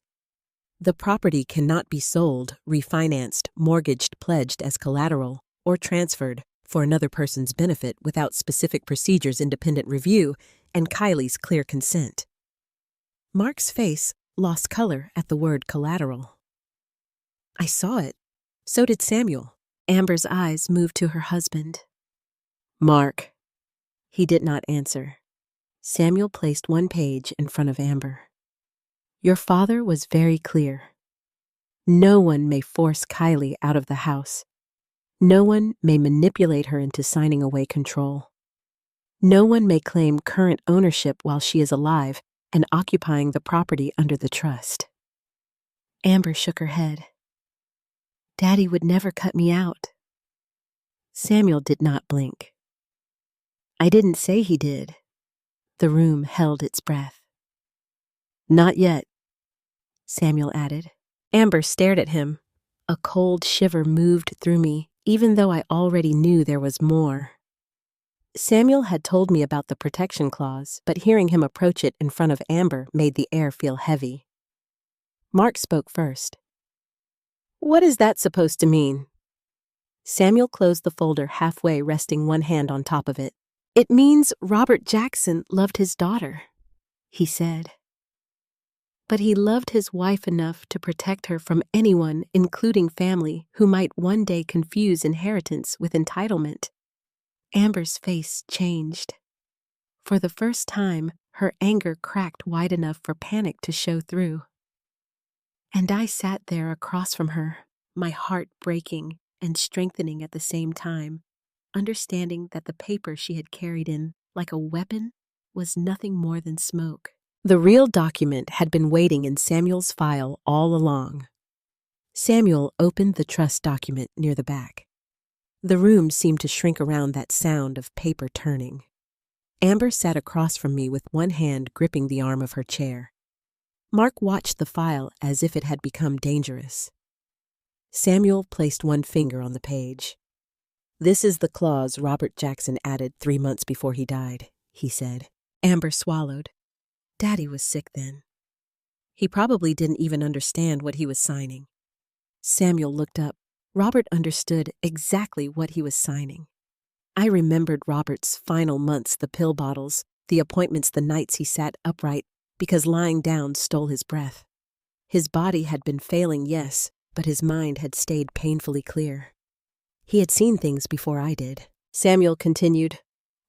The property cannot be sold, refinanced, mortgaged, pledged as collateral, or transferred for another person's benefit without specific procedures, independent review, and Kylie's clear consent. Mark's face lost color at the word collateral. I saw it. So did Samuel. Amber's eyes moved to her husband. Mark. He did not answer. Samuel placed one page in front of Amber. Your father was very clear. No one may force Kylie out of the house. No one may manipulate her into signing away control. No one may claim current ownership while she is alive and occupying the property under the trust. Amber shook her head. Daddy would never cut me out. Samuel did not blink. I didn't say he did. The room held its breath. Not yet, Samuel added. Amber stared at him. A cold shiver moved through me, even though I already knew there was more. Samuel had told me about the protection clause, but hearing him approach it in front of Amber made the air feel heavy. Mark spoke first. "What is that supposed to mean?" Samuel closed the folder halfway, resting one hand on top of it. "It means Robert Jackson loved his daughter," he said. "But he loved his wife enough to protect her from anyone, including family, who might one day confuse inheritance with entitlement." Amber's face changed. For the first time, her anger cracked wide enough for panic to show through. And I sat there across from her, my heart breaking and strengthening at the same time, understanding that the paper she had carried in, like a weapon, was nothing more than smoke. The real document had been waiting in Samuel's file all along. Samuel opened the trust document near the back. The room seemed to shrink around that sound of paper turning. Amber sat across from me with one hand gripping the arm of her chair. Mark watched the file as if it had become dangerous. Samuel placed one finger on the page. "This is the clause Robert Jackson added 3 months before he died," he said. Amber swallowed. Daddy was sick then. He probably didn't even understand what he was signing. Samuel looked up. Robert understood exactly what he was signing. I remembered Robert's final months, the pill bottles, the appointments, the nights he sat upright because lying down stole his breath. His body had been failing, yes, but his mind had stayed painfully clear. He had seen things before I did. Samuel continued.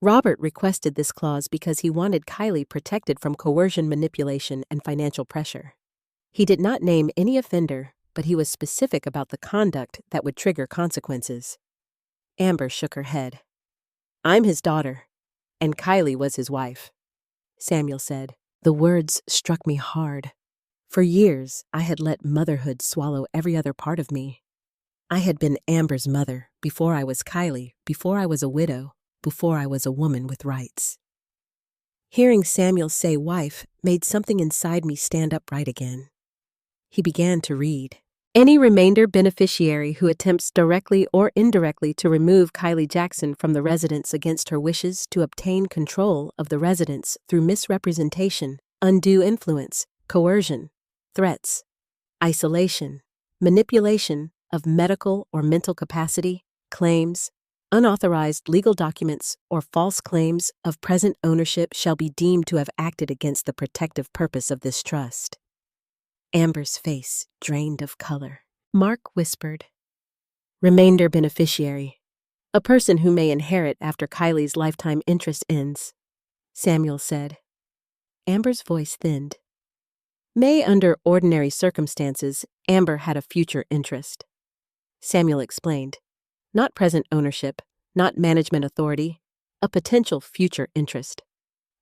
Robert requested this clause because he wanted Kylie protected from coercion, manipulation, and financial pressure. He did not name any offender, but he was specific about the conduct that would trigger consequences. Amber shook her head. "I'm his daughter, and Kylie was his wife," Samuel said. The words struck me hard. For years, I had let motherhood swallow every other part of me. I had been Amber's mother before I was Kylie, before I was a widow, before I was a woman with rights. Hearing Samuel say wife made something inside me stand upright again. He began to read. "Any remainder beneficiary who attempts directly or indirectly to remove Kylie Jackson from the residence against her wishes to obtain control of the residence through misrepresentation, undue influence, coercion, threats, isolation, manipulation of medical or mental capacity, claims, unauthorized legal documents, or false claims of present ownership shall be deemed to have acted against the protective purpose of this trust." Amber's face drained of color. Mark whispered, "Remainder beneficiary, a person who may inherit after Kylie's lifetime interest ends," Samuel said. Amber's voice thinned. "May under ordinary circumstances, Amber had a future interest," Samuel explained. "Not present ownership, not management authority, a potential future interest,"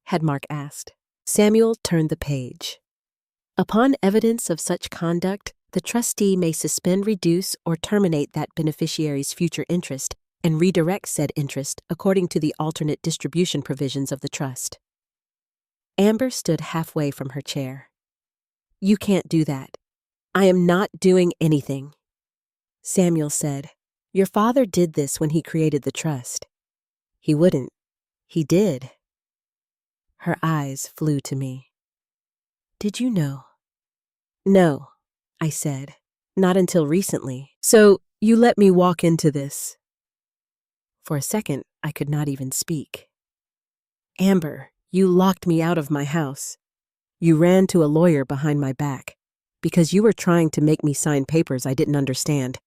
had Mark asked. Samuel turned the page. "Upon evidence of such conduct, the trustee may suspend, reduce, or terminate that beneficiary's future interest and redirect said interest according to the alternate distribution provisions of the trust." Amber stood halfway from her chair. "You can't do that. I am not doing anything." Samuel said, "Your father did this when he created the trust." "He wouldn't. He did." Her eyes flew to me. "Did you know?" "No," I said, "not until recently. So you let me walk into this." For a second, I could not even speak. "Amber, you locked me out of my house. You ran to a lawyer behind my back because you were trying to make me sign papers I didn't understand.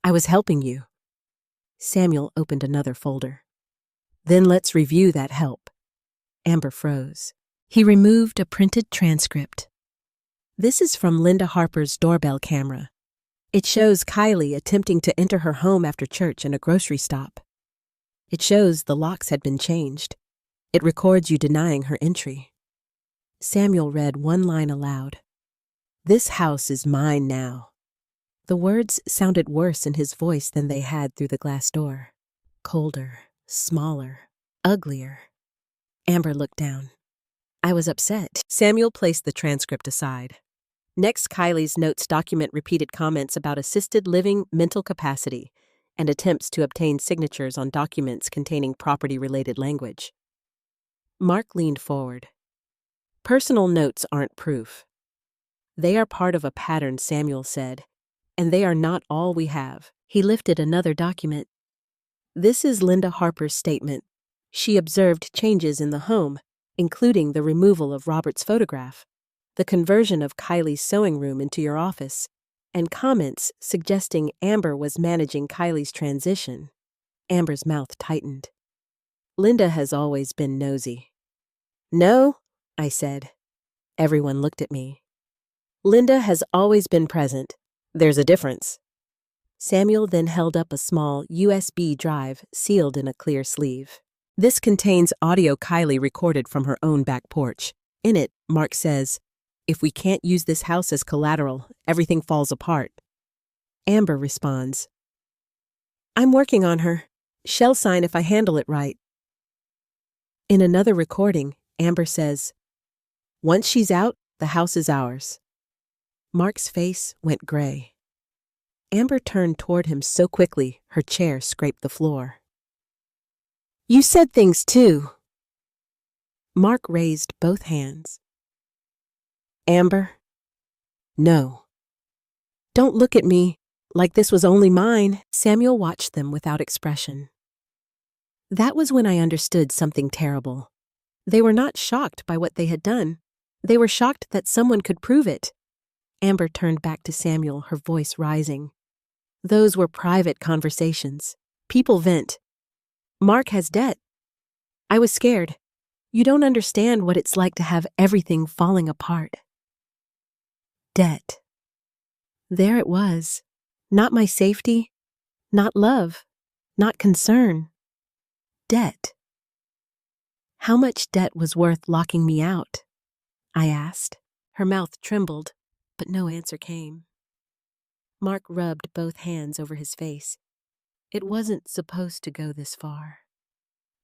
I was helping you." Samuel opened another folder. "Then let's review that help." Amber froze. He removed a printed transcript. "This is from Linda Harper's doorbell camera. It shows Kylie attempting to enter her home after church and a grocery stop. It shows the locks had been changed. It records you denying her entry." Samuel read one line aloud. "This house is mine now." The words sounded worse in his voice than they had through the glass door. Colder, smaller, uglier. Amber looked down. I was upset. Samuel placed the transcript aside. Next, Kylie's notes document repeated comments about assisted living, mental capacity. and attempts to obtain signatures on documents containing property-related language. Mark leaned forward. Personal notes aren't proof. They are part of a pattern, Samuel said, and they are not all we have. He lifted another document. This is Linda Harper's statement. She observed changes in the home, including the removal of Robert's photograph, the conversion of Kylie's sewing room into your office, and comments suggesting Amber was managing Kylie's transition. Amber's mouth tightened. Linda has always been nosy. No, I said. Everyone looked at me. Linda has always been present. There's a difference. Samuel then held up a small USB drive sealed in a clear sleeve. This contains audio Kylie recorded from her own back porch. In it, Mark says, "If we can't use this house as collateral, everything falls apart." Amber responds, "I'm working on her. She'll sign if I handle it right." In another recording, Amber says, "Once she's out, the house is ours." Mark's face went gray. Amber turned toward him so quickly, her chair scraped the floor. "You said things too." Mark raised both hands. "Amber, no. Don't look at me like this was only mine." Samuel watched them without expression. That was when I understood something terrible. They were not shocked by what they had done. They were shocked that someone could prove it. Amber turned back to Samuel, her voice rising. Those were private conversations. People vent. Mark has debt. I was scared. You don't understand what it's like to have everything falling apart. Debt. There it was. Not my safety, not love, not concern. Debt. How much debt was worth locking me out? I asked. Her mouth trembled, but no answer came. Mark rubbed both hands over his face. It wasn't supposed to go this far.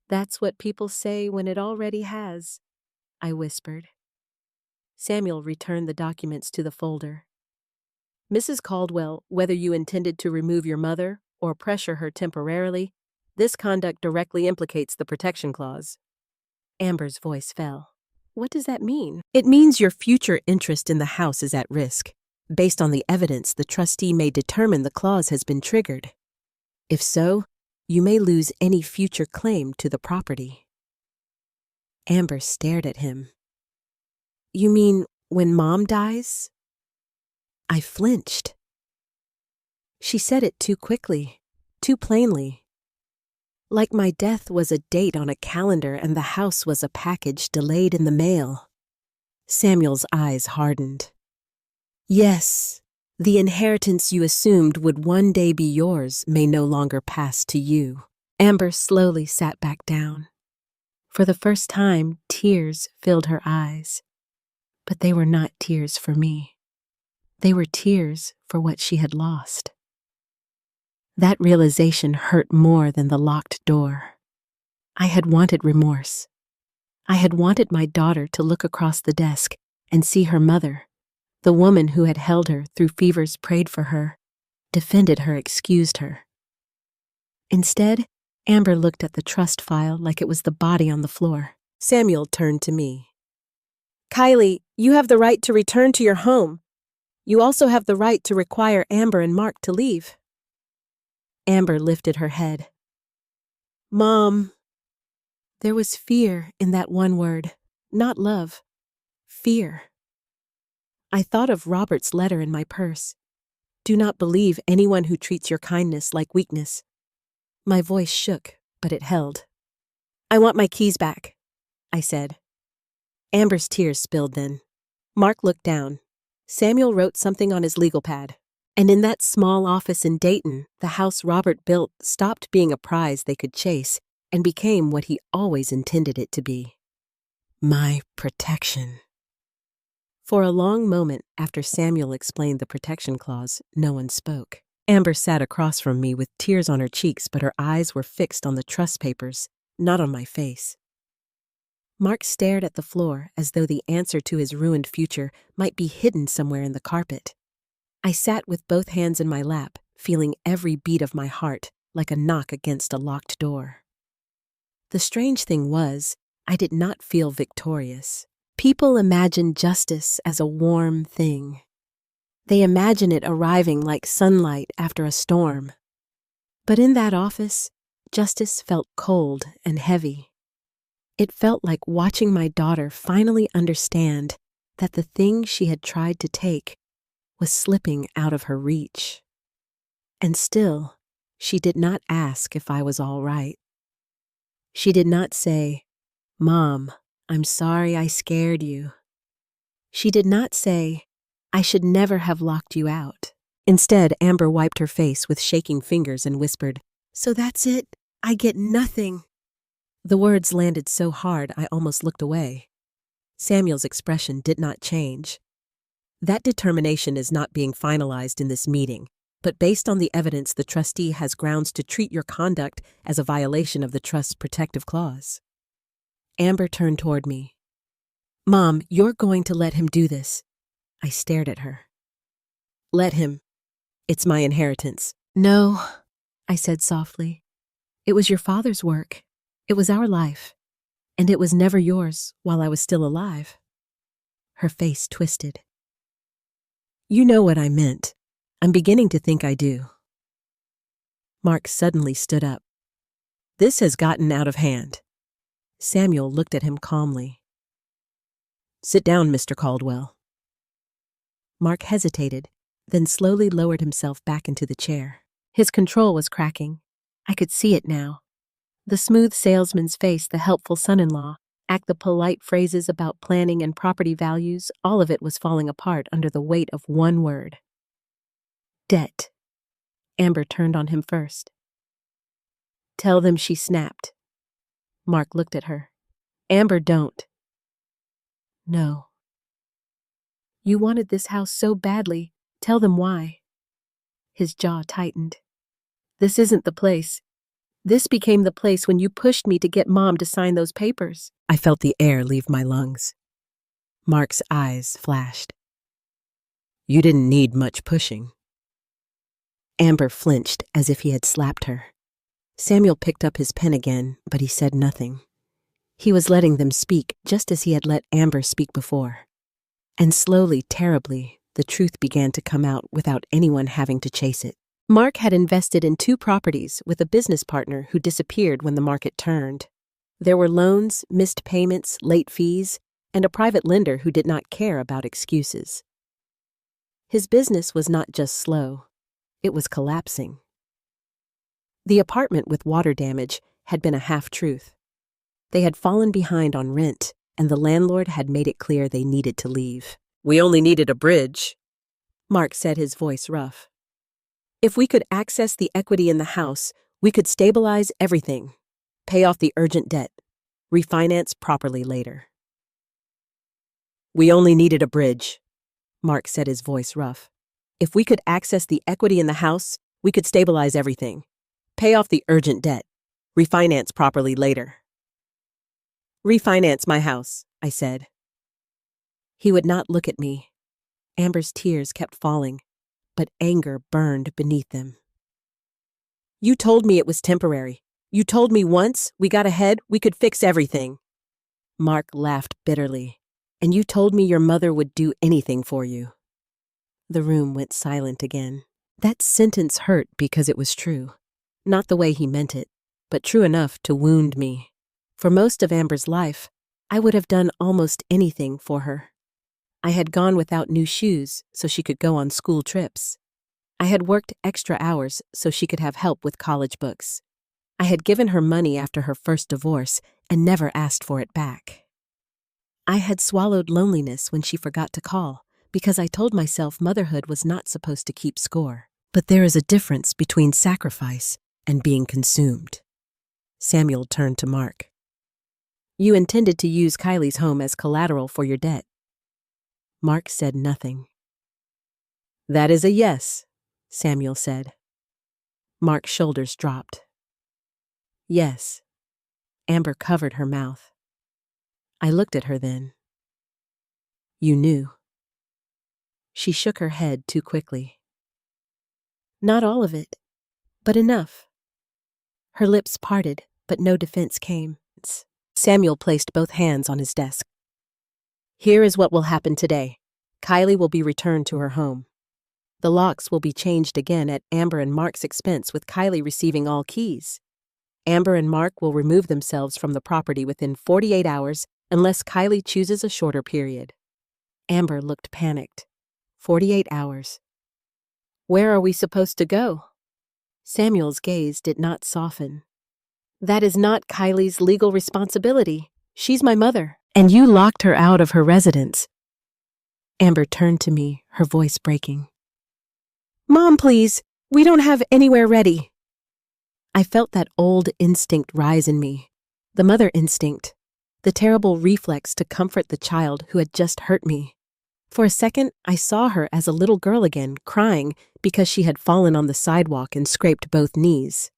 That's what people say when it already has, I whispered. Samuel returned the documents to the folder. Mrs. Caldwell, whether you intended to remove your mother or pressure her temporarily, this conduct directly implicates the protection clause. Amber's voice fell. What does that mean? It means your future interest in the house is at risk. Based on the evidence, the trustee may determine the clause has been triggered. If so, you may lose any future claim to the property. Amber stared at him. You mean when Mom dies? I flinched. She said it too quickly, too plainly. Like my death was a date on a calendar and the house was a package delayed in the mail. Samuel's eyes hardened. Yes, the inheritance you assumed would one day be yours may no longer pass to you. Amber slowly sat back down. For the first time, tears filled her eyes. But they were not tears for me. They were tears for what she had lost. That realization hurt more than the locked door. I had wanted remorse. I had wanted my daughter to look across the desk and see her mother, the woman who had held her through fevers, prayed for her, defended her, excused her. Instead, Amber looked at the trust file like it was the body on the floor. Samuel turned to me. Kylie, you have the right to return to your home. You also have the right to require Amber and Mark to leave. Amber lifted her head. Mom. There was fear in that one word, not love. Fear. I thought of Robert's letter in my purse. Do not believe anyone who treats your kindness like weakness. My voice shook, but it held. I want my keys back, I said. Amber's tears spilled then. Mark looked down. Samuel wrote something on his legal pad. And in that small office in Dayton, the house Robert built stopped being a prize they could chase and became what he always intended it to be. My protection. For a long moment after Samuel explained the protection clause, no one spoke. Amber sat across from me with tears on her cheeks, but her eyes were fixed on the trust papers, not on my face. Mark stared at the floor as though the answer to his ruined future might be hidden somewhere in the carpet. I sat with both hands in my lap, feeling every beat of my heart, like a knock against a locked door. The strange thing was, I did not feel victorious. People imagine justice as a warm thing. They imagine it arriving like sunlight after a storm. But in that office, justice felt cold and heavy. It felt like watching my daughter finally understand that the thing she had tried to take was slipping out of her reach. And still, she did not ask if I was all right. She did not say, "Mom, I'm sorry I scared you." She did not say, "I should never have locked you out." Instead, Amber wiped her face with shaking fingers and whispered, "So that's it? I get nothing." The words landed so hard I almost looked away. Samuel's expression did not change. That determination is not being finalized in this meeting, but based on the evidence, the trustee has grounds to treat your conduct as a violation of the trust's protective clause. Amber turned toward me. "Mom, you're going to let him do this." I stared at her. "Let him. It's my inheritance." "No," I said softly. "It was your father's work. It was our life. And it was never yours while I was still alive." Her face twisted. "You know what I meant. I'm beginning to think I do." Mark suddenly stood up. "This has gotten out of hand." Samuel looked at him calmly. "Sit down, Mr. Caldwell." Mark hesitated, then slowly lowered himself back into the chair. His control was cracking. I could see it now. The smooth salesman's face, the helpful son-in-law, the polite phrases about planning and property values, all of it was falling apart under the weight of one word. Debt. Amber turned on him first. "Tell them," she snapped. Mark looked at her. "Amber, don't." "No." "You wanted this house so badly. Tell them why." His jaw tightened. "This isn't the place. This became the place when you pushed me to get Mom to sign those papers." I felt the air leave my lungs. Mark's eyes flashed. "You didn't need much pushing." Amber flinched as if he had slapped her. Samuel picked up his pen again, but he said nothing. He was letting them speak just as he had let Amber speak before. And slowly, terribly, the truth began to come out without anyone having to chase it. Mark had invested in 2 properties with a business partner who disappeared when the market turned. There were loans, missed payments, late fees, and a private lender who did not care about excuses. His business was not just slow, it was collapsing. The apartment with water damage had been a half-truth. They had fallen behind on rent, and the landlord had made it clear they needed to leave. "We only needed a bridge," Mark said, his voice rough. "If we could access the equity in the house, we could stabilize everything, pay off the urgent debt, refinance properly later." "We only needed a bridge," Mark said, his voice rough. "If we could access the equity in the house, we could stabilize everything, pay off the urgent debt, refinance properly later." "Refinance my house," I said. He would not look at me. Amber's tears kept falling, but anger burned beneath them. "You told me it was temporary. You told me once we got ahead, we could fix everything." Mark laughed bitterly. "And you told me your mother would do anything for you." The room went silent again. That sentence hurt because it was true. Not the way he meant it, but true enough to wound me. For most of Amber's life, I would have done almost anything for her. I had gone without new shoes so she could go on school trips. I had worked extra hours so she could have help with college books. I had given her money after her first divorce and never asked for it back. I had swallowed loneliness when she forgot to call because I told myself motherhood was not supposed to keep score. But there is a difference between sacrifice and being consumed. Samuel turned to Mark. "You intended to use Kylie's home as collateral for your debt." Mark said nothing. "That is a yes," Samuel said. Mark's shoulders dropped. "Yes." Amber covered her mouth. I looked at her then. "You knew." She shook her head too quickly. "Not all of it, but enough. Her lips parted, but no defense came. Samuel placed both hands on his desk. Here is what will happen today. Kylie will be returned to her home. The locks will be changed again at Amber and Mark's expense, with Kylie receiving all keys. Amber and Mark will remove themselves from the property within 48 hours unless Kylie chooses a shorter period. Amber looked panicked. 48 hours. Where are we supposed to go? Samuel's gaze did not soften. That is not Kylie's legal responsibility. She's my mother, and you locked her out of her residence. Amber turned to me, her voice breaking. Mom, please, we don't have anywhere ready. I felt that old instinct rise in me, the mother instinct, the terrible reflex to comfort the child who had just hurt me. For a second, I saw her as a little girl again, crying because she had fallen on the sidewalk and scraped both knees.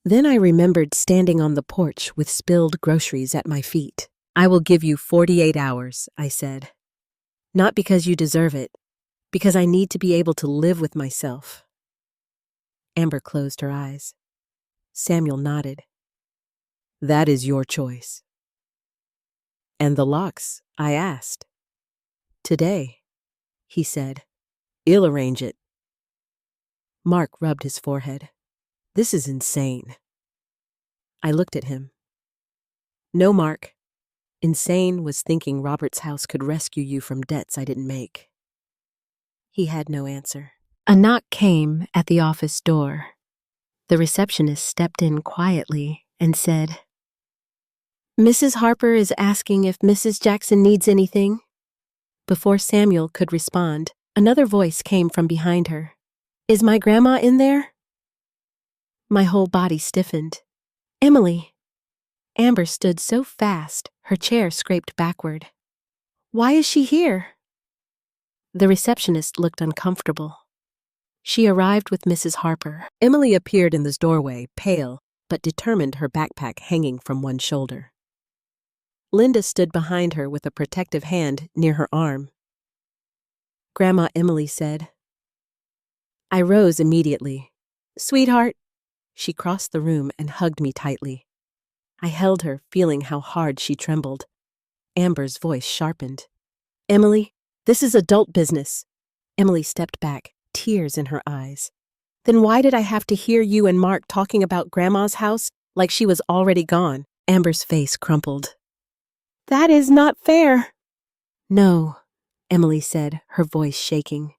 Then I remembered standing on the porch with spilled groceries at my feet. I will give you 48 hours, I said. Not because you deserve it, because I need to be able to live with myself. Amber closed her eyes. Samuel nodded. That is your choice. And the locks, I asked. Today, he said. I'll arrange it. Mark rubbed his forehead. This is insane. I looked at him. No, Mark. Insane was thinking Robert's house could rescue you from debts I didn't make. He had no answer. A knock came at the office door. The receptionist stepped in quietly and said, Mrs. Harper is asking if Mrs. Jackson needs anything. Before Samuel could respond, another voice came from behind her. Is my grandma in there? My whole body stiffened. Emily. Amber stood so fast, her chair scraped backward. Why is she here? The receptionist looked uncomfortable. She arrived with Mrs. Harper. Emily appeared in the doorway, pale, but determined, her backpack hanging from one shoulder. Linda stood behind her with a protective hand near her arm. Grandma Emily said. I rose immediately. Sweetheart. She crossed the room and hugged me tightly. I held her, feeling how hard she trembled. Amber's voice sharpened. Emily, this is adult business. Emily stepped back, tears in her eyes. Then why did I have to hear you and Mark talking about Grandma's house like she was already gone? Amber's face crumpled. That is not fair. No, Emily said, her voice shaking.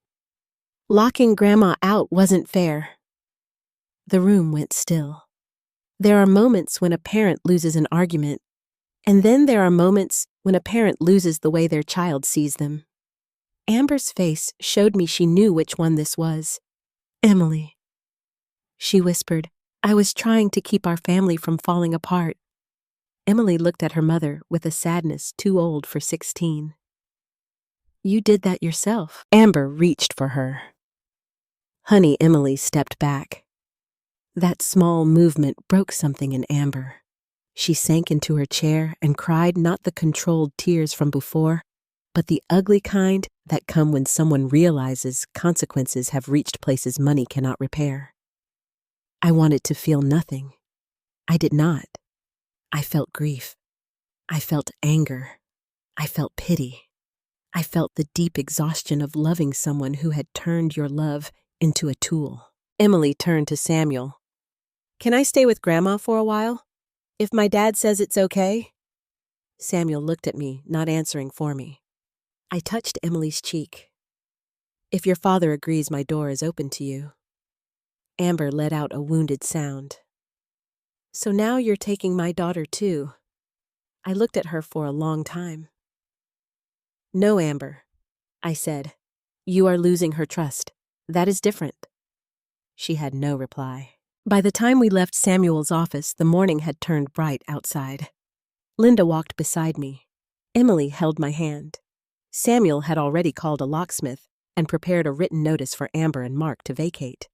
Locking Grandma out wasn't fair. The room went still. There are moments when a parent loses an argument, and then there are moments when a parent loses the way their child sees them. Amber's face showed me she knew which one this was. Emily. She whispered, I was trying to keep our family from falling apart. Emily looked at her mother with a sadness too old for 16. You did that yourself. Amber reached for her. Honey, Emily stepped back. That small movement broke something in Amber. She sank into her chair and cried not the controlled tears from before, but the ugly kind that come when someone realizes consequences have reached places money cannot repair. I wanted to feel nothing. I did not. I felt grief. I felt anger. I felt pity. I felt the deep exhaustion of loving someone who had turned your love into a tool. Emily turned to Samuel. Can I stay with Grandma for a while? If my dad says it's okay? Samuel looked at me, not answering for me. I touched Emily's cheek. If your father agrees, my door is open to you. Amber let out a wounded sound. So now you're taking my daughter too. I looked at her for a long time. No, Amber, I said. You are losing her trust. That is different. She had no reply. By the time we left Samuel's office, the morning had turned bright outside. Linda walked beside me. Emily held my hand. Samuel had already called a locksmith and prepared a written notice for Amber and Mark to vacate.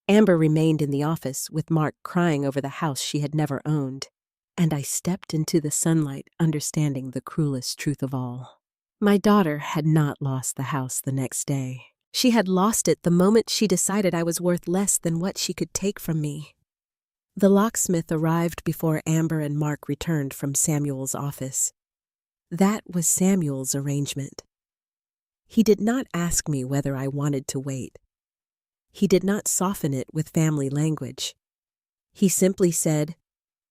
Amber remained in the office with Mark crying over the house she had never owned, and I stepped into the sunlight, understanding the cruelest truth of all. My daughter had not lost the house the next day. She had lost it the moment she decided I was worth less than what she could take from me. The locksmith arrived before Amber and Mark returned from Samuel's office. That was Samuel's arrangement. He did not ask me whether I wanted to wait. He did not soften it with family language. He simply said,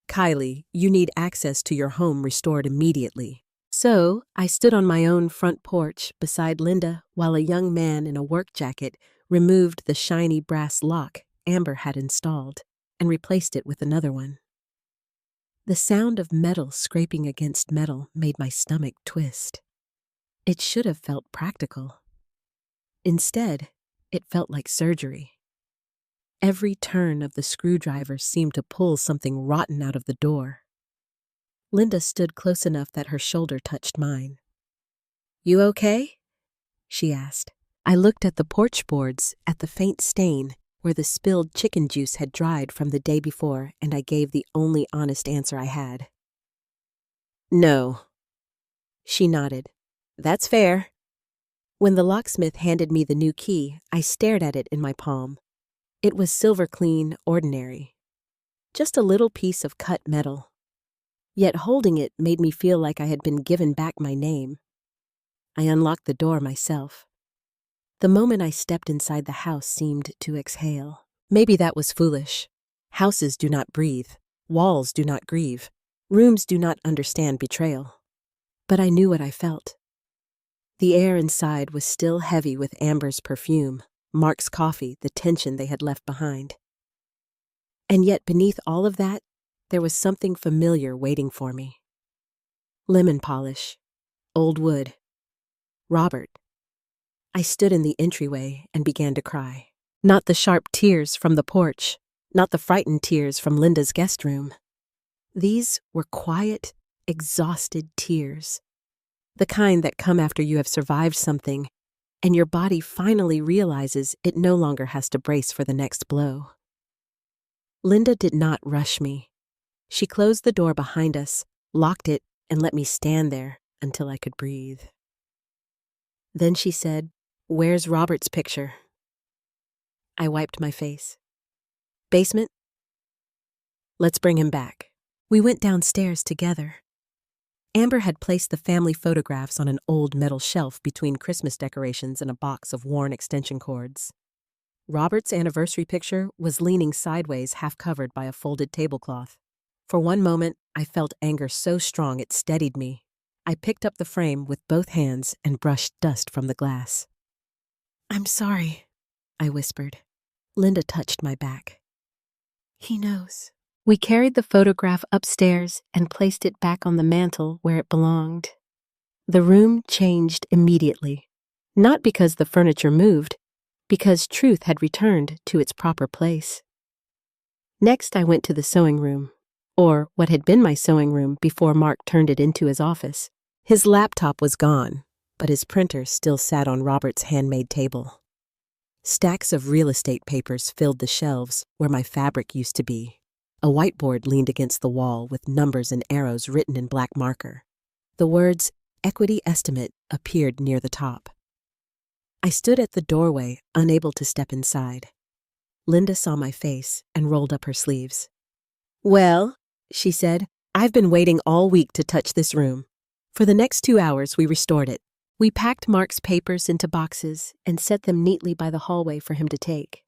"Kylie, you need access to your home restored immediately." So I stood on my own front porch beside Linda while a young man in a work jacket removed the shiny brass lock Amber had installed and replaced it with another one. The sound of metal scraping against metal made my stomach twist. It should have felt practical. Instead, it felt like surgery. Every turn of the screwdriver seemed to pull something rotten out of the door. Linda stood close enough that her shoulder touched mine. "You okay?" she asked. I looked at the porch boards, at the faint stain where the spilled chicken juice had dried from the day before, and I gave the only honest answer I had. "No." She nodded. "That's fair." When the locksmith handed me the new key, I stared at it in my palm. It was silver clean, ordinary. Just a little piece of cut metal. Yet holding it made me feel like I had been given back my name. I unlocked the door myself. The moment I stepped inside the house seemed to exhale. Maybe that was foolish. Houses do not breathe. Walls do not grieve. Rooms do not understand betrayal. But I knew what I felt. The air inside was still heavy with Amber's perfume, Mark's coffee, the tension they had left behind. And yet beneath all of that, there was something familiar waiting for me. Lemon polish, old wood, Robert. I stood in the entryway and began to cry. Not the sharp tears from the porch, not the frightened tears from Linda's guest room. These were quiet, exhausted tears. The kind that come after you have survived something, and your body finally realizes it no longer has to brace for the next blow. Linda did not rush me. She closed the door behind us, locked it, and let me stand there until I could breathe. Then she said, "Where's Robert's picture?" I wiped my face. "Basement? Let's bring him back." We went downstairs together. Amber had placed the family photographs on an old metal shelf between Christmas decorations and a box of worn extension cords. Robert's anniversary picture was leaning sideways, half covered by a folded tablecloth. For one moment, I felt anger so strong it steadied me. I picked up the frame with both hands and brushed dust from the glass. "I'm sorry," I whispered. Linda touched my back. "He knows." We carried the photograph upstairs and placed it back on the mantel where it belonged. The room changed immediately, not because the furniture moved, because truth had returned to its proper place. Next, I went to the sewing room, or what had been my sewing room before Mark turned it into his office. His laptop was gone, but his printer still sat on Robert's handmade table. Stacks of real estate papers filled the shelves where my fabric used to be. A whiteboard leaned against the wall with numbers and arrows written in black marker. The words "Equity Estimate" appeared near the top. I stood at the doorway, unable to step inside. Linda saw my face and rolled up her sleeves. "Well," she said, "I've been waiting all week to touch this room." For the next 2 hours, we restored it. We packed Mark's papers into boxes and set them neatly by the hallway for him to take.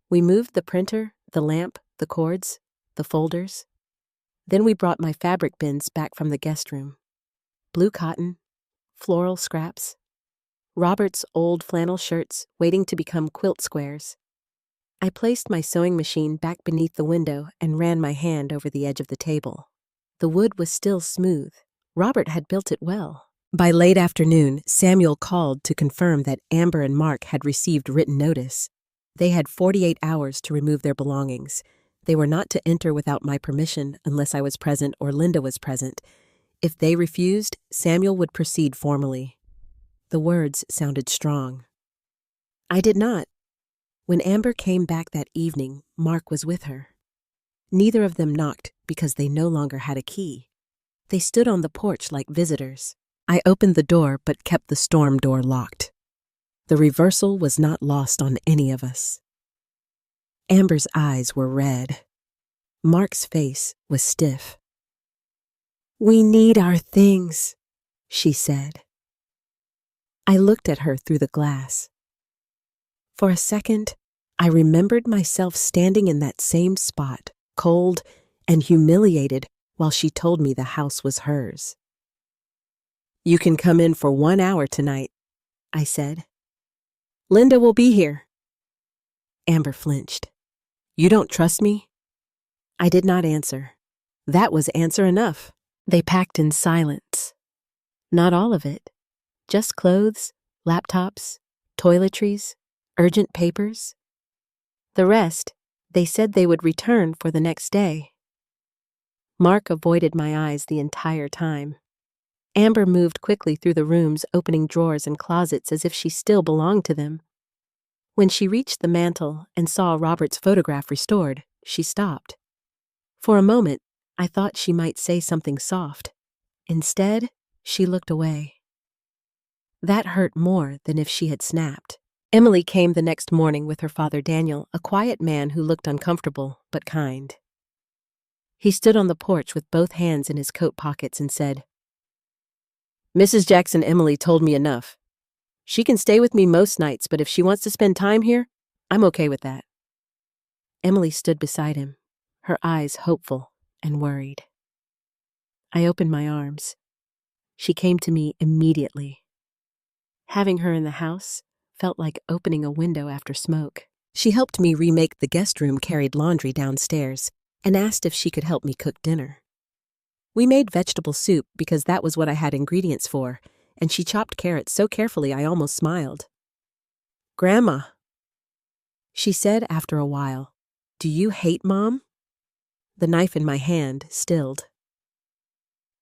We moved the printer, the lamp, the cords, the folders. Then we brought my fabric bins back from the guest room. Blue cotton, floral scraps, Robert's old flannel shirts waiting to become quilt squares. I placed my sewing machine back beneath the window and ran my hand over the edge of the table. The wood was still smooth. Robert had built it well. By late afternoon, Samuel called to confirm that Amber and Mark had received written notice. They had 48 hours to remove their belongings. They were not to enter without my permission unless I was present or Linda was present. If they refused, Samuel would proceed formally. The words sounded strong. I did not. When Amber came back that evening, Mark was with her. Neither of them knocked because they no longer had a key. They stood on the porch like visitors. I opened the door but kept the storm door locked. The reversal was not lost on any of us. Amber's eyes were red. Mark's face was stiff. "We need our things," she said. I looked at her through the glass. For a second, I remembered myself standing in that same spot, cold and humiliated, while she told me the house was hers. "You can come in for 1 hour tonight," I said. "Linda will be here." Amber flinched. "You don't trust me?" I did not answer. That was answer enough. They packed in silence. Not all of it. Just clothes, laptops, toiletries, urgent papers. The rest, they said they would return for the next day. Mark avoided my eyes the entire time. Amber moved quickly through the rooms, opening drawers and closets as if she still belonged to them. When she reached the mantel and saw Robert's photograph restored, she stopped. For a moment, I thought she might say something soft. Instead, she looked away. That hurt more than if she had snapped. Emily came the next morning with her father Daniel, a quiet man who looked uncomfortable but kind. He stood on the porch with both hands in his coat pockets and said, "Mrs. Jackson Emily told me enough. She can stay with me most nights, but if she wants to spend time here, I'm okay with that." Emily stood beside him, her eyes hopeful and worried. I opened my arms. She came to me immediately. Having her in the house felt like opening a window after smoke. She helped me remake the guest room carried laundry downstairs and asked if she could help me cook dinner. We made vegetable soup because that was what I had ingredients for, and she chopped carrots so carefully I almost smiled. "Grandma," she said after a while, "do you hate Mom?" The knife in my hand stilled.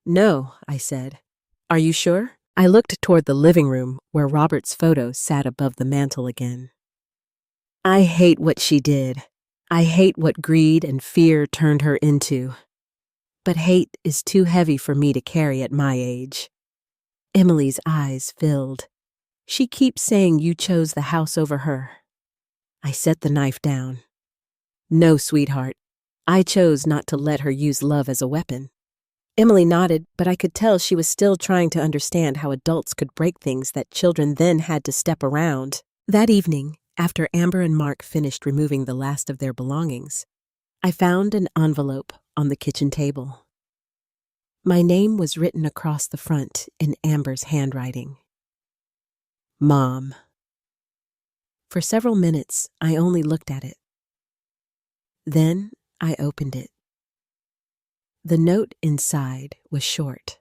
"No," I said. "Are you sure?" I looked toward the living room where Robert's photo sat above the mantel again. "I hate what she did. I hate what greed and fear turned her into. But hate is too heavy for me to carry at my age." Emily's eyes filled. "She keeps saying you chose the house over her." I set the knife down. "No, sweetheart. I chose not to let her use love as a weapon." Emily nodded, but I could tell she was still trying to understand how adults could break things that children then had to step around. That evening, after Amber and Mark finished removing the last of their belongings, I found an envelope on the kitchen table. My name was written across the front in Amber's handwriting. Mom. For several minutes, I only looked at it. Then I opened it. The note inside was short.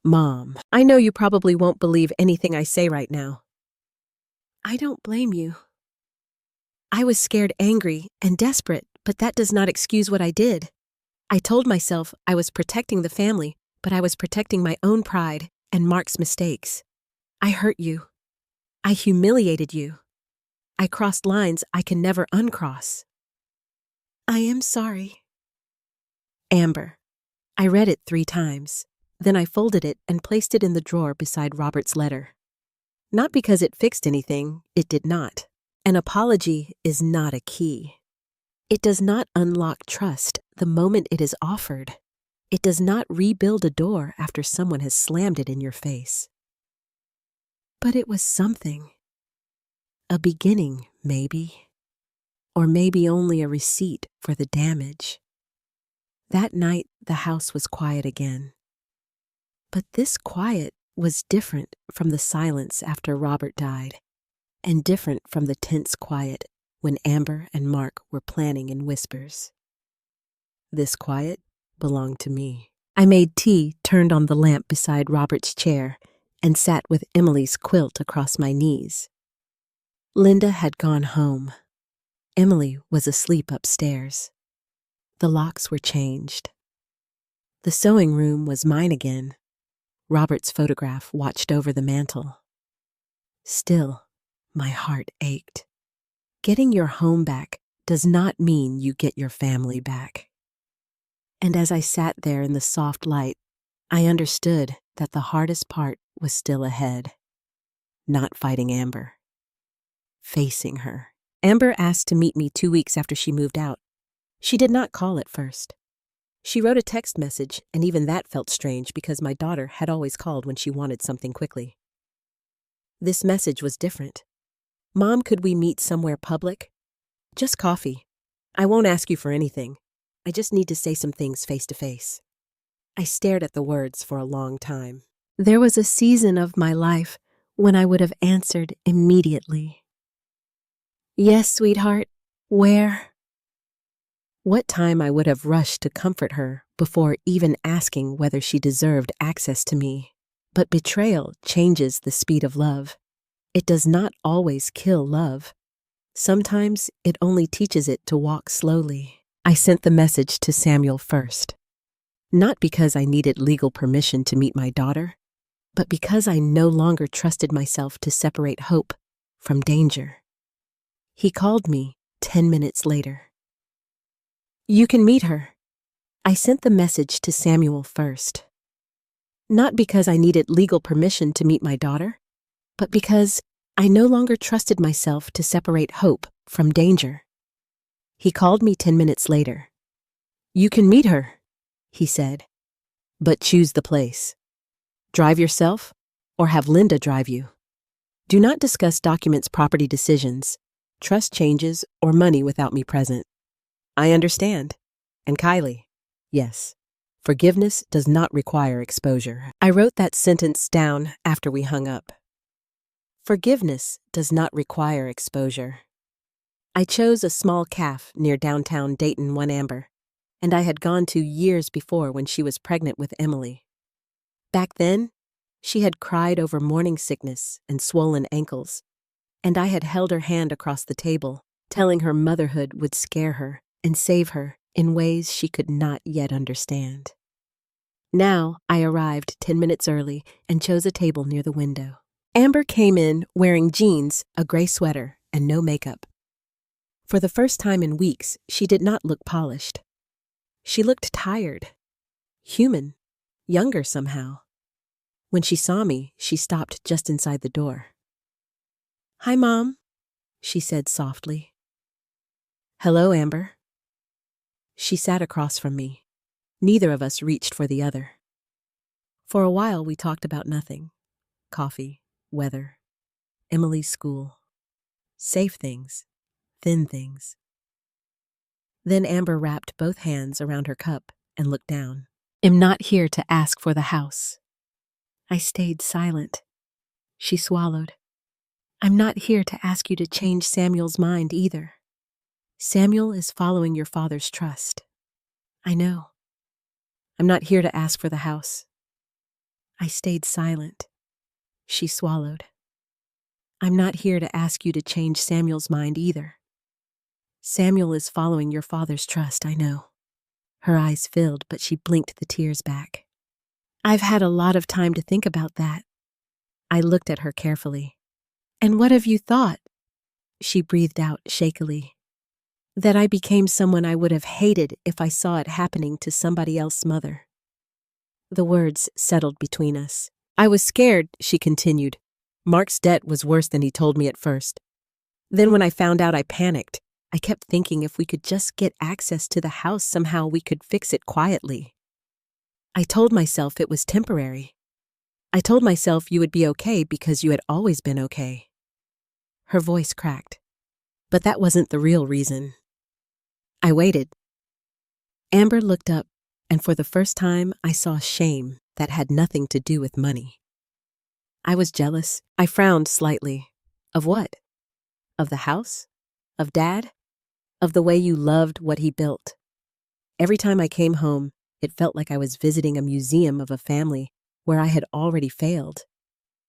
Mom, I know you probably won't believe anything I say right now. I don't blame you. I was scared, angry, and desperate, but that does not excuse what I did. I told myself I was protecting the family, but I was protecting my own pride and Mark's mistakes. I hurt you. I humiliated you. I crossed lines I can never uncross. I am sorry. Amber. I read it 3 times. Then I folded it and placed it in the drawer beside Robert's letter. Not because it fixed anything, it did not. An apology is not a key. It does not unlock trust the moment it is offered. It does not rebuild a door after someone has slammed it in your face. But it was something. A beginning, maybe. Or maybe only a receipt for the damage. That night, the house was quiet again. But this quiet was different from the silence after Robert died, and different from the tense quiet when Amber and Mark were planning in whispers. This quiet belonged to me. I made tea, turned on the lamp beside Robert's chair, and sat with Emily's quilt across my knees. Linda had gone home. Emily was asleep upstairs. The locks were changed. The sewing room was mine again. Robert's photograph watched over the mantel. Still, my heart ached. Getting your home back does not mean you get your family back. And as I sat there in the soft light, I understood that the hardest part was still ahead. Not fighting Amber. Facing her. Amber asked to meet me 2 weeks after she moved out. She did not call at first. She wrote a text message, and even that felt strange because my daughter had always called when she wanted something quickly. This message was different. Mom, could we meet somewhere public? Just coffee. I won't ask you for anything. I just need to say some things face to face. I stared at the words for a long time. There was a season of my life when I would have answered immediately. Yes, sweetheart. Where? What time I would have rushed to comfort her before even asking whether she deserved access to me. But betrayal changes the speed of love. It does not always kill love. Sometimes it only teaches it to walk slowly. I sent the message to Samuel first. Not because I needed legal permission to meet my daughter, but because I no longer trusted myself to separate hope from danger. He called me 10 minutes later. You can meet her. I sent the message to Samuel first. Not because I needed legal permission to meet my daughter, but because I no longer trusted myself to separate hope from danger. He called me 10 minutes later. You can meet her, he said, but choose the place. Drive yourself or have Linda drive you. Do not discuss documents, property decisions, trust changes, or money without me present. I understand. And Kylie, yes, forgiveness does not require exposure. I wrote that sentence down after we hung up. Forgiveness does not require exposure. I chose a small cafe near downtown Dayton, 1 Amber, and I had gone to years before when she was pregnant with Emily. Back then, she had cried over morning sickness and swollen ankles, and I had held her hand across the table, telling her motherhood would scare her and save her in ways she could not yet understand. Now I arrived 10 minutes early and chose a table near the window. Amber came in wearing jeans, a gray sweater, and no makeup. For the first time in weeks, she did not look polished. She looked tired, human, younger somehow. When she saw me, she stopped just inside the door. Hi, Mom, she said softly. Hello, Amber. She sat across from me. Neither of us reached for the other. For a while, we talked about nothing. Coffee, weather, Emily's school. Safe things, thin things. Then Amber wrapped both hands around her cup and looked down. Am not here to ask for the house. I stayed silent. She swallowed. I'm not here to ask you to change Samuel's mind either. Samuel is following your father's trust. I know. I'm not here to ask for the house. I stayed silent. She swallowed. I'm not here to ask you to change Samuel's mind either. Samuel is following your father's trust, I know. Her eyes filled, but she blinked the tears back. I've had a lot of time to think about that. I looked at her carefully. And what have you thought? She breathed out shakily. That I became someone I would have hated if I saw it happening to somebody else's mother. The words settled between us. I was scared, she continued. Mark's debt was worse than he told me at first. Then when I found out, I panicked. I kept thinking if we could just get access to the house, somehow we could fix it quietly. I told myself it was temporary. I told myself you would be okay because you had always been okay. Her voice cracked. But that wasn't the real reason. I waited. Amber looked up, and for the first time I saw shame that had nothing to do with money. I was jealous. I frowned slightly. Of what? Of the house? Of Dad? Of the way you loved what he built? Every time I came home, it felt like I was visiting a museum of a family where I had already failed.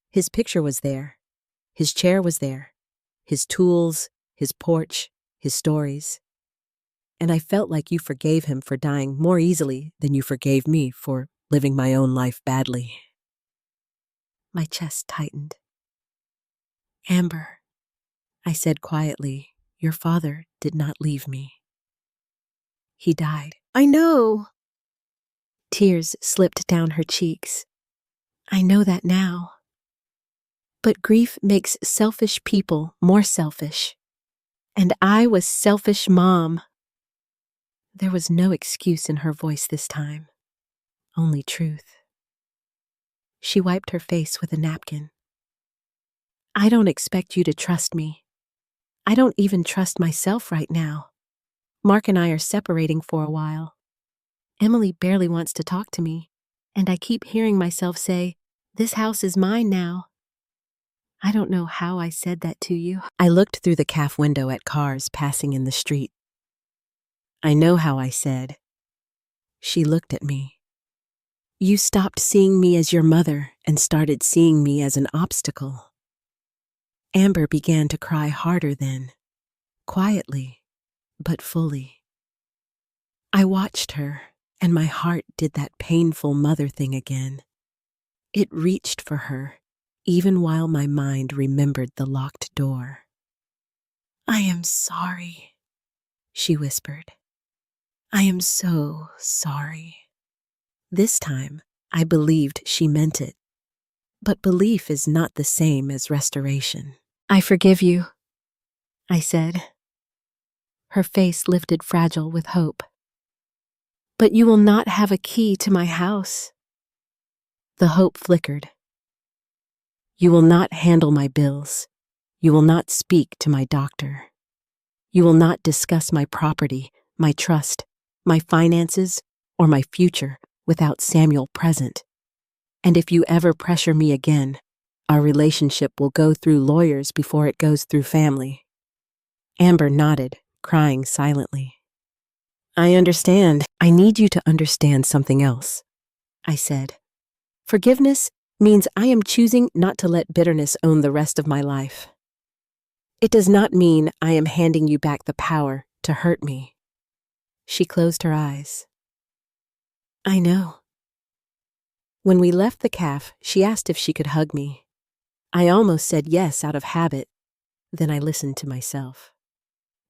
His picture was there. His chair was there. His tools, his porch, his stories. And I felt like you forgave him for dying more easily than you forgave me for living my own life badly. My chest tightened. Amber, I said quietly, your father did not leave me. He died. I know. Tears slipped down her cheeks. I know that now. But grief makes selfish people more selfish. And I was selfish, Mom. There was no excuse in her voice this time, only truth. She wiped her face with a napkin. I don't expect you to trust me. I don't even trust myself right now. Mark and I are separating for a while. Emily barely wants to talk to me, and I keep hearing myself say, "This house is mine now." I don't know how I said that to you. I looked through the caf window at cars passing in the street. I know how I said. She looked at me. You stopped seeing me as your mother and started seeing me as an obstacle. Amber began to cry harder then, quietly, but fully. I watched her, and my heart did that painful mother thing again. It reached for her, even while my mind remembered the locked door. I am sorry, she whispered. I am so sorry. This time, I believed she meant it. But belief is not the same as restoration. I forgive you, I said. Her face lifted fragile with hope. But you will not have a key to my house. The hope flickered. You will not handle my bills. You will not speak to my doctor. You will not discuss my property, my trust, my finances, or my future without Samuel present. And if you ever pressure me again, our relationship will go through lawyers before it goes through family. Amber nodded, crying silently. I understand. I need you to understand something else, I said. Forgiveness means I am choosing not to let bitterness own the rest of my life. It does not mean I am handing you back the power to hurt me. She closed her eyes. I know. When we left the caf, she asked if she could hug me. I almost said yes out of habit. Then I listened to myself.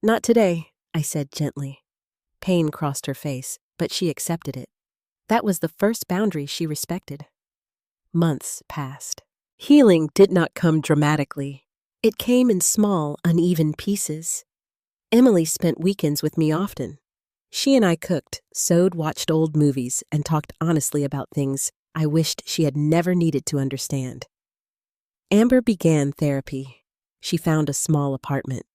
Not today, I said gently. Pain crossed her face, but she accepted it. That was the first boundary she respected. Months passed. Healing did not come dramatically. It came in small, uneven pieces. Emily spent weekends with me often. She and I cooked, sewed, watched old movies, and talked honestly about things I wished she had never needed to understand. Amber began therapy. She found a small apartment.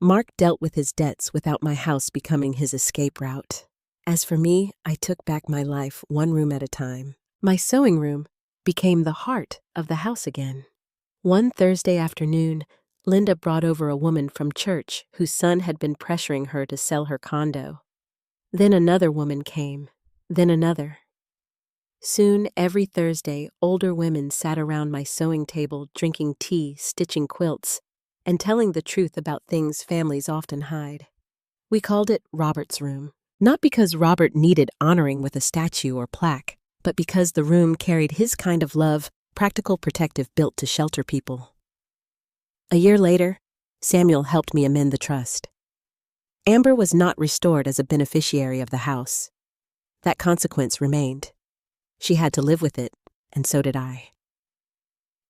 Mark dealt with his debts without my house becoming his escape route. As for me, I took back my life one room at a time. My sewing room became the heart of the house again. One Thursday afternoon, Linda brought over a woman from church whose son had been pressuring her to sell her condo. Then another woman came, then another. Soon, every Thursday, older women sat around my sewing table drinking tea, stitching quilts, and telling the truth about things families often hide. We called it Robert's Room, not because Robert needed honoring with a statue or plaque, but because the room carried his kind of love, practical, protective, built to shelter people. A year later, Samuel helped me amend the trust. Amber was not restored as a beneficiary of the house. That consequence remained. She had to live with it, and so did I.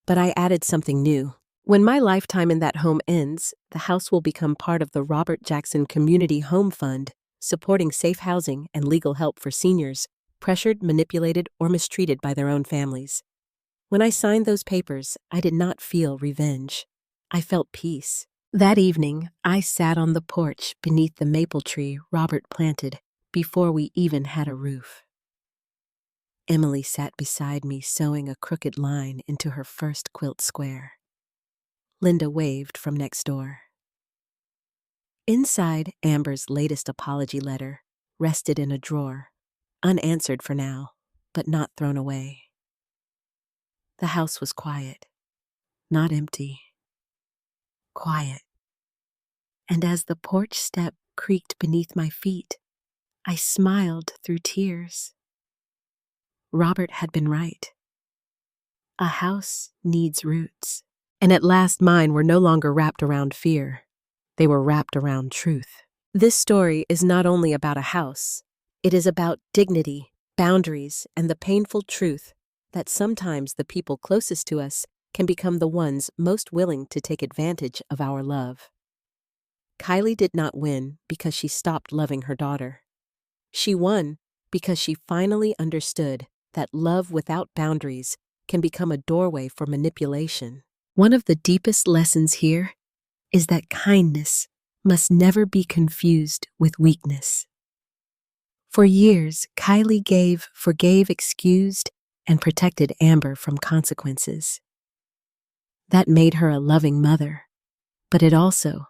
But I added something new. When my lifetime in that home ends, the house will become part of the Robert Jackson Community Home Fund, supporting safe housing and legal help for seniors pressured, manipulated, or mistreated by their own families. When I signed those papers, I did not feel revenge. I felt peace. That evening, I sat on the porch beneath the maple tree Robert planted before we even had a roof. Emily sat beside me sewing a crooked line into her first quilt square. Linda waved from next door. Inside, Amber's latest apology letter rested in a drawer, unanswered for now, but not thrown away. The house was quiet, not empty. Quiet. And as the porch step creaked beneath my feet, I smiled through tears. Robert had been right. A house needs roots. And at last mine were no longer wrapped around fear. They were wrapped around truth. This story is not only about a house. It is about dignity, boundaries, and the painful truth that sometimes the people closest to us can become the ones most willing to take advantage of our love. Kylie did not win because she stopped loving her daughter. She won because she finally understood that love without boundaries can become a doorway for manipulation. One of the deepest lessons here is that kindness must never be confused with weakness. For years, Kylie forgave, excused, and protected Amber from consequences. That made her a loving mother, but it also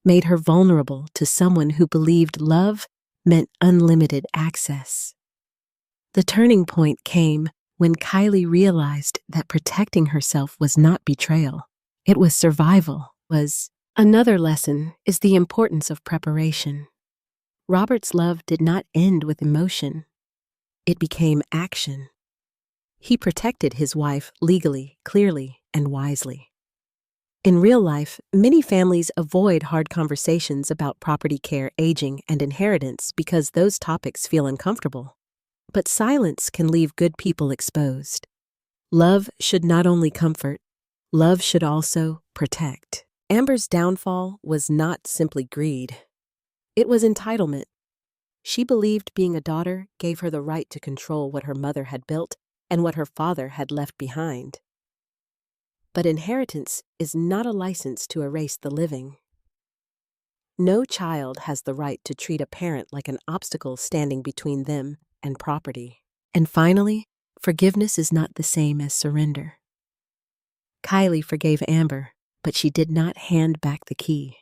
made her vulnerable to someone who believed love meant unlimited access. The turning point came when Kylie realized that protecting herself was not betrayal, it was survival. Another lesson is the importance of preparation. Robert's love did not end with emotion. It became action. He protected his wife legally, clearly, and wisely. In real life, many families avoid hard conversations about property care, aging, and inheritance because those topics feel uncomfortable. But silence can leave good people exposed. Love should not only comfort, love should also protect. Amber's downfall was not simply greed. It was entitlement. She believed being a daughter gave her the right to control what her mother had built and what her father had left behind. But inheritance is not a license to erase the living. No child has the right to treat a parent like an obstacle standing between them and property. And finally, forgiveness is not the same as surrender. Kylie forgave Amber, but she did not hand back the key.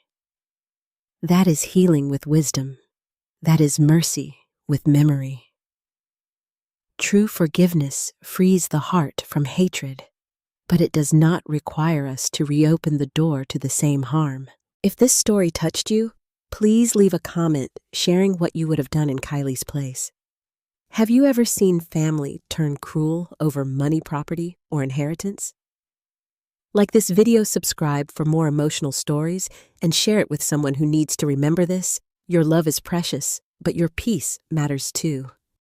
That is healing with wisdom. That is mercy with memory. True forgiveness frees the heart from hatred, but it does not require us to reopen the door to the same harm. If this story touched you, please leave a comment sharing what you would have done in Kylie's place. Have you ever seen family turn cruel over money, property, or inheritance? Like this video, subscribe for more emotional stories, and share it with someone who needs to remember this. Your love is precious, but your peace matters too.